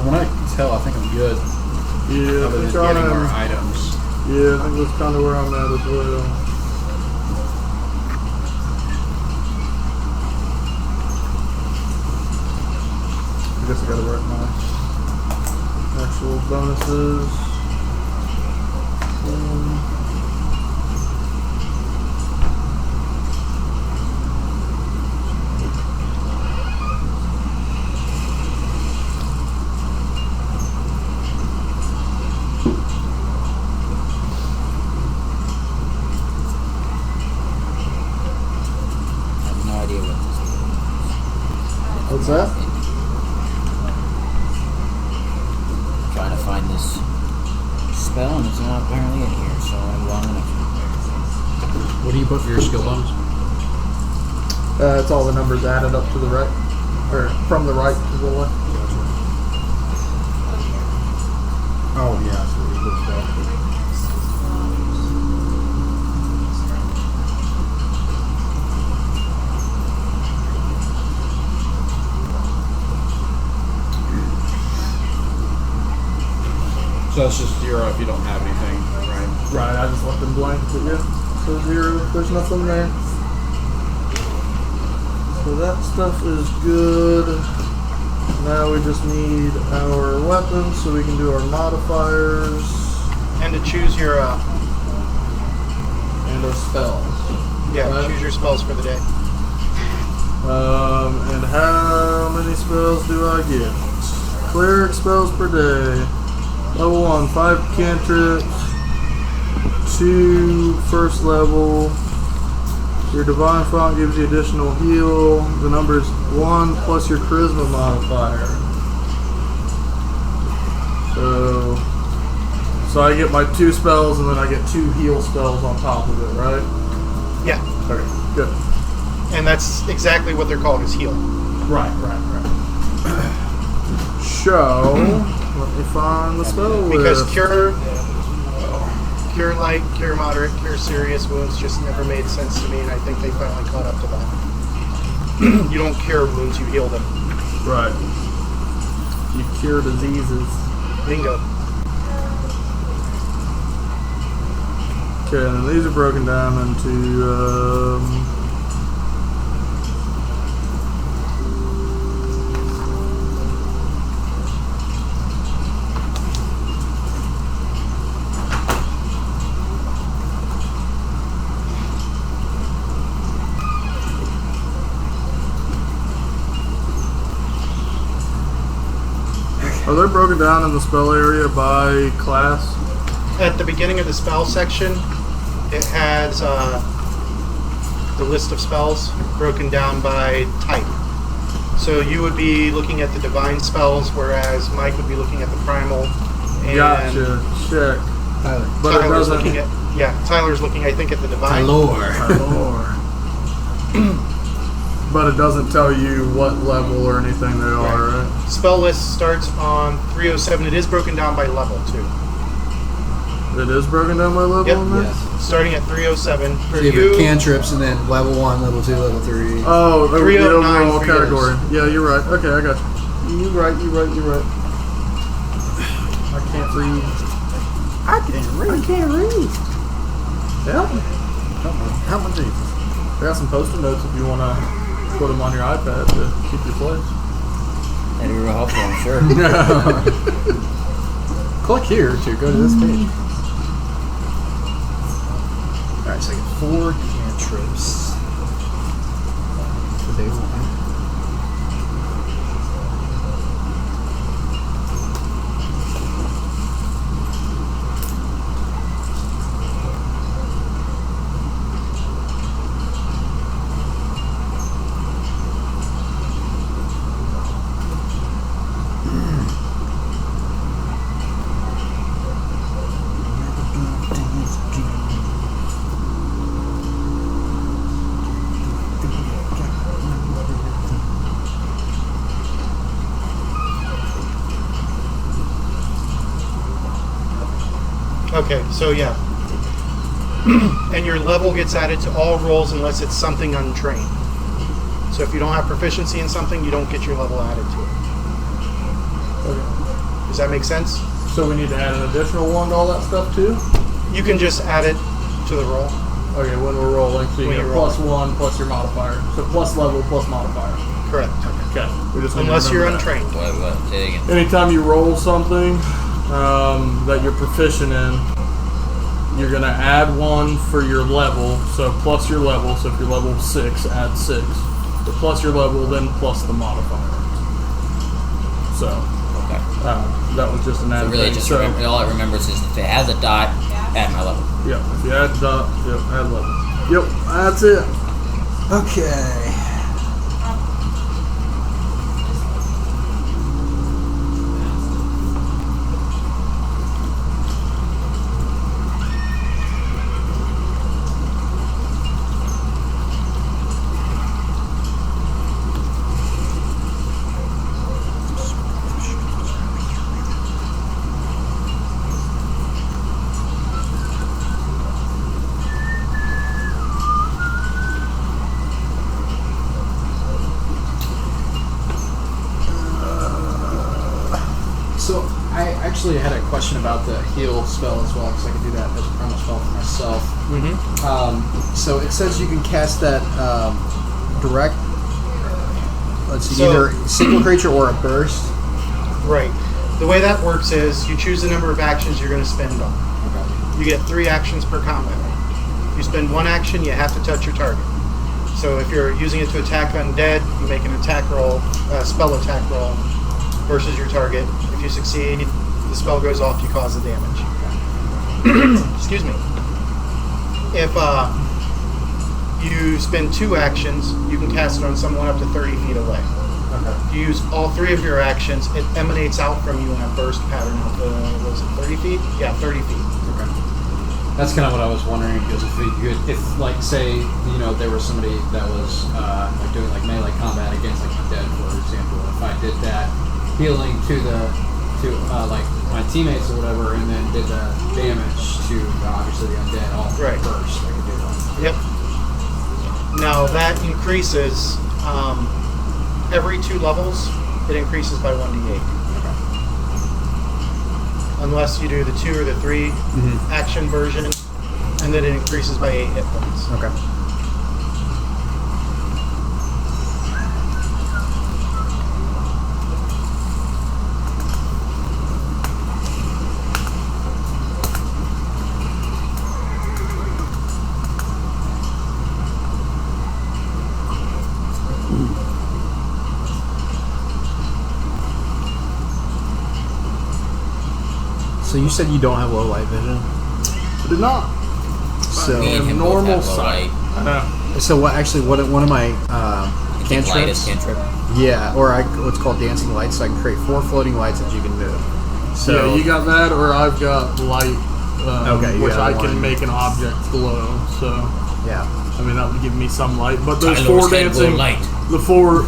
From what I can tell, I think I'm good. Yeah, Other I than think getting more I'm, items. yeah, I think that's kind of where I'm at as well. I guess I gotta write my actual bonuses. I have no idea what this is. What's that? Trying to find this spell, and it's not apparently in here, so I'm wrong enough. What do you put for your skill bonus? It's all the numbers added up to the right, or from the right to the left. Oh, yeah. So you put that. So it's just 0 if you don't have anything, right? Right, I just left them blank, but yeah. So 0, there's nothing there. So that stuff is good. Now we just need our weapons so we can do our modifiers And to choose your and our spells. Right. choose your spells for the day. And how many spells do I get? Cleric spells per day. Level 1, 5 cantrips, 2 first level. Your divine font gives you additional heal. The number is 1 plus your charisma modifier. So I get my 2 spells and then I get 2 heal spells on top of it, right? Yeah, Okay, good. and that's exactly what they're called, is heal. Right. So, let me find the spell Because list. cure light, cure moderate, cure serious wounds just never made sense to me, and I think they finally caught up to that. You don't cure wounds, you heal them. Right. You cure diseases. Bingo. Okay, and then these are broken down into Are they broken down in the spell area by class? At the beginning of the spell section, it has the list of spells broken down by type. So you would be looking at the divine spells, whereas Mike would be looking at the primal. And Gotcha. Check. But it Tyler's doesn't. looking at Tyler's looking, I think, at the divine. Lore. But it doesn't tell you what level or anything they are, right? Spell list starts on 307. It is broken down by level too. It is broken down by level Yep. on this? Yes. Starting at 307. For So you you, have cantrips and then level 1, level 2, level 3. Oh, the 309 overall for category. Yeah, you're right. Okay, I got you. You're right. I can't read. I can't read. Help me. Help me, Jesus. I got some post-it notes if you want to put them on your iPad to keep your place. That'd be real helpful, I'm sure. Click here to go to this page. Alright, so I get 4 cantrips. For day 1. Okay, so yeah. And your level gets added to all rolls unless it's something untrained. So if you don't have proficiency in something, you don't get your level added to it. Okay. Does that make sense? So we need to add an additional one to all that stuff too? You can just add it to the roll. Okay, when we're rolling, so you When get you're +1 plus your modifier. So plus level plus modifier. Correct. Okay. We just need to Unless you're remember that. untrained. What? Say it again. Anytime you roll something that you're proficient in, you're going to add 1 for your level, so plus your level. So if you're level 6, add 6. But plus your level, then plus the modifier. So Okay. that was just an So added really, thing. just So, all it remembers is if it has a dot, add my level. yeah, if you add dot, yep, add level. Yep, that's it. Okay. So I actually had a question about the heal spell as well, because I can do that as a primal spell for myself. Mm-hmm. So it says you can cast that direct. Let's see, So- either single creature or a burst. Right. The way that works is you choose the number of actions you're going to spend on. Okay. You get 3 actions per combat. If you spend 1 action, you have to touch your target. So if you're using it to attack undead, you make an attack roll, spell attack roll, versus your target. If you succeed, the spell goes off, you cause the damage. Excuse me. If you spend 2 actions, you can cast it on someone up to 30 feet away. Okay. If you use all 3 of your actions, it emanates out from you in a burst pattern out to, was it 30 feet? Yeah, 30 feet. Okay. That's kind of what I was wondering, because if like, say, you know, there was somebody that was like doing like melee combat against like undead, for example, if I did that healing to like my teammates or whatever, and then did the damage to obviously the undead all Right. first, I could do that. Yep. Now that increases every 2 levels. It increases by 1d8. Unless you do the 2 or the 3 action version, and then it increases by 8 hit points. Okay. you said you don't have low light vision. I did not. So Me and him both normal have low sight. light. I know. so what? Actually, one of my I think light is cantrips. cantrip. Yeah, or what's called dancing lights. So I can create 4 floating lights that you can move. So Yeah, you got that, or I've got light, Okay, you which got I can one. make an object glow. So, yeah. I mean, that would give me some light. But those Tyler's four head will dancing, light. the four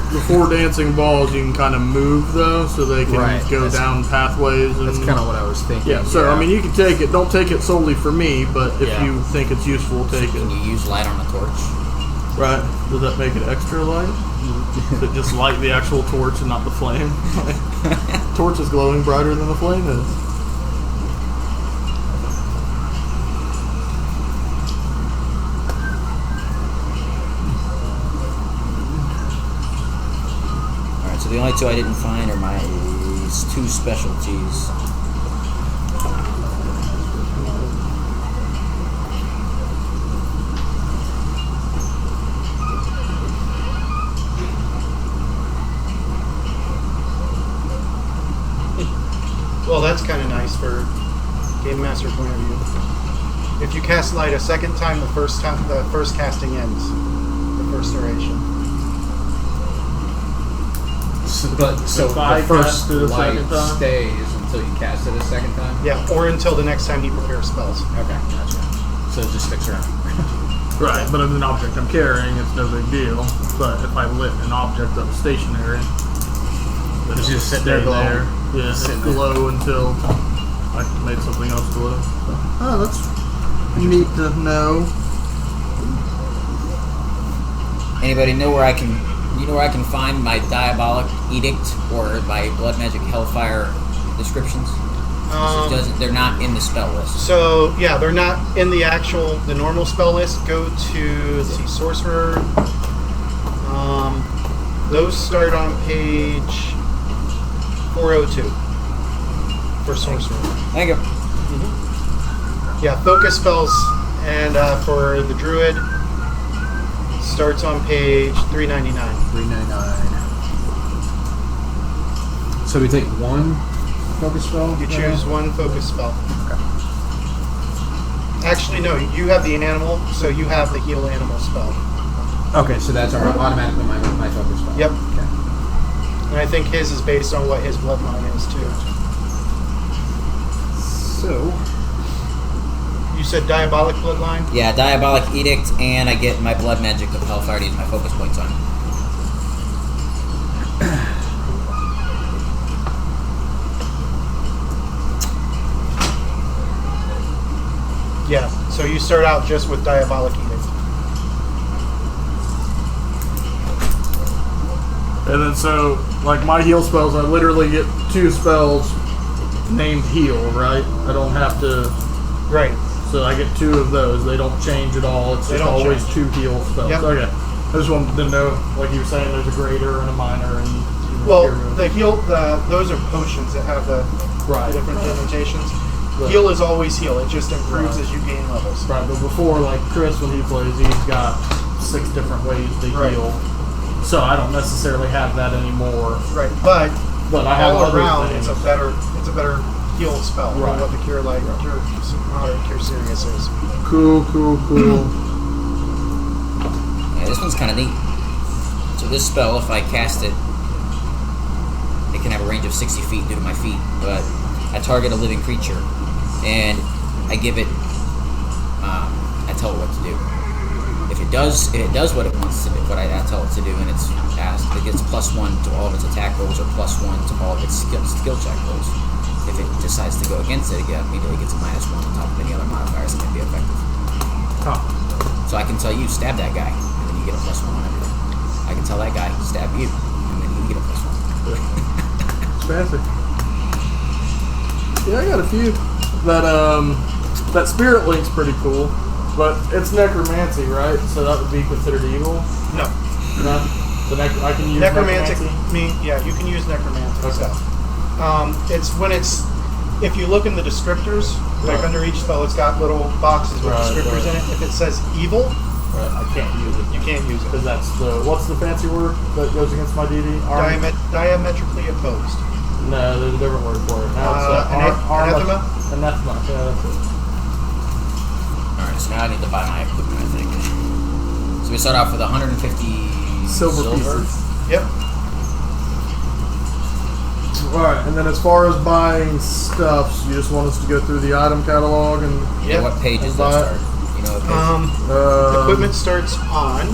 dancing balls, you can kind of move though, so they can Right, go that's- down pathways. And That's kind of what I was thinking. yeah. So I mean, you can take it. Don't take it solely for me, but if Yeah. you think it's useful, take Can it. you use light on a torch? Right? Does that make it extra light? Does it just light the actual torch and not the flame? Torch is glowing brighter than the flame is. Alright, so the only two I didn't find are my 2 specialties. Well, that's kind of nice for game master point of view. If you cast light a second time, the first casting ends. The first duration. So If I the first cast it a light second time? stays until you cast it a second time. Yeah, or until the next time he prepares spells. Okay, gotcha. So it just sticks around. Right, but if an object I'm carrying, it's no big deal. But if I lit an object up stationary, then It's it'll just sitting there stay glowing. Yeah, Just it'll sitting there. glow until I made something else glow. Oh, that's neat to know. Anybody know where I can? You know where I can find my Diabolic Edict or my Blood Magic Hellfire descriptions? They're not in the spell list. So yeah, they're not in the normal spell list. Go to, let's see, sorcerer. Those start on page 402 for sorcerer. Thank you. Yeah, focus spells, and for the druid starts on page 399. 399. So we take one focus spell? You choose one focus spell. Actually, no, you have the animal, so you have the heal animal spell. Okay, so that's automatically my focus spell. Yep. Okay. And I think his is based on what his bloodline is too. So You said diabolic bloodline? Yeah, Diabolic Edict, and I get my Blood Magic of Hellfire to use my focus points on. Yeah. So you start out just with diabolic edict. And then so, like my heal spells, I literally get 2 spells named heal, right? I don't have to. Right. So I get 2 of those. They don't change at all. It's They just don't always change. 2 heal spells. Yep. Okay. I just wanted to know, like you were saying, there's a greater and a minor, and Well, the heal, those are potions that have the right. different denotations. Right. Heal is always heal. It just improves Right. as you gain levels. Right, but before, like Chris, when he plays, he's got 6 different ways to Right. heal. So I don't necessarily have that anymore. Right, but I have all other around, things. it's a better heal spell than Right. what the Cure Light or Cure Serious is. Cool. Yeah, this one's kind of neat. So this spell, if I cast it, it can have a range of 60 feet due to my feet, but I target a living creature, and I give it, I tell it what to do. If it does what it wants to do, what I tell it to do, and it's asked, it gets +1 to all of its attack rolls or +1 to all of its skill check rolls. If it decides to go against it, it immediately gets a -1 on top of any other modifiers that can be effective. Huh. So I can tell you, stab that guy, and then you get a +1 on everything. I can tell that guy, stab you, and then you get a +1. It's fancy. Yeah, I got a few. That Spirit Link's pretty cool, but it's necromancy, right? So that would be considered evil. No. No. So I can use Necromantic, necromancy. yeah, you can use necromantic Okay. stuff. If you look in the descriptors, like Right. under each spell, it's got little boxes with Right, descriptors right. in it. If it says evil, Right, I can't use it. you can't use it. Because that's what's the fancy word that goes against my DD? Diametrically opposed. No, there's a different word for it. Now it's Anathema? And that's much. Yeah, that's it. Alright, so now I need to buy my equipment, I think. So we start off with 150 Silver pieces. Yep. Alright, and then as far as buying stuff, you just want us to go through the item catalog and Yeah, what page does that start? You know what page? Equipment starts on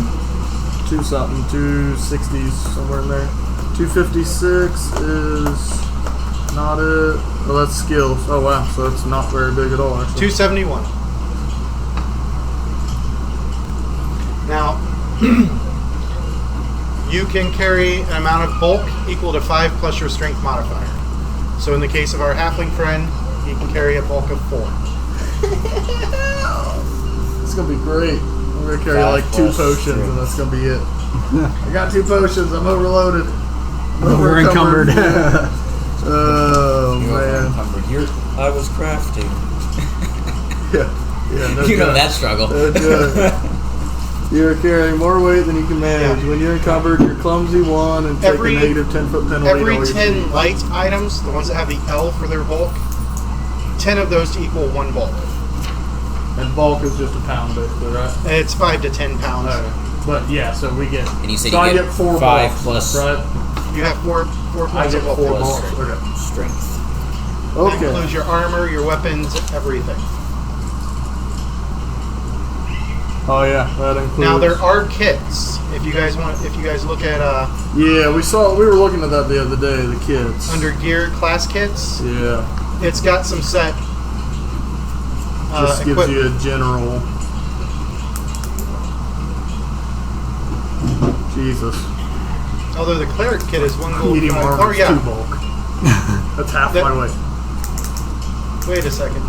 260s, somewhere in there. 256 is not it. Oh, that's skills. Oh wow, so it's not very big at all actually. 271. Now, you can carry an amount of bulk equal to 5 plus your strength modifier. So in the case of our halfling friend, he can carry a bulk of 4. It's gonna be great. I'm gonna carry 5 like 2 plus potions strength. and that's gonna be it. I got 2 potions, I'm overloaded. Over-encumbered. Oh man. Encumbered. I was crafting. Yeah, no You know good. that struggle. No good. You're carrying more weight than you can manage. Yeah. When you're encumbered, you're clumsy 1 and take a negative 10-foot penalty. Every to all your 10 feet. light items, the ones that have the L for their bulk, 10 of those to equal 1 bulk. And bulk is just a pound basically, right? It's 5 to 10 pounds. Okay. But yeah, so we get. And you said so you I get get 4 5 bulks, plus right? You have 4 I points get of 4 bulk. bulks. Okay. strength. That Okay. includes your armor, your weapons, everything. Oh yeah, that includes. Now there are kits. If you guys look at Yeah, we were looking at that the other day. The kids. under gear class kits, Yeah. it's got some set Just gives equipment. you a general. Jesus. Although the cleric kit is 1 gold. Medium armor Oh is yeah. 2 bulk. That's half That- my weight. Wait a second.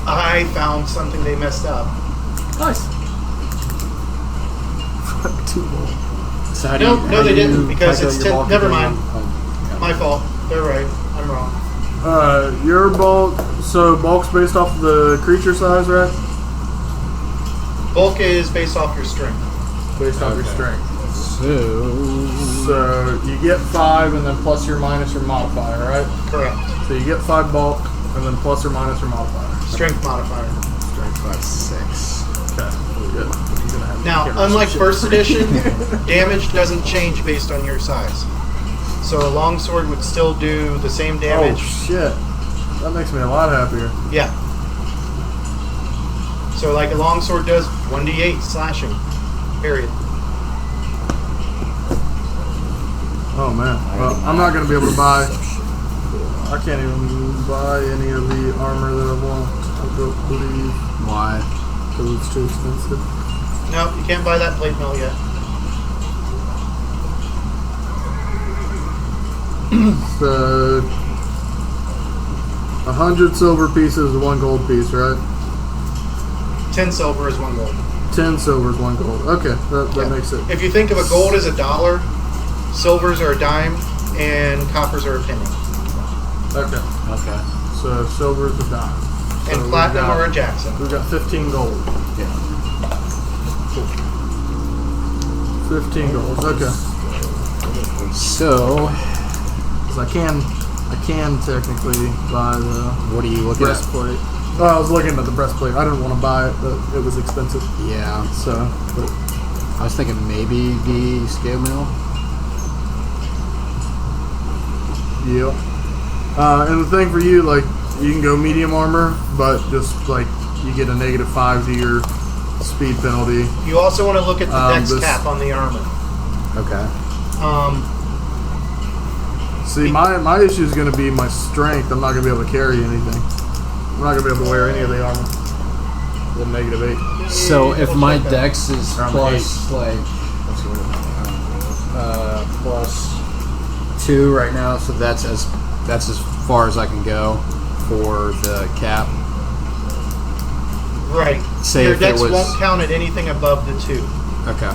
I found something they messed up. Nice. 2 bulk. So how do No, you, no, how they do didn't, you because calculate it's your 10 bulk never depending mind. on- My fault. They're right. I'm wrong. Your bulk. So bulk's based off of the creature size, right? Bulk is based off your strength. Based off your Okay. strength. So So you get 5 and then plus or minus your modifier, right? Correct. So you get 5 bulk and then plus or minus your modifier. Strength modifier. strength plus 6. Okay. Good. You're gonna have Now, to carry unlike some first edition, damage doesn't change based on your size. So a longsword would still do the same shit. damage. Oh shit. That makes me a lot happier. Yeah. So like a longsword does 1d8 slashing. Period. Oh man. Well, I'm not gonna be able to buy. I can't even buy any of the armor that I want. I don't believe Why? because it's too expensive. No, you can't buy that plate mill yet. So 100 silver pieces is 1 gold piece, right? 10 silver is 1 gold. 10 silver is 1 gold. Okay, that Yeah. makes it. If you think of a gold as $1, silvers are a dime, and coppers are a penny. Okay. Okay. So silver's a dime. So And we've platinum got- are a Jackson. We've got 15 gold. Yeah. 15 gold. Okay. So, Because I can technically buy the what are you looking at? breastplate. Oh, I was looking at the breastplate. I didn't want to buy it, but it was expensive. Yeah. So, but I was thinking maybe the scale mill. yeah. And the thing for you, like, you can go medium armor, but just like you get a -5 to your speed penalty. You also want to look at the dex this- cap on the armor. Okay. See, my issue is going to be my strength. I'm not going to be able to carry anything. I'm not going to be able to wear any of the armor. The -8. So if my Double check that. dex is Around plus like plus 2 right now, so So that's as far as I can go for the cap. Right. Say Your if it dex was- won't count at anything above the 2. Okay.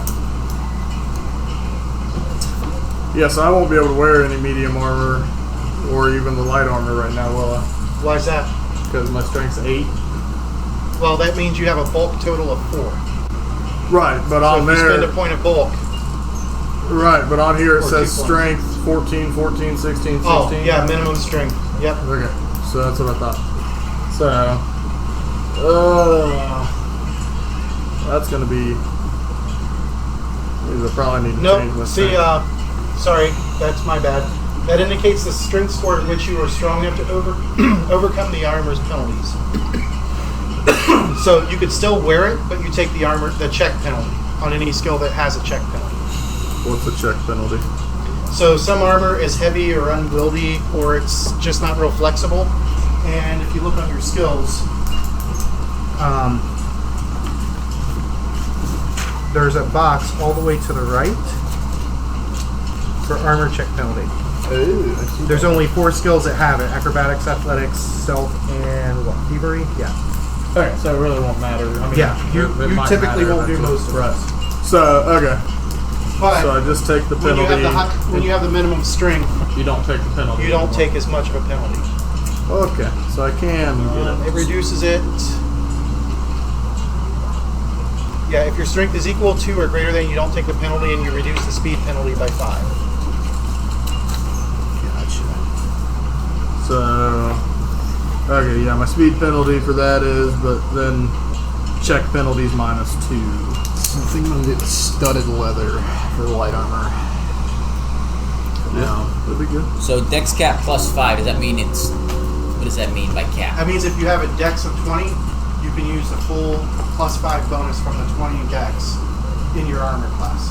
Yeah, so I won't be able to wear any medium armor or even the light armor right now, will I? Why is that? Because my strength's 8. Well, that means you have a bulk total of 4. Right, but So on if you spend a there, point of bulk, right, but on here it Or says 2 points. strength 14, 14, 16, 16. oh yeah, minimum strength. Yep. Okay, so that's what I thought. So, that's gonna be. I probably need to change my Nope. See, strength. sorry, that's my bad. That indicates the strength score at which you are strong enough to overcome the armor's penalties. So you could still wear it, but you take the check penalty on any skill that has a check penalty. What's the check penalty? So some armor is heavy or unwieldy, or it's just not real flexible. And if you look on your skills, there's a box all the way to the right for armor check penalty. Ooh, I see. There's only 4 skills that have it: acrobatics, athletics, stealth, and what? Thievery. Yeah. Okay, so it really won't matter. I mean, Yeah. You it might typically matter won't do eventually. most of Right. So okay, but so I just take the when penalty. when you have the minimum strength, You don't take the penalty. you don't anymore. take as much of a penalty. Okay, so I can get It it. reduces it. Yeah, if your strength is equal to or greater than, you don't take the penalty, and you reduce the speed penalty by 5. So okay, yeah, my speed penalty for that is, but then check penalties -2. I think I'm gonna do the studded leather for the light armor. Yeah, that'd be good. So dex cap +5. Does that mean it's? What does that mean by cap? That means if you have a dex of 20, you can use the full +5 bonus from the 20 dex in your armor class.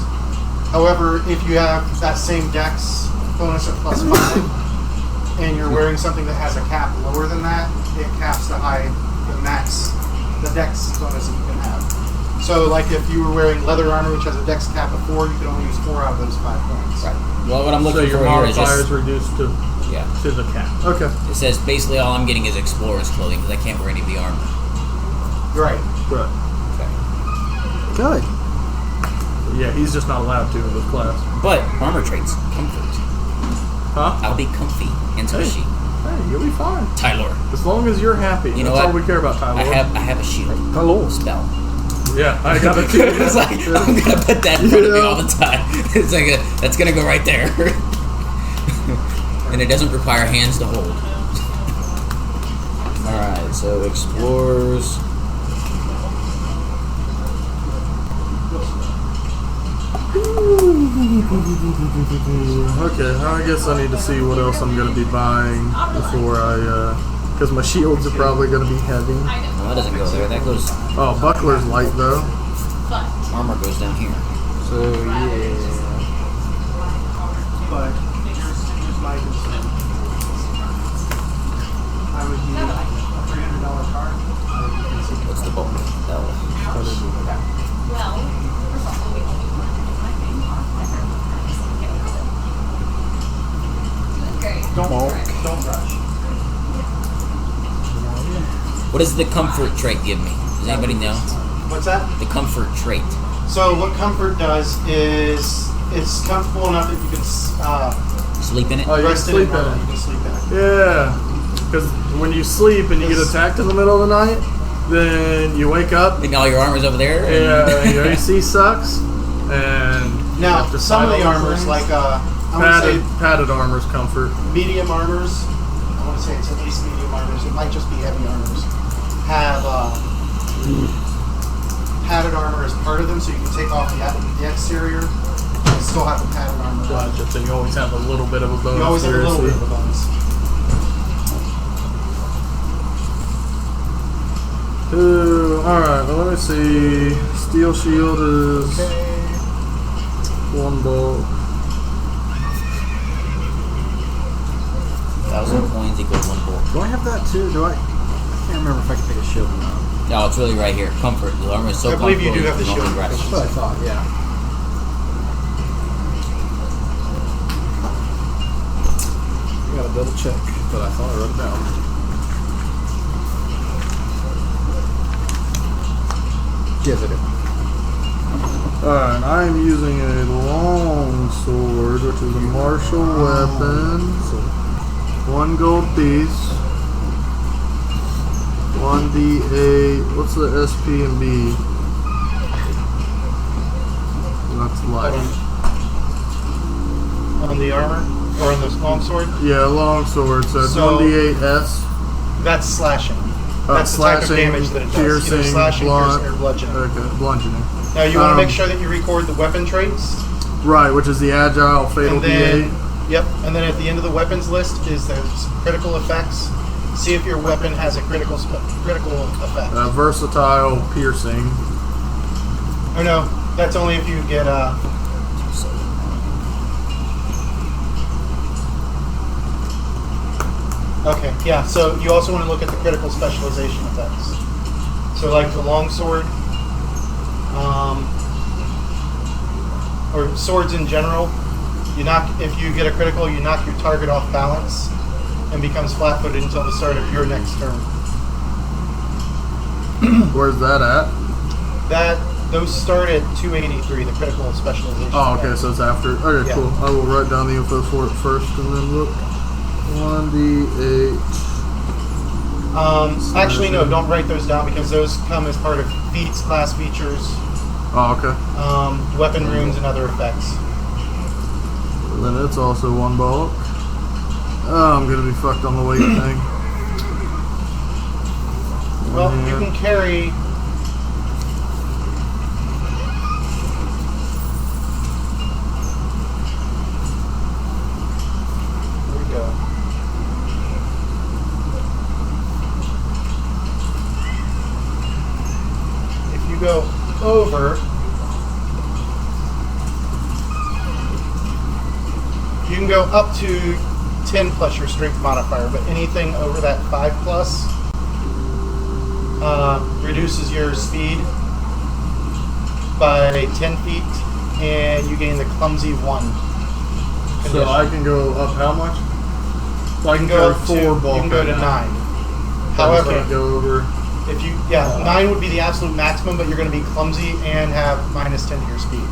However, if you have that same dex bonus of +5, and you're wearing something that has a cap lower than that, it caps the max, the dex bonus that you can have. So, like if you were wearing leather armor, which has a dex cap of 4, you can only use 4 out of those 5 points. Right. Well, what I'm So looking your for here is modifier is just reduced to yeah. the cap. Okay. It says basically all I'm getting is explorer's clothing because I can't wear any of the armor. Right. Right. Okay. Good. Yeah, he's just not allowed to in this class. But armor traits, comfort. Huh? I'll be comfy and squishy. Hey, you'll be fine. Tyler. As long as you're happy. You know That's what? all we care about, Tyler. I have a shield. Hello. Spell. Yeah, I got it too. It's like I'm gonna put that in front of me all the time. It's like that's gonna go right there, and it doesn't require hands to hold. All right, so explorers. Okay, I guess I need to see what else I'm going to be buying before because my shields are probably going to be heavy. I know. No, that doesn't go there. That goes. Oh, buckler's light though. But Armor goes down here. So yeah. But here's my concern. I would use a $300 card. I would be considering What's the bulk? L. well, first of all, we only want my name on Doing great. Don't rush. What does the comfort trait give me? Does anybody know? What's that? The comfort trait. So what comfort does is it's comfortable enough that you can Sleep in it. Oh, you can rest sleep in in it. it. You can sleep in it. Yeah, because when you sleep and you get attacked in the middle of the night, then you wake up. Think all your armor's over there. Yeah, your AC sucks, and you Now, have to some of fight the all those armors, things. like I want to say padded armor's comfort. medium armors, I want to say it's at least medium armors, it might just be heavy armors, have padded armor as part of them, so you can take off the exterior and still have the padded armor on. Gotcha. So you always have a little bit of a bonus. You always have a little bit of a bonus. Alright, well, let me see. Steel shield is Okay. 1 bolt. 1,000 coins equals 1 bolt. Do I have that too? Do I? I can't remember if I can take a shield or not. No, it's really right here. Comfort. The armor is so I believe you comfortable. do have the can only shield. rest. That's what I thought. Yeah. I gotta double check, but I thought I wrote it down. Yes, I do. Alright, I am using a long sword, which is a martial weapon. 1 gold piece. 1d8. What's the SP and B? That's light. On the armor, or on the longsword, Yeah, long sword, so it's So- 1d8 S. that's slashing. That's the type of slashing, damage that it does. piercing, Either slashing, blunt- piercing, or bludgeoning. Okay, bludgeoning. Now you want to make Um, sure that you record the weapon traits. Right, which is the agile, fatal And then, D8. yep, and then at the end of the weapons list is the critical effects. See if your weapon has a critical effect. Versatile, piercing. Oh no, that's only if you get Okay, yeah. So you also want to look at the critical specialization effects. So like the longsword, or swords in general. If you get a critical, you knock your target off balance and becomes flat-footed until the start of your next turn. Where's that at? Those start at 283, the critical specialization. Oh, okay, effects. so it's after. Okay, Yeah. cool. I will write down the info for it first and then look. 1d8. Actually, no, don't write those down because those come as part of feats, class features, Oh, okay. weapon runes, and other effects. Then it's also 1 bulk. Oh, I'm gonna be fucked on the weight thing. Well, you can carry. There we go. If you go over, you can go up to 10 plus your strength modifier, but anything over that 5 plus reduces your speed by 10 feet, and you gain the clumsy 1 condition. So I can go up how much? So I can go carry up 4 to, bulk. you can go right to now. 9. I However, can't go over. if you 9 would be the absolute maximum, but you're going to be clumsy and have minus 10 to your speed.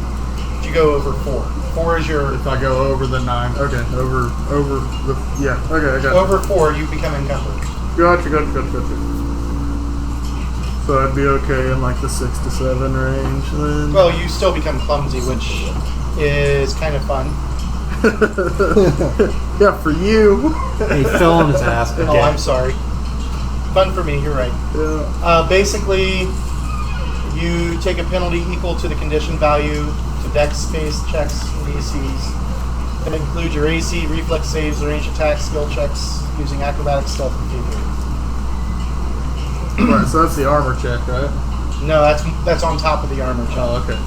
If you go over 4, 4 is your If I go over the 9. Okay, over the. Yeah, okay, I got it. over 4, you become encumbered. Gotcha. So I'd be okay in like the 6 to 7 range then. Well, you still become clumsy, which is kind of fun. Yeah, for you. He fell on his ass again. Oh, I'm sorry. Fun for me. You're right. Yeah. Basically, you take a penalty equal to the condition value to dex space checks and DCs. That includes your AC, reflex saves, range attacks, skill checks using acrobatics, stealth, and thievery. Right, so that's the armor check, right? No, that's on top of the armor check. Oh, okay.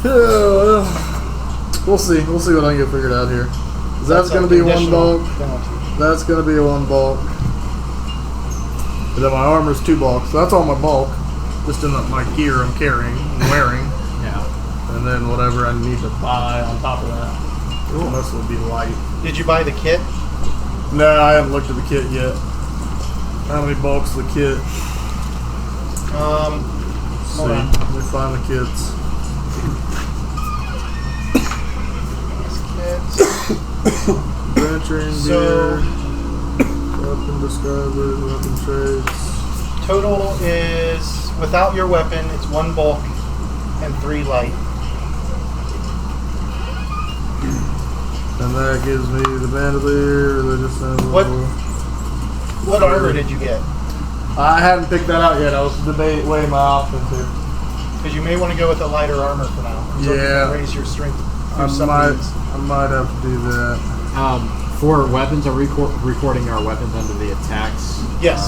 Yeah, well, we'll see. We'll see what I can get figured out here. That's going to be 1 bulk. Penalty. That's going to be a 1 bulk. And then my armor's 2 bulk, so that's all my bulk. Just in my gear I'm carrying and wearing. Yeah. And then whatever I need to buy on top of that. The rest will be light. Did you buy the kit? No, I haven't looked at the kit yet. How many bulks the kit? Hold on. Let me find the kits. Venturing So- gear, weapon discovered, weapon traits. Total is, without your weapon, it's 1 bulk and 3 light. And that gives me the bandolier, religious symbol. What armor did you get? I hadn't picked that out yet. I was weighing my options here. Because you may want to go with a lighter armor for now. So Yeah. you can raise your strength through I some might, means. I might have to do that. For weapons, are we recording our weapons under the attacks? Yes.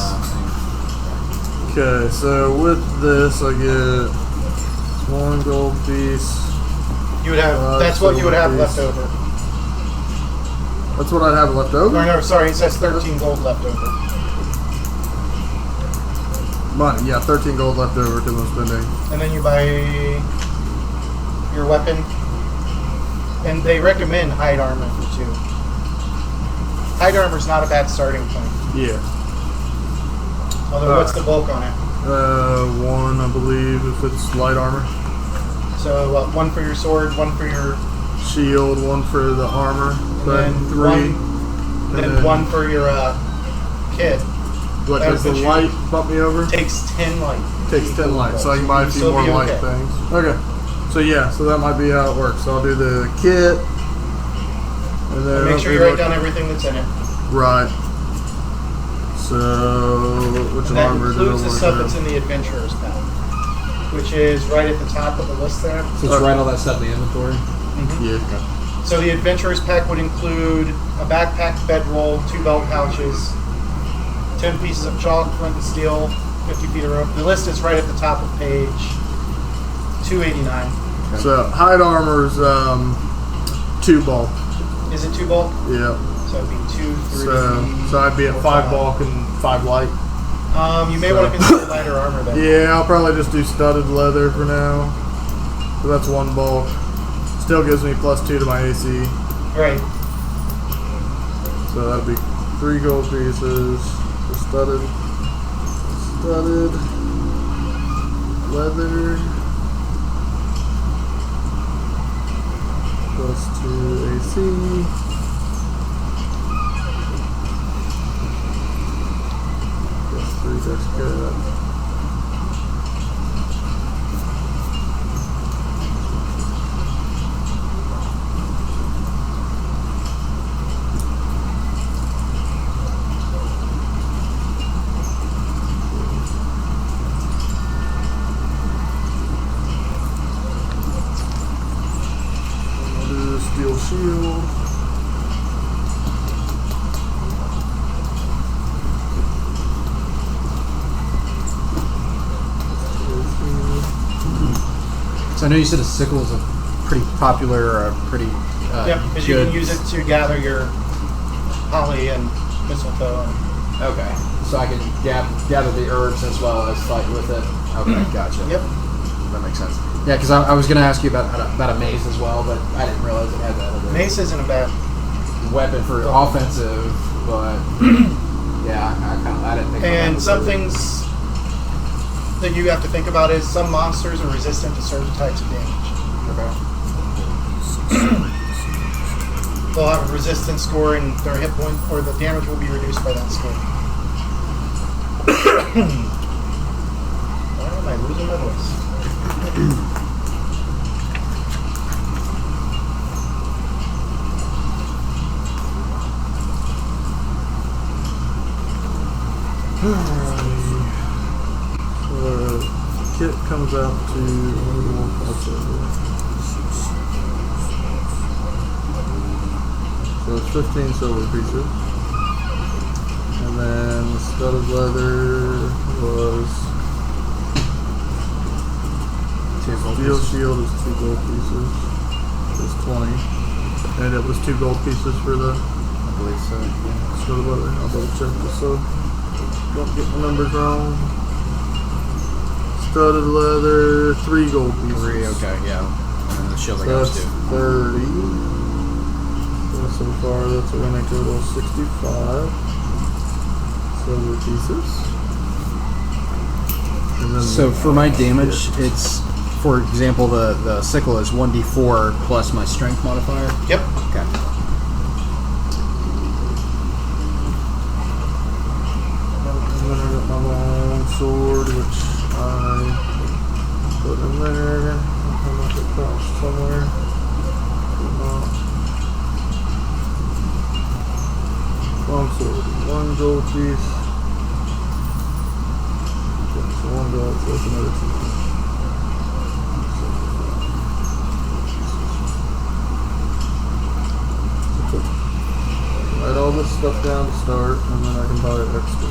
Okay, so with this, I get 1 gold piece. You would have. That's what you would have left over. That's what I'd have left Or over. no, sorry, it says 13 gold left over. Money, yeah, 13 gold left over because I'm spending. And then you buy your weapon. And they recommend hide armor for 2. Hide armor's not a bad starting point. Yeah. Although, what's the bulk on it? 1, I believe, if it's light armor. So 1 for your sword, 1 for your, Shield, 1 for the armor. and Then then 3. then 1 for your kit. What, that does the puts you- light bump me over? Takes 10 light. Takes 10 light, so I can buy a You'll few still more be light okay. things. Okay. So yeah, so that might be how it works. So I'll do the kit. And then And make sure you write down everything that's in it. Right. So, which And that armor do I includes the want stuff to that's in the Adventurer's pack, which is right at the top of the list there. So it's write all that stuff in the inventory. Yeah. So the Adventurer's pack would include a backpack, bedroll, 2 belt pouches, 10 pieces of chalk, flint and steel, 50 feet of rope. The list is right at the top of page 289. So hide armor's 2 bulk. Is it 2 bulk? Yeah. So it'd be 2, 3. So I'd be at 5 bulk and 5 light. You may want to consider lighter armor then. Yeah, I'll probably just do studded leather for now. So that's 1 bulk. Still gives me +2 to my AC. Right. So that'd be 3 gold pieces. For studded leather. +2 AC. +3 takes care of that. I'll do the steel shield. So I know you said a sickle is a pretty popular, or a pretty Yep, because you good. can use it to gather your holly and mistletoe. Okay, so I can gather the herbs as well as fight with it. Okay, gotcha. Yep. That makes sense. Yeah, because I was going to ask you about a mace as well, but I didn't realize it had that other Mace isn't a bad. weapon for offensive. But yeah, I didn't think. And about some things that you have to think about is some monsters are resistant to certain types of damage. Okay. They'll have a resistance score, and their hit point or the damage will be reduced by that score. Why am I losing my voice? Kit comes out to so it's 15 silver pieces, and then the studded leather was steel shield is 2 gold pieces. It's 20, and it was 2 gold pieces for the I believe so. Yeah. studded leather. I'll double check this so don't get my numbers wrong. Studded leather, 3 gold pieces. 3. Okay. Yeah. And the shield So goes that's to. 30. So far, that's a running total of 65 silver pieces. And then So for my damage, it's, for example, the sickle is 1d4 plus my strength modifier. Yep. Okay. And then I got my long sword, which I put in there. How much it costs somewhere. Long sword, 1 gold piece. Okay, so 1 gold, so that's another 2. Write all this stuff down to start, and then I can buy it extra.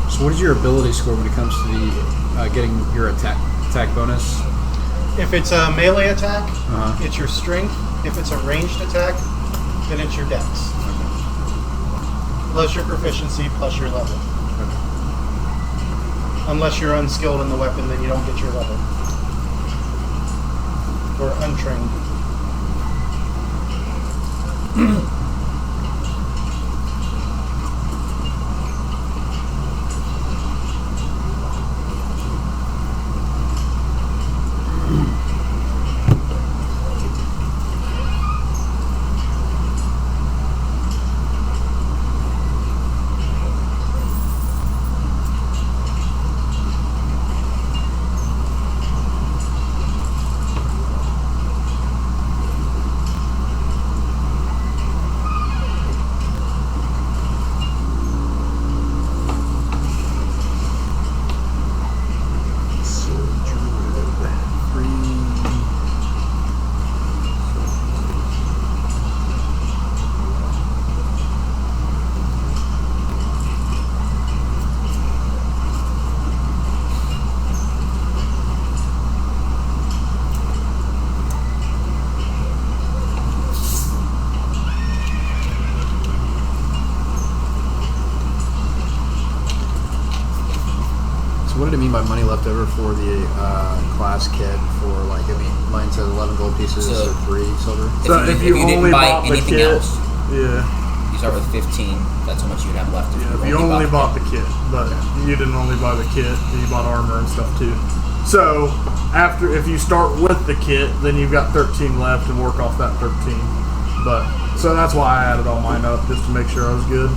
So what is your ability score when it comes to the getting your attack bonus? If it's a melee attack, Uh-huh. it's your strength. If it's a ranged attack, then it's your dex. Plus your proficiency, plus your level. Unless you're unskilled in the weapon, then you don't get your level. Or untrained. So what did it mean by money left over for the class kit? For like, I mean, mine says 11 gold pieces So- or 3 silver. So if you didn't only buy bought the anything kit, else, yeah. you start with 15. That's how much you'd have left. Yeah, if you only bought the kit, but you didn't only buy the kit, you bought armor and stuff too. So if you start with the kit, then you've got 13 left and work off that 13. But so that's why I added all mine up, just to make sure I was good.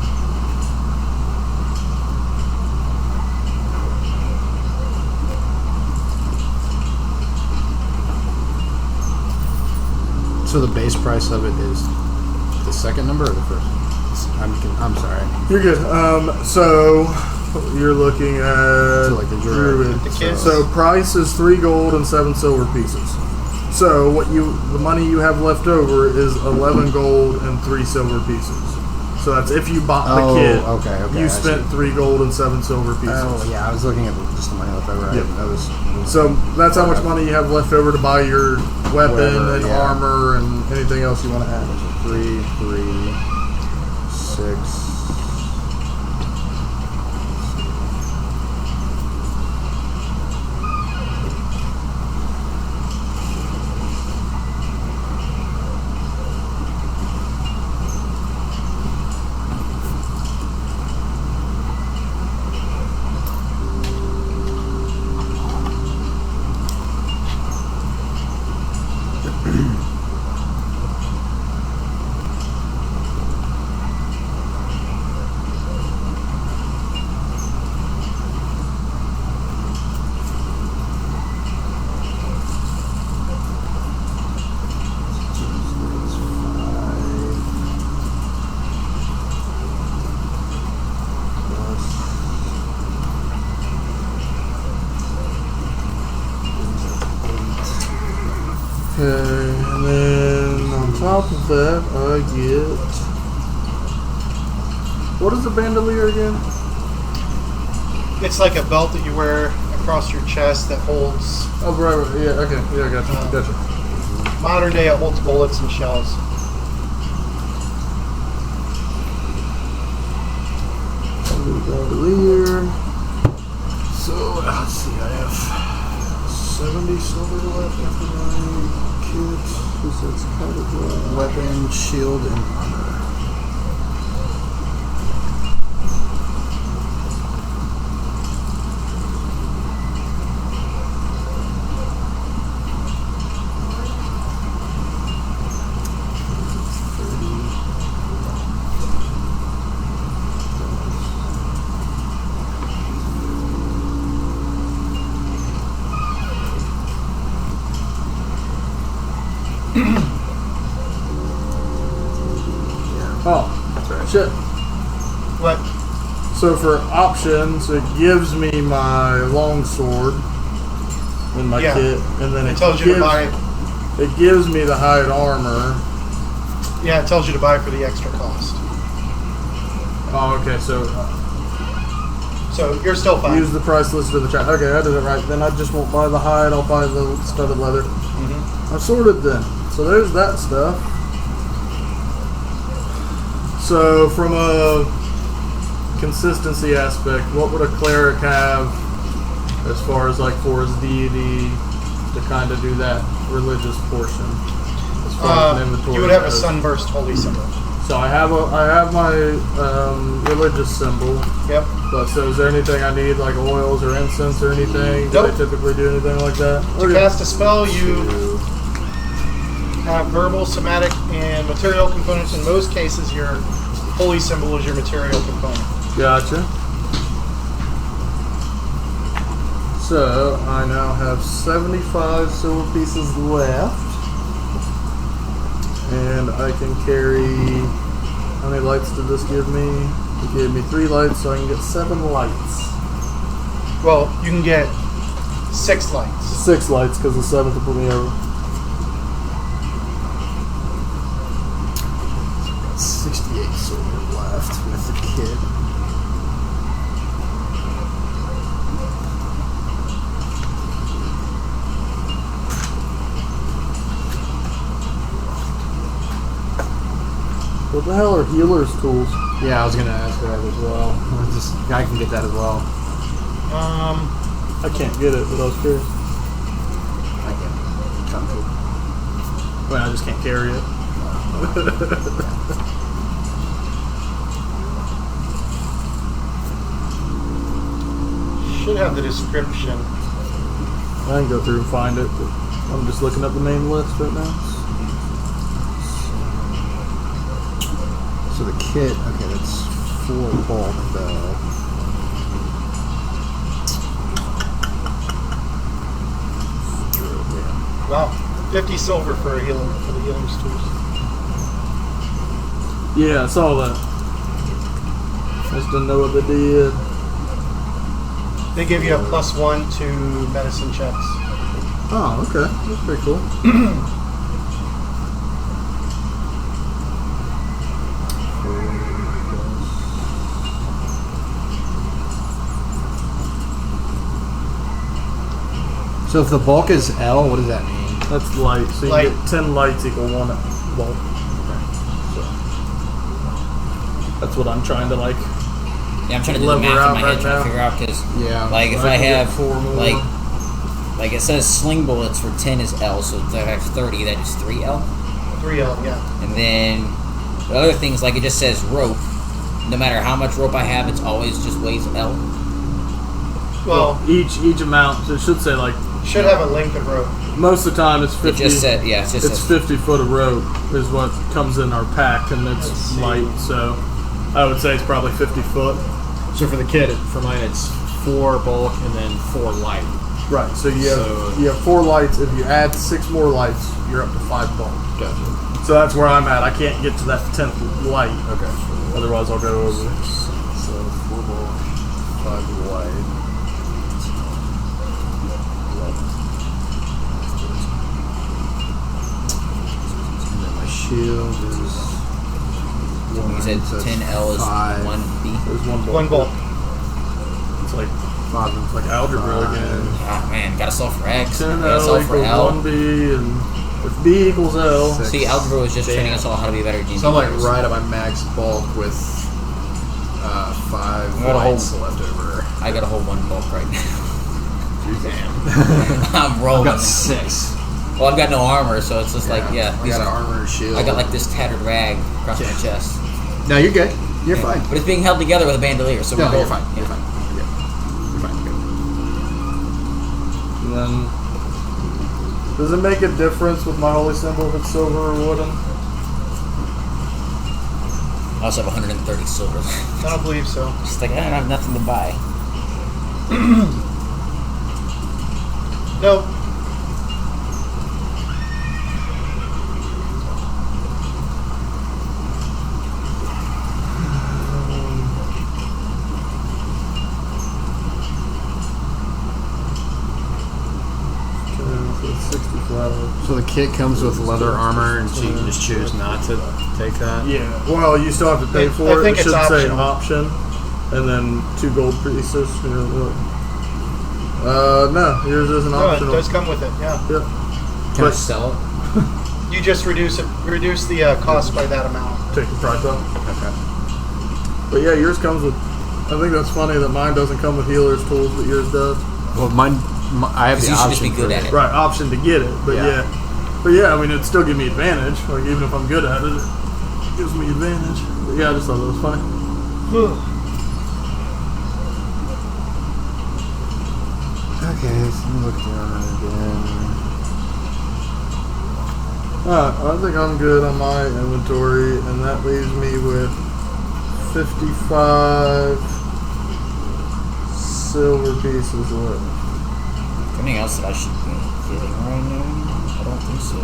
So the base price of it is the second number or the first? I'm sorry. You're good. So you're looking at So like the druid. The kit. So price is 3 gold and 7 silver pieces. So the money you have left over is 11 gold and 3 silver pieces. So that's if you bought the kit. Okay. You I spent see. 3 gold and 7 silver pieces. Oh yeah, I was looking at just the money left over. Yep. That was So that's how much money you have left over to buy your weapon Whatever, and yeah. armor and anything else you want to add. 3, 6. Okay, and then on top of that, I get. What is a bandolier again? It's like a belt that you wear across your chest that holds. Oh, right. Yeah, okay. Yeah, gotcha. Modern day, it holds bullets and shells. Bandolier. So, let's see, I have 70 silver left after my kit. That's kind of Weapon, shield, and armor. Oh, shit. What? So for options, it gives me my longsword in my Yeah. kit, and then It tells you to buy. It gives me the hide armor. Yeah, it tells you to buy for the extra cost. Oh, okay. So So you're still fine. use the price listed in the chat. Okay, I did it right. Then I just won't buy the hide. I'll buy the studded leather. I'm sorted then. So there's that stuff. So from a consistency aspect, what would a cleric have as far as like for his deity to kind of do that religious portion? As far as an inventory You would have a goes? sunburst holy symbol. So I have my religious symbol. Yep. But so is there anything I need, like oils or incense or anything? Do Nope. I typically do anything like that? To cast a spell, you have verbal, somatic, and material components. In most cases, your holy symbol is your material component. Gotcha. So I now have 75 silver pieces left. And I can carry, how many lights did this give me? It gave me 3 lights, so I can get 7 lights. Well, you can get 6 lights. 6 lights, because the 7th will put me over. 68 silver left with the kid. What the hell are healer's tools? Yeah, I was gonna ask for that as well. I can get that as well. I can't get it, but I was curious. I can come to. I mean, I just can't carry it. Should have the description. I can go through and find it, but I'm just looking at the main list right now. So the kit, okay, that's 4 bulk though. Wow, 50 silver for a healer for the healer's tools. Yeah, I saw that. I just didn't know what they did. They give you a +1 to medicine checks. Oh, okay. That's pretty cool. So if the bulk is L, what does that mean? That's light. So you Light. get 10 lights equal 1 bulk. So that's what I'm trying to like. Yeah, I'm trying to do the Level math out in my head, right trying now. to figure out because, Yeah. like, if I I can get have 4 more. like it says sling bullets for 10 is L, so if I have 30, that is 3L. 3L, yeah. And then the other things, like it just says rope. No matter how much rope I have, it's always just weighs L. Well, each amount, it should say like should have a length of rope. most of the time it's 50. It just said, yeah, it just It's says 50 foot of rope is what comes in our pack, and Let's it's see. light. So I would say it's probably 50 foot. So for the kit, for mine, it's 4 bulk and then 4 light. Right. So you have So- you have 4 lights. If you add 6 more lights, you're up to 5 bulk. Gotcha. So that's where I'm at. I can't get to that 10th light. Okay. Otherwise, I'll go over. So 4 bulk, 5 wide. And then my shield is You said so 10L is 5. 1B. There's 1 bulk. 1 bulk. It's like 5 and it's like algebra 5. again. Oh man, gotta solve for X. 10 Gotta L solve for equals L. 1B, and if B equals L, Six. See, algebra was just training us all how to be better D&D So I'm like players. right at my max bulk with 5 What a lights whole- left over. I got a whole 1 bulk right now. Damn. I'm rolling. I've got 6. Well, I've got no armor, so it's just like, yeah. I these got an are- armor and shield. I got like this tattered rag across my Yeah. chest. No, you're good. You're Yeah. fine. But it's being held together with a bandolier, so No, we're you're both fine. You're fine. You're good. You're fine. You're good. and then does it make a difference with my holy symbol if it's silver or wooden? I also have 130 silver. I don't believe so. Just like, I don't have nothing to buy. No. It's 65. So the kit comes with leather armor, and so you can just choose not to take that. Yeah. Well, you still have to pay I for it. think It it's should say optional. option, and then 2 gold pieces. You know, look. No, yours isn't No, it optional. does come with it, yeah. Yep. Can I But sell it? You just reduce the cost by that amount. take the price off. Okay. But yeah, yours comes with. I think that's funny that mine doesn't come with healer's tools, but yours does. Well, I have the You should option just be good for at it. Right, option to get it, but Yeah. But yeah, I mean, it'd still give me advantage. Like, even if I'm good at it, it gives me advantage. But yeah, I just thought that was funny. Okay, so let me look down at it again. I think I'm good on my inventory, and that leaves me with 55 silver pieces left. Anything else that I should be getting right now? I don't think so.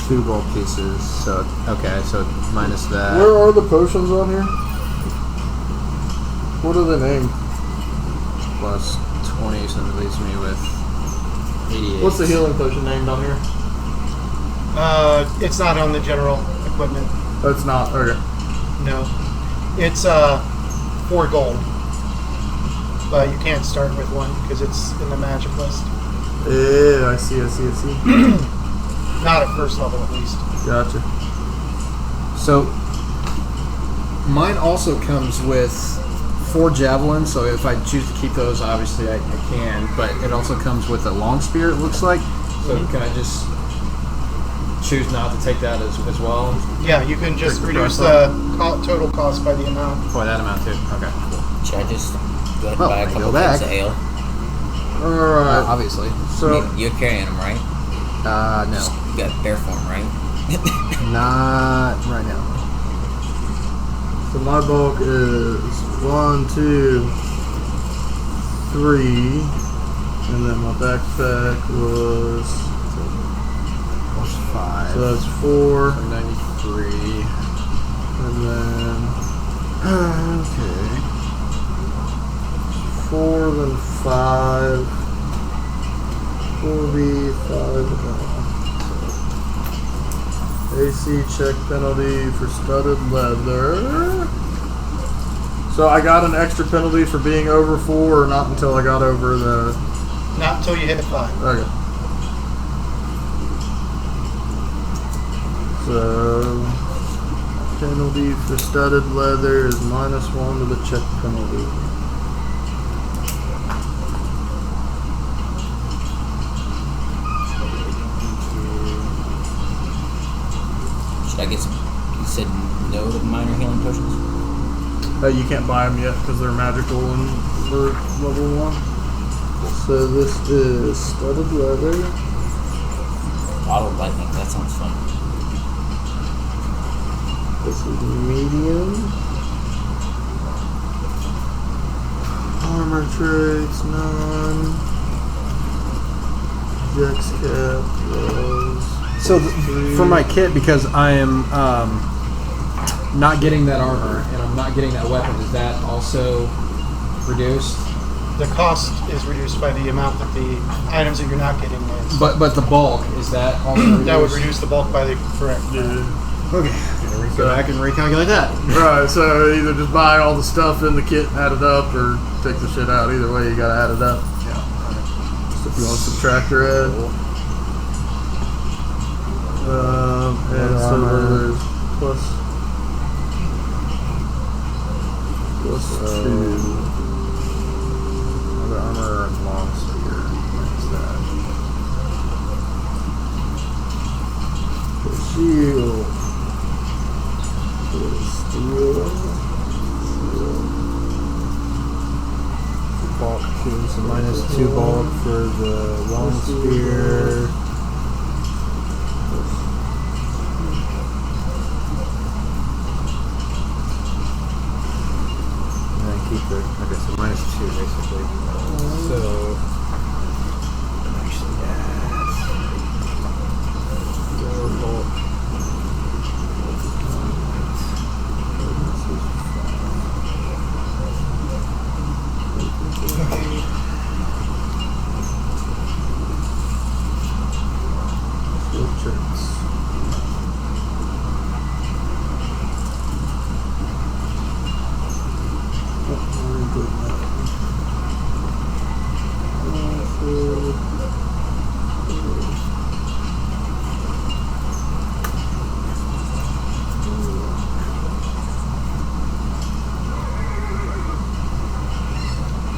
2 gold pieces. So okay, so minus that. Where are the potions on here? What are they named? Plus 20, so that leaves me with 88. What's the healing potion named on here? It's not on the general equipment. That's not. Okay. No. It's 4 gold. But you can't start with 1 because it's in the magic list. Yeah, I see. Not at first level, at least. Gotcha. So mine also comes with 4 javelins, so if I choose to keep those, obviously I can. But it also comes with a long spear, it looks like. So can I just choose not to take that as well? Yeah, you can just reduce the total cost by the amount. For that amount too. Okay. Cool. Should I just go ahead and Well, buy a I couple go cans back. of ale? Alright. Obviously. So, You're carrying them, right? No. You got bear form, right? Not right now. so my bulk is 1, 2, 3, and then my backpack was, Plus 5. so that's 4, 93. and then, okay, 4, then 5, 4B, 5, AC check penalty for studded leather. So I got an extra penalty for being over 4, or not until I got over the. Not until you hit 5. Okay. So penalty for studded leather is -1 to the check penalty. Should I get some? You said no to minor healing potions. You can't buy them yet because they're magical and for level 1. So this is studded leather. Bottle of lightning. That sounds fun. This is medium. Armor traits, none. Dex cap, rose. So for my kit, because I am not getting that armor and I'm not getting that weapon, is that also reduced? The cost is reduced by the amount that the items that you're not getting is. But the bulk, is that also reduced? That would reduce the bulk by the correct. Okay, go back and recalculate that. Right, so either just buy all the stuff in the kit and add it up, or take the shit out. Either way, you gotta add it up. Yeah. So if you want to subtract your add. And so there's plus 2. The armor and long spear. What's that? The shield. Steel. Bulk 2, so -2 bulk for the long spear. And then keep the, okay, so -2 basically. So, actually, bulk.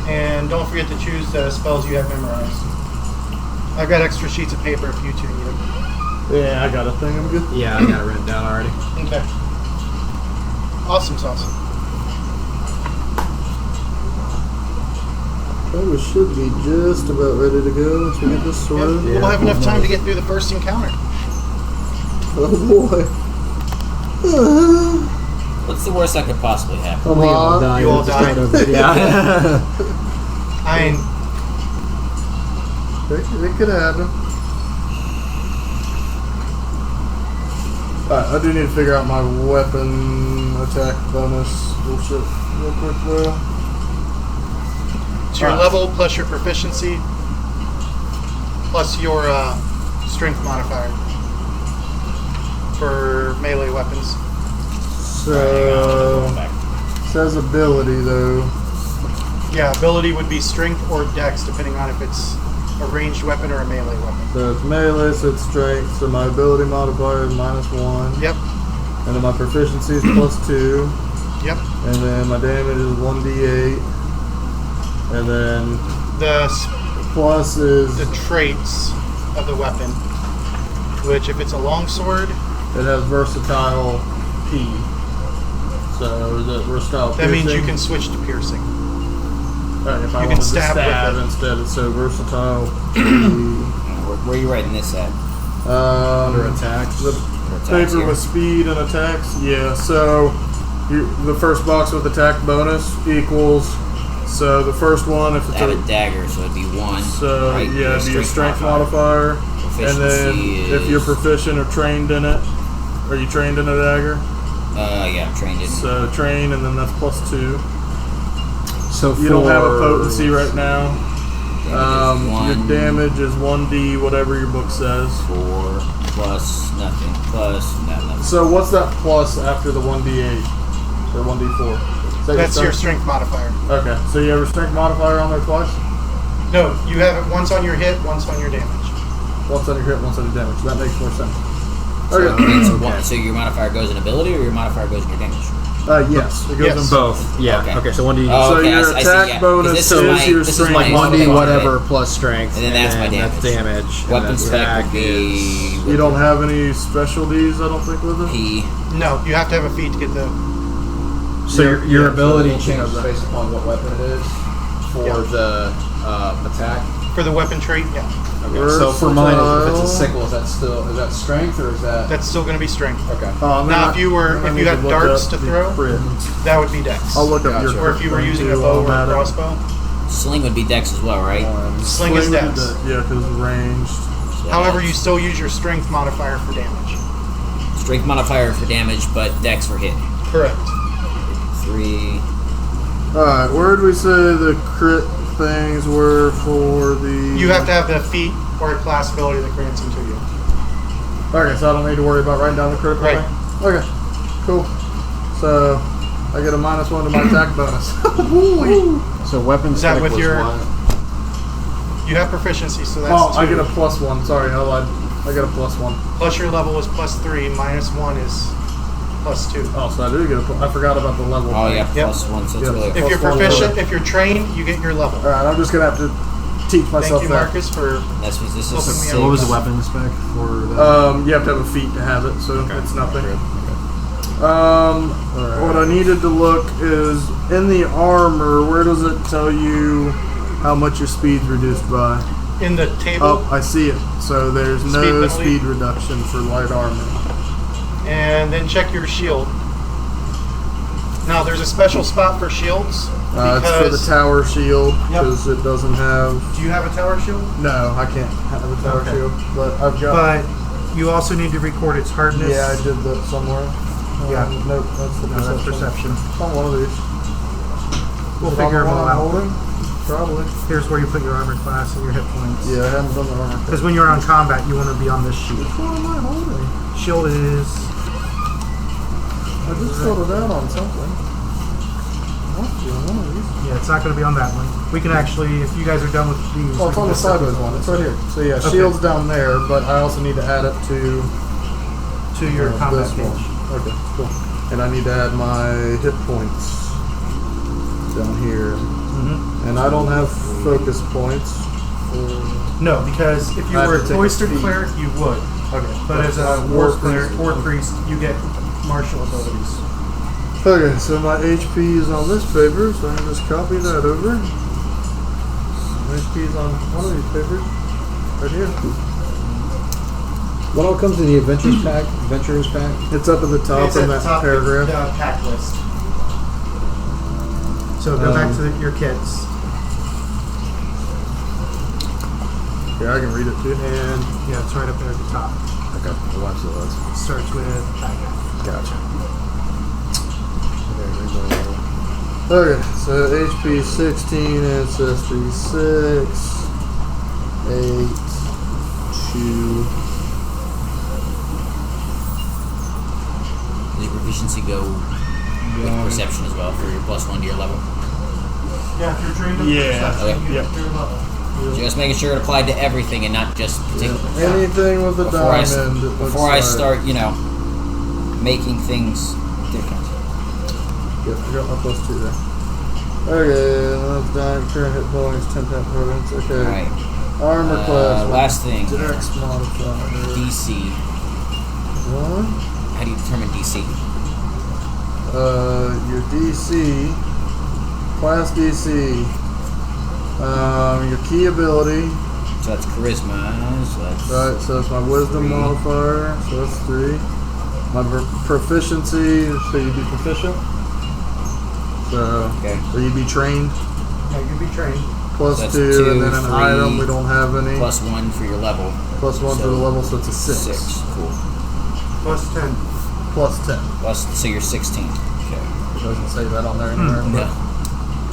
And don't forget to choose the spells you have memorized. I've got extra sheets of paper if you two need them. Yeah, I got a thing. I'm good. Yeah, I got it written down already. Okay. Awesome sauce. We should be just about ready to go once we get this sorted. We'll have enough time to get through the first encounter. Oh boy. What's the worst that could possibly happen? A lot. You all die. Yeah. I mean, It could happen. Alright, I do need to figure out my weapon attack bonus bullshit real quick though. it's your level plus your proficiency plus your strength modifier for melee weapons. So, says ability though. Yeah, ability would be strength or dex, depending on if it's a ranged weapon or a melee weapon. So it's melee, so it's strength. So my ability modifier is -1. Yep. And then my proficiency is +2. Yep. And then my damage is 1d8. And then The plus is the traits of the weapon, which if it's a longsword, it has versatile P. So is it versatile? that means you piercing? can switch to piercing. If I you wanted can to stab stab with it. instead, it's so versatile. Where are you writing this at? Under attacks. The Attacks paper here? with speed and attacks. Yeah. So the first box with attack bonus equals. So the first one, if I it's have a dagger, so it'd be 1. so right? yeah, it'd be a strength modifier. modifier. And then Proficiency if you're is- proficient or trained in it, are you trained in a dagger? Yeah, I'm trained in. So train, and then that's +2. So You don't have a potency right now. Damage is Your 1. damage is 1d, whatever your book says. 4 plus nothing plus nothing. So what's that plus after the 1d8 or 1d4? Is that That's your strength modifier. Okay, so you have a strength modifier on there twice? No, you have it once on your hit, once on your damage. Once on your hit, once on your damage. That makes more sense. So, Okay. it's one, so your modifier goes in ability, or your modifier goes in your damage? Yes, it goes Yes. in Both. Yeah. Okay. Okay. So 1d. Oh, So okay, your I see, attack yeah. 'Cause bonus this is is my, your this is strength my 1d modifier. whatever plus strength, And then that's my that's damage. and Weapon then spec attack would be You don't have any specialties, I don't think, with it? P. No, you have to have a feat to get the. So your Yeah, ability so I don't think changes I have that. based upon what weapon it is for Yeah. the attack. For the weapon trait, yeah. Okay. So for mine, if it's a Versatile. sickle, is that strength or is that? That's still going to be strength. Okay. Now, if you had darts to throw, that would be dex. I'll look up your Or if you were using a too, bow or a Madam. crossbow, Sling would be dex as well, right? sling is dex. Yeah, because it's ranged. So However, you still use your strength modifier for damage. strength modifier for damage, but dex for hit. Correct. 3. Alright, where did we say the crit things were for the... You have to have the feat or a class ability that grants them to you. Okay, so I don't need to worry about writing down the critical Right. thing? Okay, cool. So, I get a -1 to my attack bonus. So weapon Is that spec with was your- what? You have proficiency, so that's Oh, 2. I get a +1. Sorry, I lied. I get a +1. Plus your level is +3, -1 is +2. Oh, so I do get a I forgot about the level. Oh, thing. yeah, Yep. +1, so it's Yep. really. If you're Plus one proficient, level. if you're trained, you get your level. Alright, I'm just gonna have to teach myself Thank you, that. Marcus, for That's this is. Open me So what was the weapon spec for that? You have to have a feat to have it, so it's nothing. What I needed to look is in the armor. Where does it tell you how much your speed's reduced by? in the table, Oh, I see it. So there's Speed no penalty? speed reduction for light armor. and then check your shield. Now, there's a special spot for shields It's for the because. tower shield Yep. because it doesn't have. Do you have a tower shield? No, I can't have a tower Okay. shield, but I've got. But you also need to record its hardness. Yeah, I did that somewhere. Yeah. Nope, that's the No, that's perception. perception. It's on one of these. We'll Is it on figure the them all one I'm out. holding? Probably. Here's where you put your armor class and your hit points. Yeah, I haven't done the armor. Because when you're on combat, you want to be on this sheet. Which one am I holding? Shield is. I just filled it out on something. Must be on one of these. Yeah, it's not going to be on that one. We can actually, if you guys are done with these. Oh, we it's can on the just set sideways these one. It's right here. So yeah, Okay. shield's down there, but I also need to add it to to your combat this page. one. Okay, cool. And I need to add my hit points down here. And I don't have focus points. No, because if you I have were to a take a cloistered feat. cleric, you would. Okay, But as a war cleric or priest, you get martial abilities. Okay, so my HP is on this paper, so I can just copy that over. My HP is on one of these papers, right here. What all comes in the adventures pack? Adventurers pack? It's up at the top It's in at the that top of paragraph. the pack list. So go back to your kits. Yeah, I can read it too. And yeah, it's right up there at the top. Okay, I'll watch those. It starts with that guy. Gotcha. Okay, so HP 16, Ancestry 6, 8, 2. Does your proficiency go with perception as well for your +1 to your level? Yeah, if you're trained in Yeah. perception, you Yep. get your level. So just making sure it applied to everything and not just particular. Anything with a Before I, diamond. it looks before I like. start, making things different. Yep, I got my +2 there. Okay, that's dying. Current hit points, 10 points. Okay. Alright. Armor class. Last thing. Dex modifier. DC. 1. How do you determine DC? Your DC. Class DC. Your key ability. So that's charisma. So that's Right, so that's my wisdom 3. modifier. So that's 3. My proficiency, so you'd be proficient. So, Okay. so you'd be trained. Yeah, you'd be trained. Plus So that's 2, 2, and then an 3, item, we don't have any. plus 1 for your level. Plus 1 for So the level, so it's a 6. 6. Cool. Plus 10. Plus 10. Plus, so you're 16. Okay. It doesn't say that on there anywhere. No.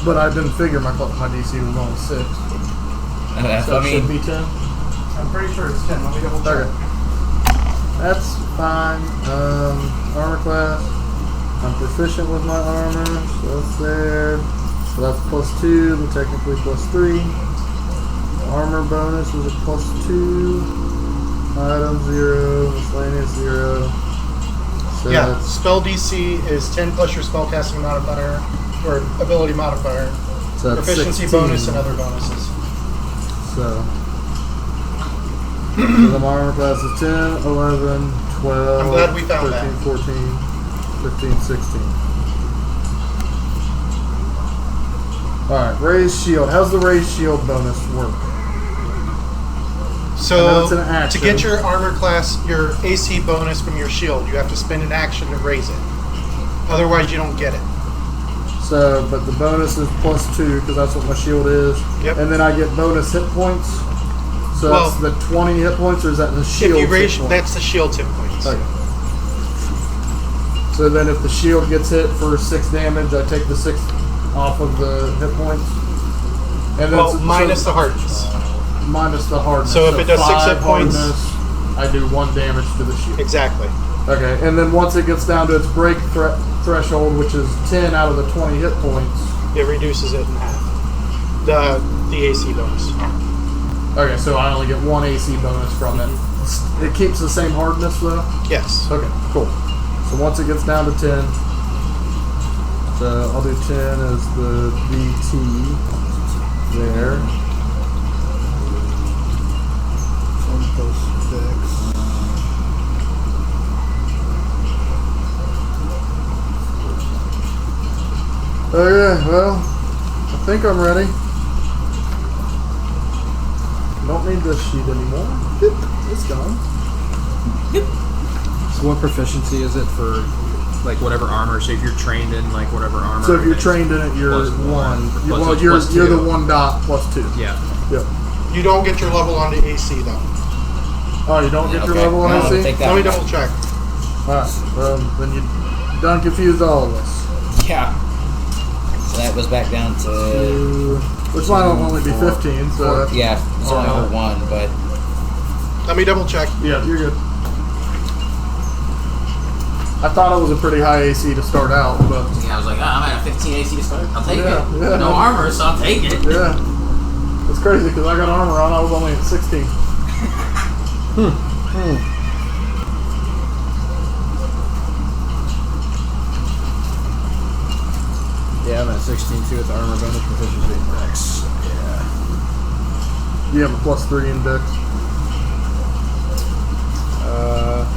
But I didn't figure my DC was only 6. So I it should mean, be 10. I'm pretty sure it's 10. Let me double check. Okay. That's fine. Armor class. I'm proficient with my armor, so that's there. So that's +2, but technically +3. Armor bonus is a +2. Item 0, miscellaneous 0. So Yeah, that's, spell DC is 10 plus your spellcasting modifier or ability modifier. so that's Proficiency 16. bonus and other bonuses. So the armor class is 10, 11, 12, I'm glad we found 13, that. 14, 15, 16. Alright, raised shield. How's the raised shield bonus work? I know So it's an to action. get your armor class, your AC bonus from your shield, you have to spend an action to raise it. Otherwise, you don't get it. So, but the bonus is +2 because that's what my shield is. Yep. And then I get bonus hit points. So Well, that's the 20 hit points, or is that the shield? If you raise, hit points? that's the shield hit points. Okay. So then if the shield gets hit for 6 damage, I take the 6 off of the hit points. And then Well, minus the hardness. minus the hardness. So if it does 6 hit 5 points- hardness, I do 1 damage to the shield. Exactly. Okay, and then once it gets down to its break threshold, which is 10 out of the 20 hit points. It reduces it in half. The AC bonus. Okay, so I only get 1 AC bonus from it. It keeps the same hardness though? Yes. Okay, cool. So once it gets down to 10, so I'll do 10 as the VT there. Okay, well, I think I'm ready. Don't need this sheet anymore. It's gone. So what proficiency is it for, like, whatever armor? So if you're trained in, like, whatever armor. So if you're then trained in it, you're plus 1. plus- Well, plus you're 2. the 1 dot plus 2. Yeah. Yep. You don't get your level on the AC though. Oh, you don't get your Okay, level on I'll AC? take that Let me one. double check. Alright, then you done confused all of us. Yeah. So that goes back down to Which might only be 15, so that's, yeah. It's only for 1, but Let me double check. yeah, you're good. I thought it was a pretty high AC to start out, but yeah, I was like, I'm at a 15 AC to start. I'll take Yeah, it. yeah. No armor, so I'll take it. yeah. It's crazy because I got armor on, I was only at 16. Yeah, I'm at 16 too with the armor bonus proficiency index. Yeah. You have a +3 index.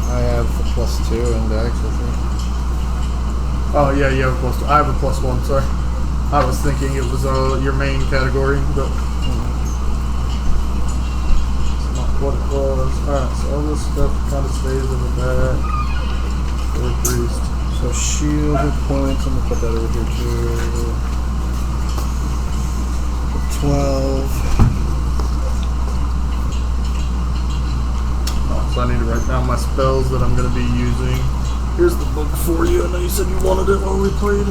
I have a +2 index, I think. Oh yeah, you have a +2. I have a +1, sorry. I was thinking it was your main category, but it's not what it was. Alright, so all this stuff kind of stays in the back. Or priest. So shield hit points, I'm gonna put that over here too. 12. Oh, so I need to write down my spells that I'm going to be using. Here's the book for you. I know you said you wanted it while we played.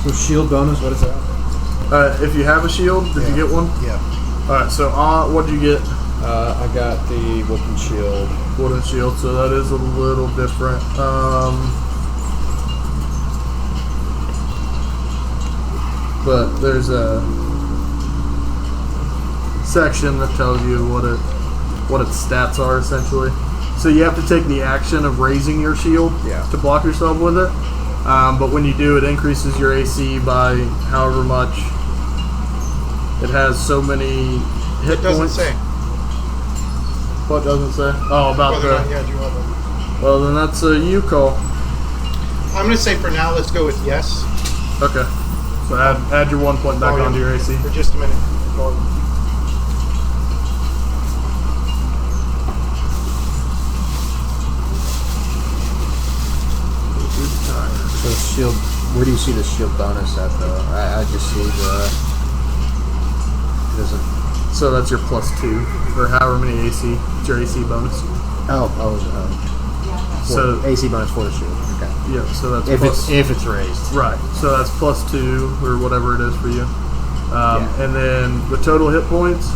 So shield bonus, what is that? If you have a shield, did you get one? Yeah. Alright, so what'd you get? I got the wooden shield. Wooden shield, so that is a little different. But there's a section that tells you what its stats are essentially. So you have to take the action of raising your shield Yeah. to block yourself with it. But when you do, it increases your AC by however much. It has so many hit It doesn't points. say. What doesn't say? Oh, about Whether or not the. you had your level. Well, then that's a you call. I'm going to say for now, let's go with yes. Okay. So add your 1 point back Oh, yeah. onto your AC. For just a minute. So shield, where do you see the shield bonus at though? I just see the. It doesn't. So that's your +2, or however many AC. It's your AC bonus. Oh, So AC bonus for the shield. Okay. yeah, so that's If it's raised. right. So that's +2 or whatever it is for you, and then the total hit points.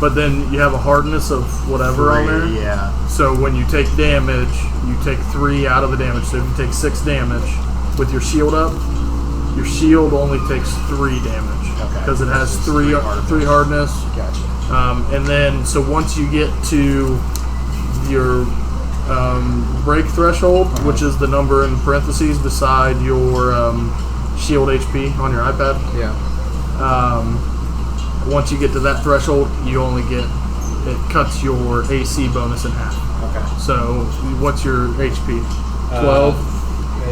But then you have a hardness of whatever on there. Yeah. So when you take damage, you take 3 out of the damage. So if you take 6 damage with your shield up, your shield only takes 3 damage because it has It's three hardness. Gotcha. And then so once you get to your break threshold, which is the number in parentheses beside your shield HP on your iPad. Yeah. Once you get to that threshold, you only get, it cuts your AC bonus in half. Okay. So what's your HP? 12?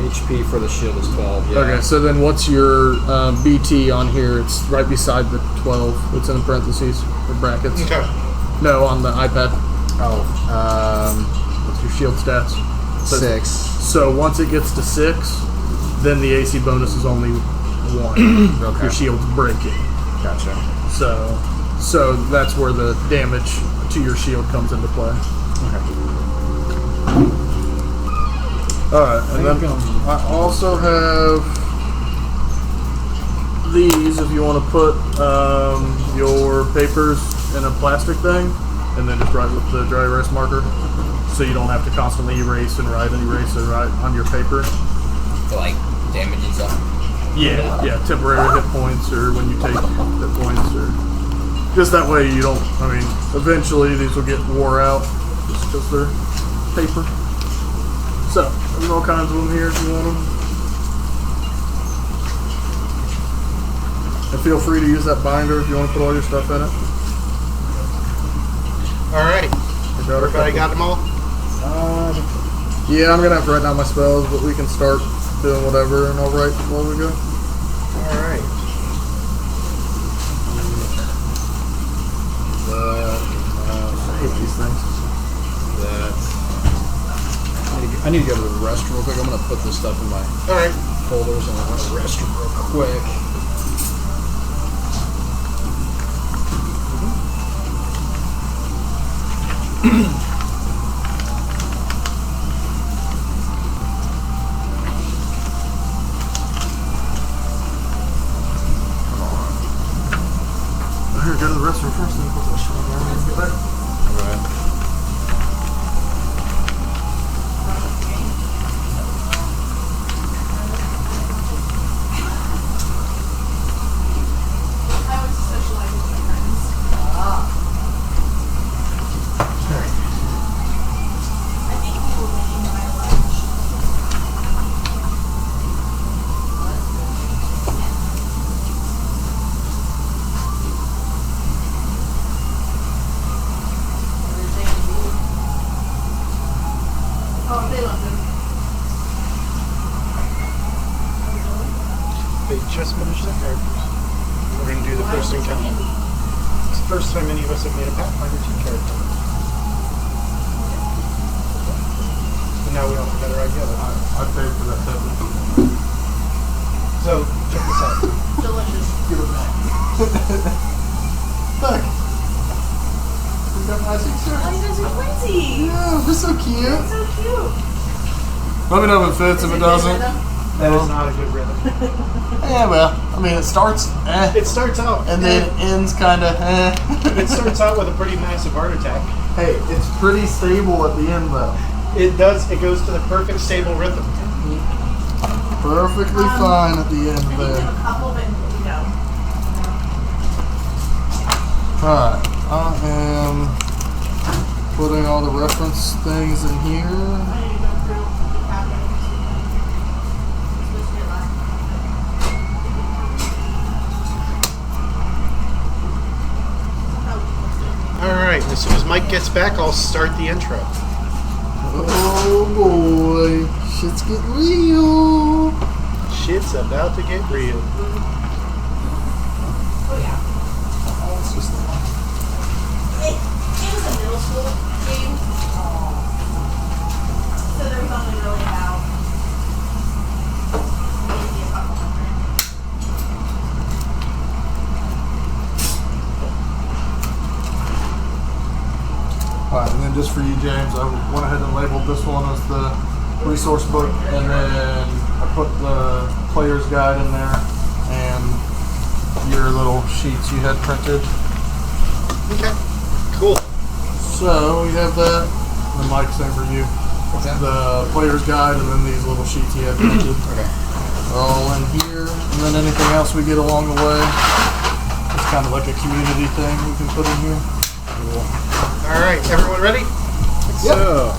HP for the shield is 12. Yeah. Okay, so then what's your BT on here? It's right beside the 12. It's in the parentheses or brackets. Okay. No, on the iPad. Oh. What's your shield stats? So, 6. So once it gets to 6, then the AC bonus is only 1. Okay. Your shield's breaking. Gotcha. So that's where the damage to your shield comes into play. Alright, and then I also have these if you want to put your papers in a plastic thing and then just write with the dry erase marker so you don't have to constantly erase and write on your paper. For like damage and stuff. Yeah, temporary hit points or when you take hit points or just that way you don't, eventually these will get wore out just because they're paper. So, there's all kinds of them here if you want them. And feel free to use that binder if you want to put all your stuff in it. Alright. Everybody got them all? Yeah, I'm going to have to write down my spells, but we can start doing whatever and I'll write while we go. Alright. I hate these things. I need to go to the restroom real quick. I'm going to put this stuff in my Alright. folders and I'm going to restroom real quick. Here, go to the restroom first and put that shit on there and get back. I always socialize with my friends. I think we will name my lunch. Oh, they love them. They just finished their characters. We're going to do the first encounter. It's the first time any of us have made a Pathfinder 2 character. But now we all have a better idea of it. I paid for that tablet. So, check this out. Delicious. Give it back. Look. We've got magic Oh, shirts. you guys are twinsies. Yeah, they're so cute. That's so cute. Let me know if it fits, if it doesn't. That is not a good rhythm. Yeah, well, it starts It starts out, and then it ends kind of it starts out with a pretty massive heart attack. Hey, it's pretty stable at the end though. It does. It goes to the perfect stable rhythm. Perfectly fine at the end I think we there. have a couple, but you know. Alright, I am putting all the reference things in here. I need to go through the cabinets. right, and as soon as Mike gets back, I'll start the intro. Oh boy, shit's getting real. Shit's about to get real. Oh yeah. It was a middle school game. So there was only really about maybe a couple hundred. Alright, and then just for you, James, I went ahead and labeled this one as the resource book, and then I put the player's guide in there, and your little sheets you had printed. Okay, cool. So we have that. The mic, same for you. The player's guide, and then these little sheets you had printed. Okay. They're all in here, and then anything else we get along the way. It's kind of like a community thing we can put in here. All right, everyone ready? Yeah.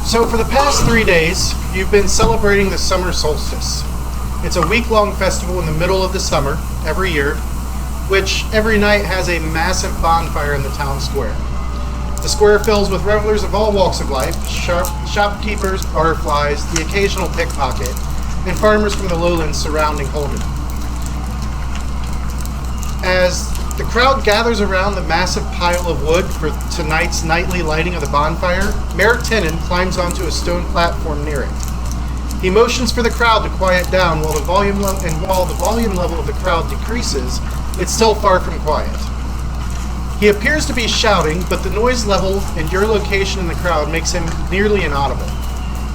So for the past 3 days, you've been celebrating the summer solstice. It's a week-long festival in the middle of the summer every year, which every night has a massive bonfire in the town square. The square fills with revelers of all walks of life, shopkeepers, barflies, the occasional pickpocket, and farmers from the lowlands surrounding Holden. As the crowd gathers around the massive pile of wood for tonight's nightly lighting of the bonfire, Mayor Tennant climbs onto a stone platform near it. He motions for the crowd to quiet down while the volume level of the crowd decreases, it's still far from quiet. He appears to be shouting, but the noise level and your location in the crowd makes him nearly inaudible.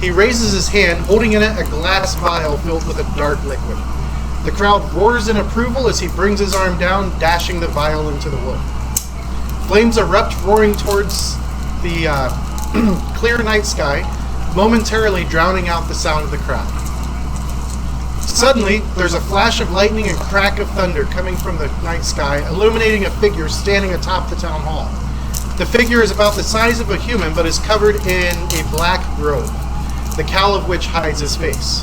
He raises his hand, holding in it a glass vial filled with a dark liquid. The crowd roars in approval as he brings his arm down, dashing the vial into the wood. Flames erupt, roaring towards the clear night sky, momentarily drowning out the sound of the crowd. Suddenly, there's a flash of lightning and crack of thunder coming from the night sky, illuminating a figure standing atop the town hall. The figure is about the size of a human, but is covered in a black robe, the cowl of which hides his face.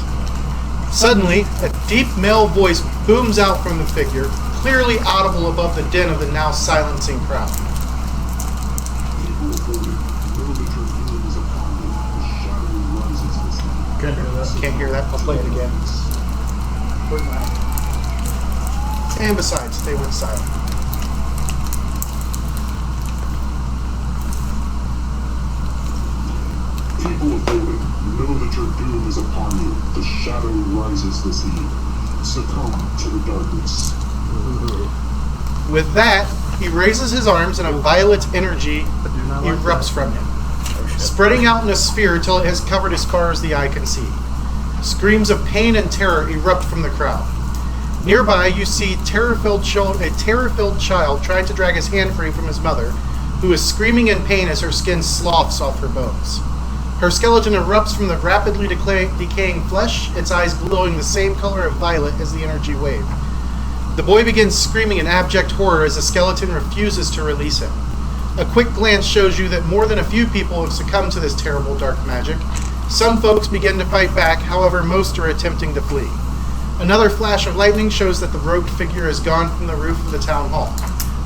Suddenly, a deep male voice booms out from the figure, clearly audible above the din of the now silencing crowd. Can't hear that. Can't hear that? I'll play it again. And besides, they went silent. People of Odin, know that your doom is upon you. The shadow rises this eve. Succumb to the darkness. With that, he raises his arms and a violet energy erupts from him, spreading out in a sphere till it has covered as far as the eye can see. Screams of pain and terror erupt from the crowd. Nearby, you see a terror-filled child trying to drag his hand free from his mother, who is screaming in pain as her skin sloughs off her bones. Her skeleton erupts from the rapidly decaying flesh, its eyes glowing the same color of violet as the energy wave. The boy begins screaming in abject horror as the skeleton refuses to release him. A quick glance shows you that more than a few people have succumbed to this terrible dark magic. Some folks begin to fight back, however most are attempting to flee. Another flash of lightning shows that the robed figure has gone from the roof of the town hall.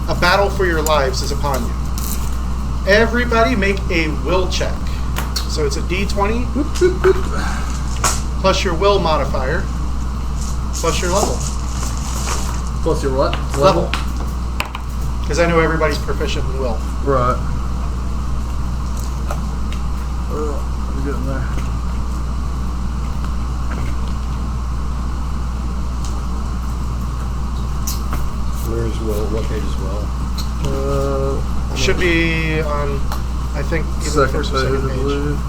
A battle for your lives is upon you. Everybody make a will check. So it's a d20 plus your will modifier plus your level. Plus your what? Level. Because I know everybody's proficient in will. Right. We're getting there. Where is Will? What page is Will? Should be on, I think, either the Second first or page, second I page. believe.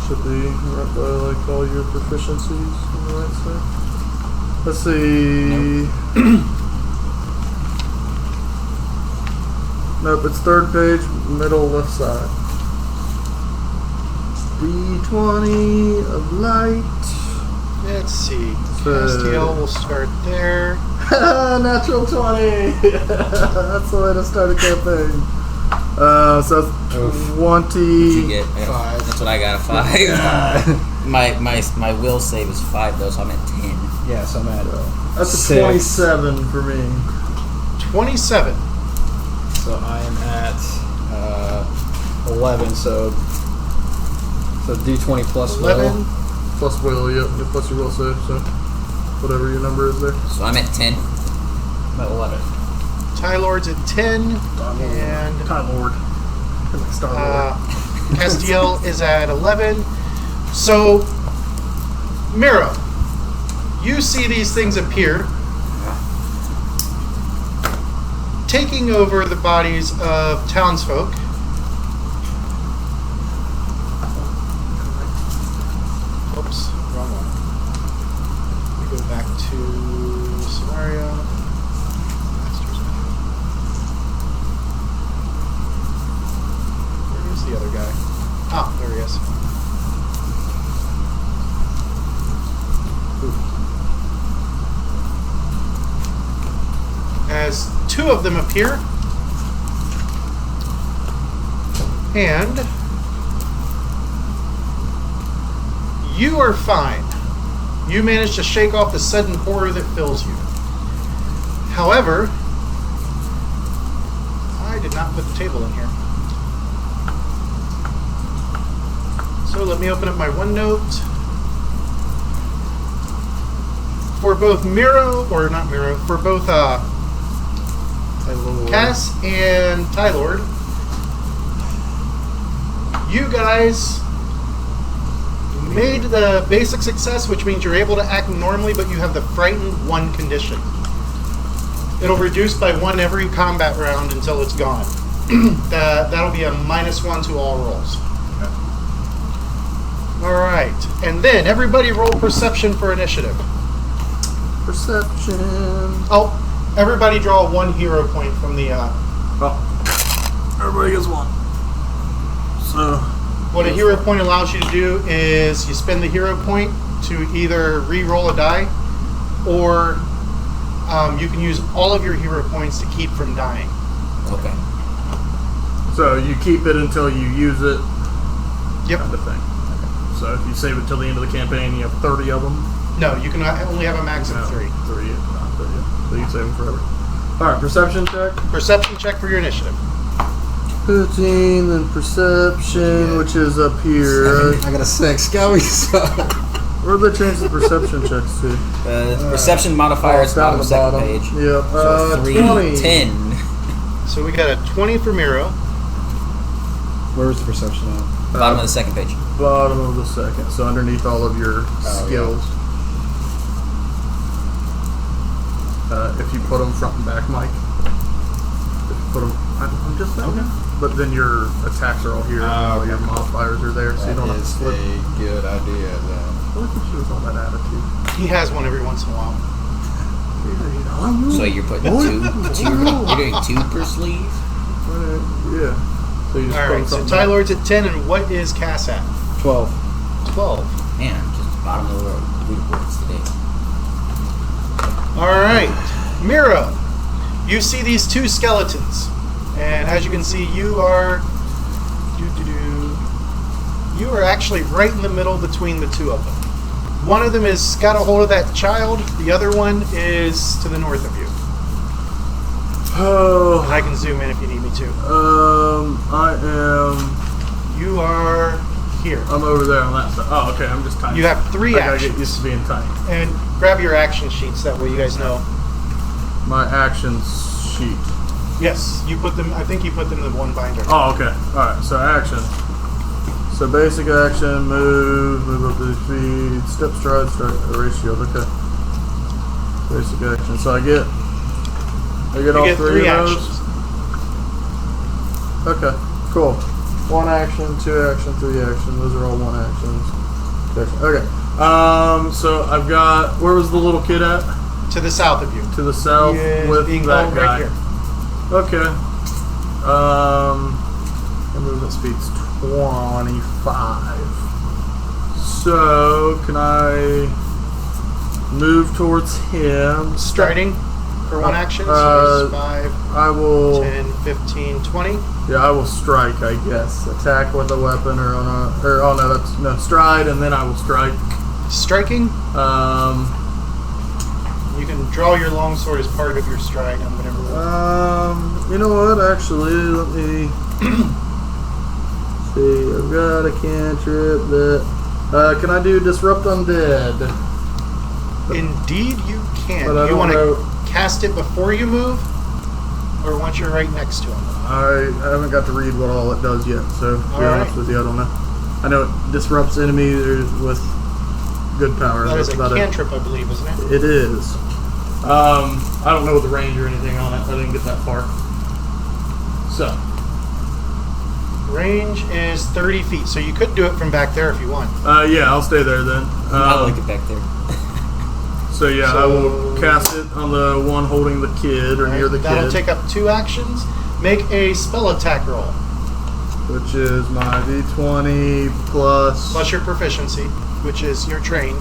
Should be right by like all your proficiencies on the right side. Let's see. Nope, it's third page, middle left side. D20 of light. Let's see. So- Castiel will start there. Natural 20! That's the way to start a campaign. So Oof. 20. What'd you get? That's what I got, a 5. my will save is 5 though, so I'm at 10. Yes, I'm at That's a 6. 27 for me. 27. So So I am at 11. So D20 plus 11. will. Plus will, yep. Plus your will save, so whatever your number is there. So I'm at 10. I'm at 11. Ty Lord's at 10. And Time Lord. Like Star Lord. Castiel is at 11. So, Miro, you see these things appear, taking over the bodies of townsfolk. Oops, wrong one. We go back to Ceannairc. Where is the other guy? Ah, there he is. As two of them appear, and you are fine. You manage to shake off the sudden horror that fills you. However, I did not put the table in here. So let me open up my OneNote. For both Miro, or not Miro, for both Cass and Ty Lord, you guys made the basic success, which means you're able to act normally, but you have the frightened 1 condition. It'll reduce by 1 every combat round until it's gone. That'll be a -1 to all rolls. Okay. Alright, and then everybody roll perception for initiative. Perception. Oh, everybody draw 1 hero point from the... Everybody gets 1. So, What a hero point allows you to do is you spend the hero point to either re-roll a die, or you can use all of your hero points to keep from dying. Okay. so you keep it until you use it, Yep. kind of thing. So if you save it till the end of the campaign, you have 30 of them. No, you can only have a max No, of 3. 3, not 30. So you can save them forever. All right, perception check. Perception check for your initiative. 15, then perception, which is up here. I got a 6. Go, Where did they change the perception checks to? The perception modifier is down bottom at the second bottom. page. Yep. So 3, 20. 10. So we got a 20 for Miro. Where's the perception at? Bottom of the second page. Bottom of the second. So underneath all of your skills. If you put them front and back, Mike. If you put them, I'm just saying. But then your attacks are all here, and all your modifiers are there, so you don't have to Is flip. a good idea, then. Look at you with all that attitude. He has one every once in a while. So you're putting you're doing 2 per sleeve? Yeah. So you just All put right, them so front and Ty back. Lord's at 10, and what is Cass at? 12. 12. Man, just bottom of the leaderboards today. All right, Miro, you see these 2 skeletons, and as you can see, you are actually right in the middle between the 2 of them. One of them has got a hold of that child. The other one is to the north of you. Oh, I can zoom in if you need me to. I am. You are here. I'm over there on that side. Oh, okay. I'm just tiny. You have 3 I gotta actions. get used to being tiny. And grab your action sheets, that way you guys know. My actions sheet. Yes, you put them. I think you put them in the one binder. Oh, okay. All right. So action. So basic action, move up to the feet, step, stride, erase shield. Okay. Basic action. So I get You all get 3 3 of those. actions. Okay, cool. 1 action, 2 action, 3 action. Those are all 1 actions. Okay. So I've got. Where was the little kid at? To the south of you. To the south He is with being that held guy. right here. Okay. And movement speed's 25. So can I move towards him? Striding for 1 action. So there's 5, I will. 10, 15, 20. Yeah, I will strike. I guess attack with a weapon or on a. Or oh no, that's no stride, and then I will strike. Striking. Um. You can draw your longsword as part of your stride on whatever roll. You know what? Actually, let me see. I've got a cantrip that. Can I do Disrupt Undead? Indeed, you can. But I You don't want know. to cast it before you move, or once you're right next to him? I haven't got to read what all it does yet, so to be Alright. honest with you, I don't know. I know it disrupts enemies with good power. That is That's a about cantrip, I believe, isn't it? it. It is. I don't know the range or anything on it. I didn't get that far. So, Range is 30 feet, so you could do it from back there if you want. yeah, I'll stay there then. I like it back there. So yeah, I will cast it on the one holding the kid or near the That'll kid. take up 2 actions. Make a spell attack roll, Which is my D20 plus. plus your proficiency, which is you're trained.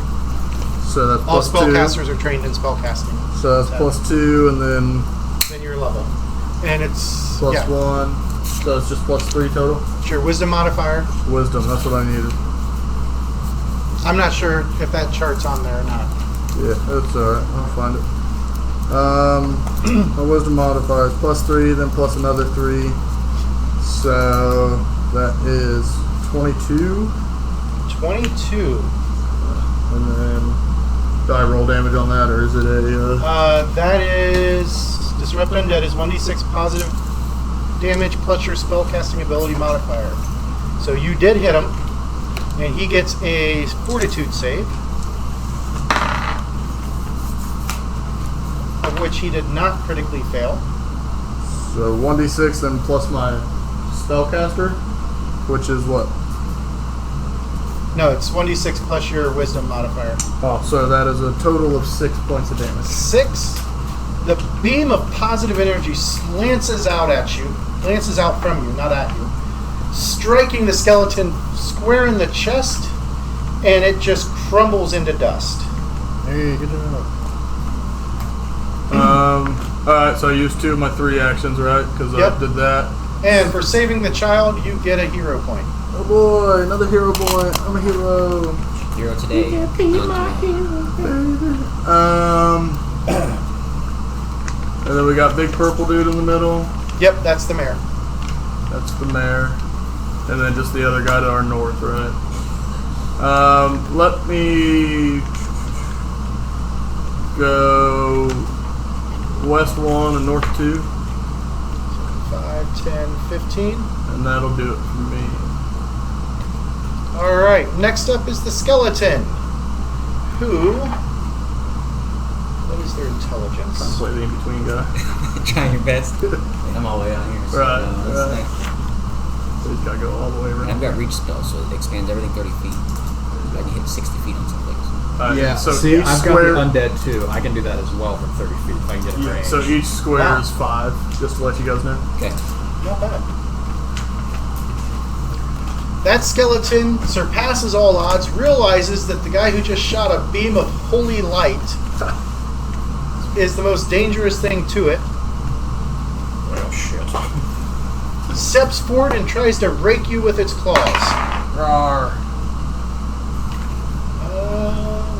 So that's All plus 2. spellcasters are trained in spellcasting. So that's plus 2, and then Then your level. And it's plus yeah, 1. So it's just plus 3 total. it's your wisdom modifier. Wisdom, that's what I needed. I'm not sure if that chart's on there or not. Yeah, that's alright. I'll find it. My wisdom modifier is plus 3, then plus another 3. So that is 22. 22. And then do I roll damage on that, or is it a? That is Disrupt Undead is 1d6 positive damage plus your spellcasting ability modifier. So you did hit him, and he gets a Fortitude save, of which he did not critically fail. So 1d6, then plus my spellcaster, which is what? No, it's 1d6 plus your wisdom modifier. Oh, so that is a total of 6 points of damage. 6. The beam of positive energy lances out at you, lances out from you, not at you, striking the skeleton square in the chest, and it just crumbles into dust. Hey, good job. Alright, so I used 2 of my 3 actions, right? Because Yep. I did that. And for saving the child, you get a hero point. Oh boy, another hero boy. I'm a hero. Hero today. Not tomorrow. And then we got big purple dude in the middle. Yep, that's the mayor. That's the mayor. And then just the other guy to our north, right? Let me go west 1 and north 2. 5, 10, 15. And that'll do it for me. Alright, next up is the skeleton, who... What is their Trying to intelligence? play the in-between guy. Trying your best. I'm all the way out here. So, Right, that's right. nice. So he's got to go all the way And I've around. got reach spell, so it expands everything 30 feet. I can hit 60 feet on some things. Yeah, so see, each I've square, got the undead too. I can do that as well from 30 feet if I can get a yeah, range. so each square Wow. is 5, just to let you guys know. Okay. Not bad. That skeleton surpasses all odds, realizes that the guy who just shot a beam of holy light is the most dangerous thing to it. Oh shit. Steps forward and tries to rake you with its claws. Rawr.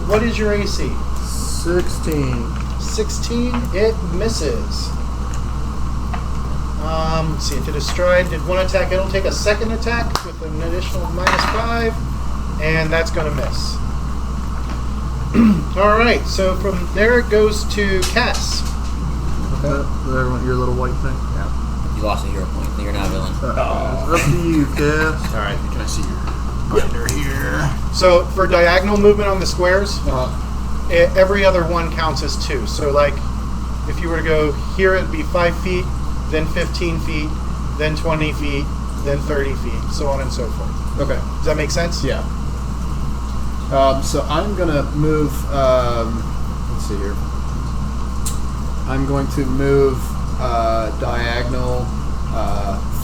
What is your AC? 16. 16. It misses. Let's see, if it is stride, did 1 attack, it'll take a second attack with an additional -5, and that's going to miss. Alright, so from there it goes to Cass. Okay. There went your little white thing. You lost a hero point. You're now a villain. Up to you, Cass. All right, can I see your binder here? So for diagonal movement on the squares, every other one counts as 2. So like, if you were to go here, it'd be 5 feet, then 15 feet, then 20 feet, then 30 feet, so on and so forth. Okay. Does that make sense? Yeah. So I'm gonna move. Let's see here. I'm going to move diagonal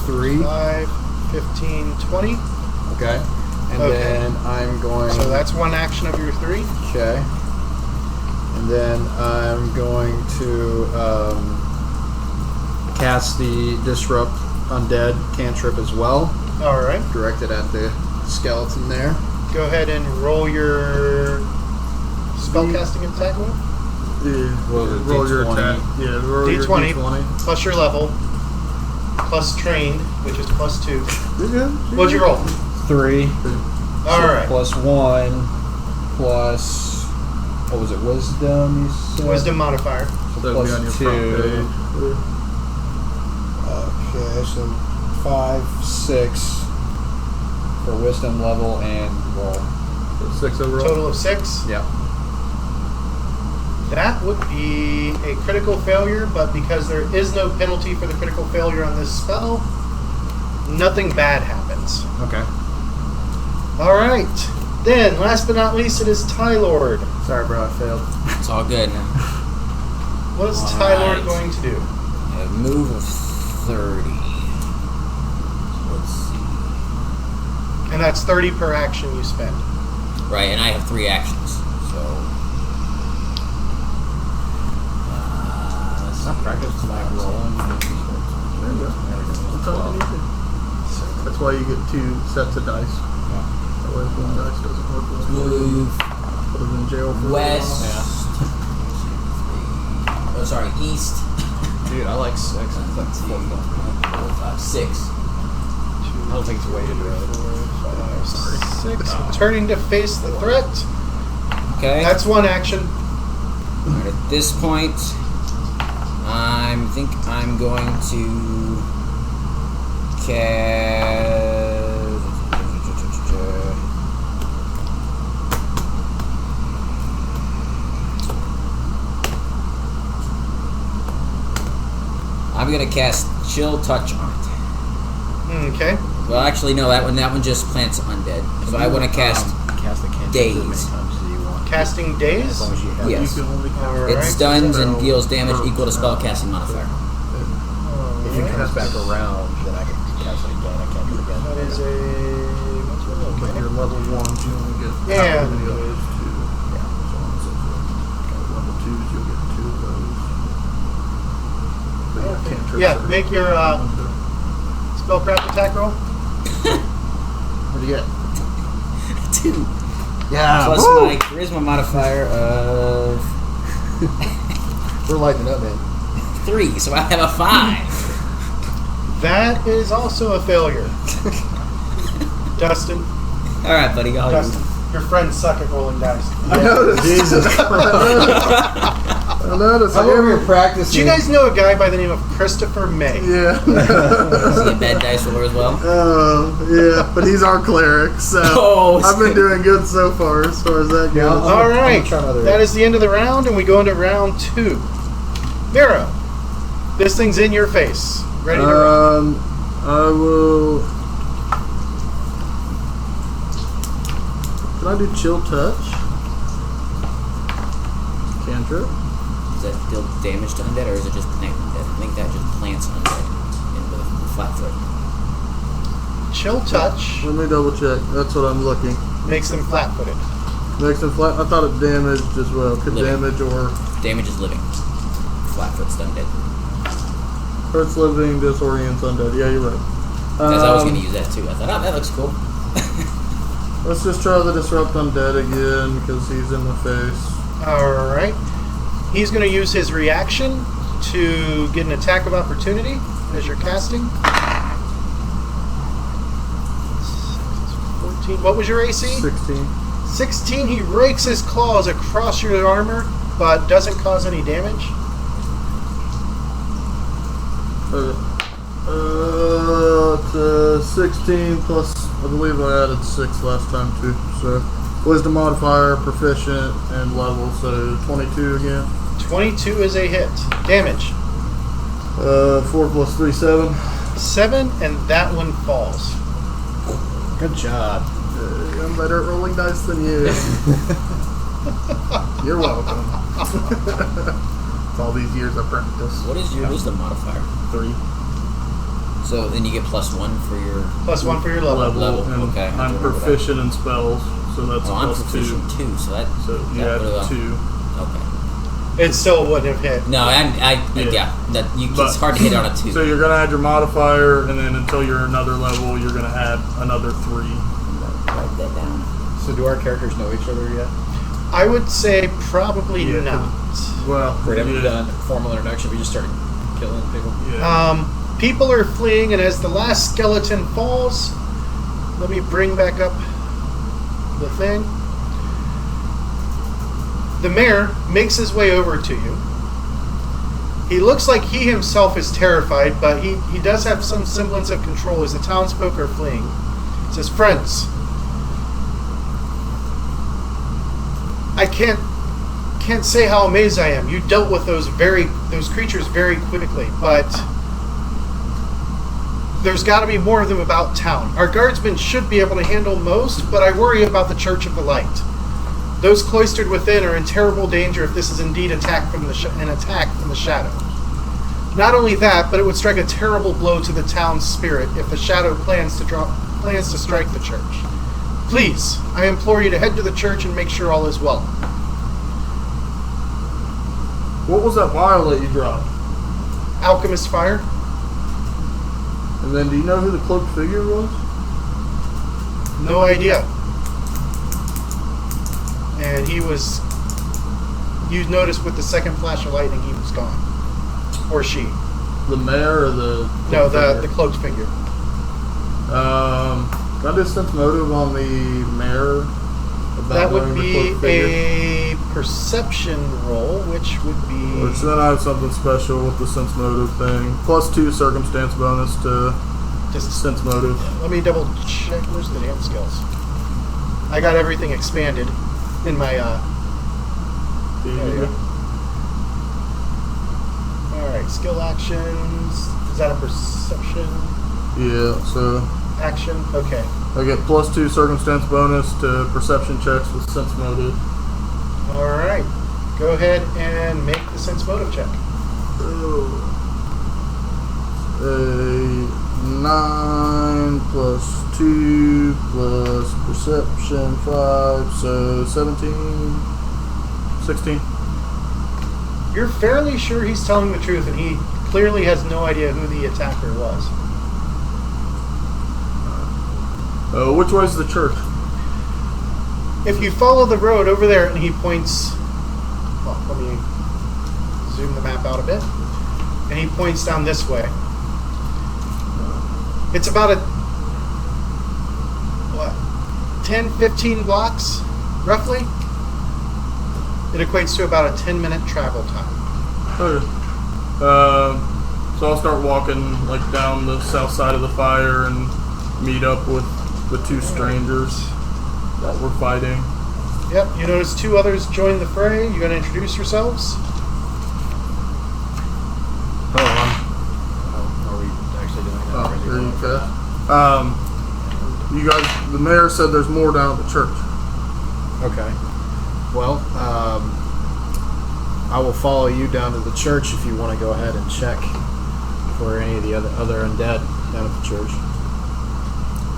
3. 5, 15, 20. Okay. And Okay. then I'm going. So that's one action of your 3. Okay. And then I'm going to cast the Disrupt Undead cantrip as well, Alright. directed at the skeleton there. Go ahead and roll your spellcasting attack roll. Yeah. Well, the Roll your D20. attack. Yeah, roll your D20. D20. Plus your level. plus trained, which is plus 2. You're good. What'd you roll? 3. All right. Plus 1. Plus. What was it? Wisdom, you said? Wisdom modifier. So that'll be on your Plus front 2. page. Okay, so 5, 6 for wisdom level and roll. So 6 overall. Total of 6. Yeah. That would be a critical failure, but because there is no penalty for the critical failure on this spell, nothing bad happens. Okay. All right. Then, last but not least, it is Tylord. Sorry, bro, I failed. It's all good. What is All Tylord right. going to do? A move of 30. Let's see. And that's 30 per action you spend. Right, and I have 3 actions. So. I practiced my rolling. There you go. That's all you need to. That's why you get 2 sets of dice. That way if one dice doesn't work well, Move put it in jail for a west. while. Oh, sorry, east. Dude, I like 6. It's like 4, 6. I don't think it's weighted right. 6. Turning to face the threat. Okay. That's one action. Alright, at this point, I think I'm going to cast. I'm gonna cast Chill Touch on it. Okay. Well, actually, no. That one just plants undead. So I want to cast Cast the cantrip Daze. as many times as you want. Casting As daze. long as you have Yes. You can only All cast right. It stuns and So- deals damage equal to spellcasting modifier. If it comes back around, then I can cast it again. I can't do it again. That is a. What's your But mechanic? your level 1s, you only get Yeah. how many of those 2. Yeah. So on and so forth. Level 2s, you'll get 2 of those. But your cantrips Yeah, are- make your spellcraft attack roll. What do you get? 2. Yeah. Plus woo! my charisma modifier of We're lighting up, man. 3, so I have a 5. That is also a failure. Dustin. All right, buddy. I'll Dustin. Your friends suck at rolling dice. I noticed. Jesus Christ. I noticed. I'm over here practicing. Do you guys know a guy by the name of Christopher May? Yeah. Is he a bad dice roller as well? Yeah, but he's our cleric, so Oh, I've been doing good so far as that goes. All right. try another- That is the end of the round, and we go into round 2. Miro, this thing's in your face. Ready to roll. I will. Can I do chill touch? Cantrip. Does that deal damage to undead, or is it just plant undead? I think that just plants undead into the flat foot. Chill touch Let me double check. That's what I'm looking. makes them flat-footed. Makes them flat. I thought it damaged as well. Could Living. damage or Damage is living. Flat foot's undead. hurts living, disorients undead. Yeah, you're right. Because I was going to use that too. I thought, oh, that looks cool. Let's just try the disrupt undead again because he's in the face. All right. He's going to use his reaction to get an attack of opportunity as you're casting. 14. What was your AC? 16. 16. He rakes his claws across your armor, but doesn't cause any damage. It's 16 plus, I believe I added 6 last time too. So, wisdom modifier, proficient, and level. So 22 again. 22 is a hit. Damage. 4 plus 3, 7. 7, and that one falls. Good job. I'm better at rolling dice than you. You're welcome. It's all these years of practice. What is your wisdom modifier? 3. So then you get +1 for your. +1 for your level. Level, Level, and okay. I'm proficient in spells, so that's Oh, I'm plus 2. proficient too, so that. So you that add would've- 2. Okay. It still wouldn't have hit. No, Yeah. that you, But- it's hard to hit on a 2. So you're gonna add your modifier, and then until you're another level, you're gonna add another 3. Write that down. So do our characters know each other yet? I would say probably Yeah. not. Well, We haven't Yeah. done formal introduction. We just started killing people. Yeah. People are fleeing, and as the last skeleton falls, let me bring back up the thing. The mayor makes his way over to you. He looks like he himself is terrified, but he does have some semblance of control as the townsfolk are fleeing. He says, "Friends, I can't say how amazed I am. You dealt with those creatures very quickly, but there's got to be more of them about town. Our guardsmen should be able to handle most, but I worry about the Church of the Light. Those cloistered within are in terrible danger if this is indeed an attack from the shadow. Not only that, but it would strike a terrible blow to the town's spirit if the shadow plans to strike the church. Please, I implore you to head to the church and make sure all is well." What was that vial that you dropped? Alchemist fire. And then, do you know who the cloaked figure was? No idea. And he was... You noticed with the second flash of lightning, he was gone. Or she. The mayor or the... No, the cloaked figure. Can I do sense motive on the mayor? That would be a perception roll, which would be... Which then I have something special with the sense motive thing. +2 circumstance bonus to Just sense motive. let me double check. Where's the damn skills? I got everything expanded in my... There you go. Alright, skill actions. Is that a perception Yeah, so action? Okay. I get +2 circumstance bonus to perception checks with sense motive. Alright. Go ahead and make the sense motive check. A 9 +2 plus perception 5, so 17, 16. You're fairly sure he's telling the truth, and he clearly has no idea who the attacker was. Which way is the church? If you follow the road over there, and he points... Well, let me zoom the map out a bit. And he points down this way. It's about 10, 15 blocks, roughly? It equates to about a 10-minute travel time. Okay. So I'll start walking like down the south side of the fire and meet up with the two strangers that were fighting. Yep, you notice two others join the fray. You gonna introduce yourselves? Are we actually doing that? Oh, or is he there you going go. You guys, the mayor said there's more down at the church. Okay. Well, I will follow you down to the church if you want to go ahead and check for any of the other undead down at the church.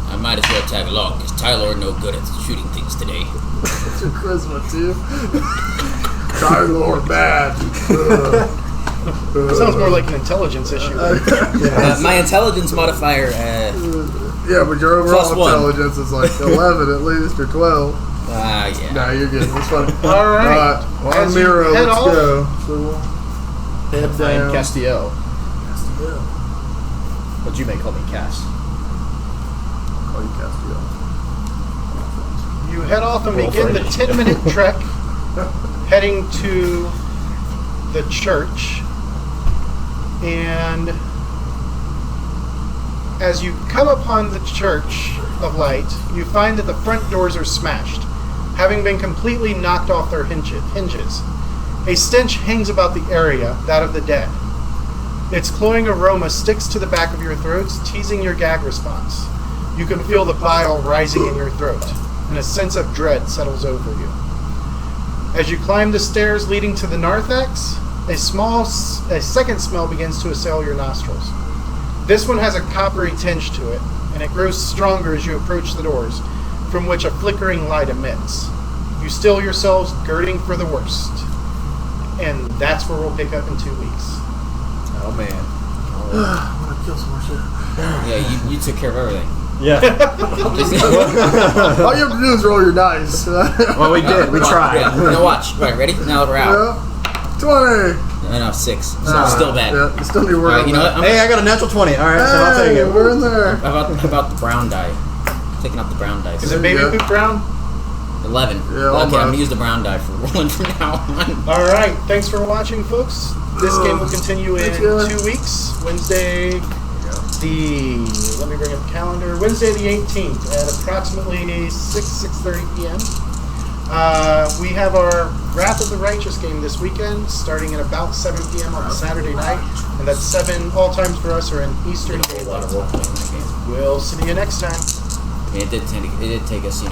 I might as well tag along, because Tyler no good at shooting things today. It's your charisma, too. Tyler, bad. Sounds more like an intelligence issue. My intelligence modifier, Yeah, but your overall +1. intelligence is like 11 at least, or 12. yeah. Nah, you're good. It's funny. All right. Well, As on you Miro, head let's off- go. So we'll head I down. am Castiel. But you may call me Cass. Call you Castiel. You head off and Roll begin for the it. 10-minute trek heading to the church. And as you come upon the Church of Light, you find that the front doors are smashed, having been completely knocked off their hinges. A stench hangs about the area, that of the dead. Its cloying aroma sticks to the back of your throats, teasing your gag response. You can feel the bile rising in your throat, and a sense of dread settles over you. As you climb the stairs leading to the narthex, a second smell begins to assail your nostrils. This one has a coppery tinge to it, and it grows stronger as you approach the doors, from which a flickering light emits. You still yourselves girding for the worst. And that's where we'll pick up in 2 weeks. Oh man. I'm gonna kill some more shit. Yeah, you took care of everything. Yeah. All you have to do is roll your dice. Well, we did. We tried. Yeah, now watch. Right, ready? Now we're out. Yeah. 20. No, 6. So still bad. Yeah, still need to work Alright, on you know that. what? Hey, I got a natural 20. All right, so I'll take Hey, it. we're in there. How about the brown die? Taking out the brown dice. Is it baby Yeah. poop brown? 11. Yeah, Okay, I'm almost. gonna use the brown die for rolling from now on. All right. Thanks for watching, folks. This game will continue in Thanks, guys. 2 weeks. Wednesday, let me bring up the calendar. Wednesday the 18th at approximately 6:30 p.m. We have our Wrath of the Righteous game this weekend, starting at about 7 p.m. on Saturday night, and that's 7 all times for us are in Eastern A lot Daylight of role playing in that game. We'll see you next time. I mean, it did take us,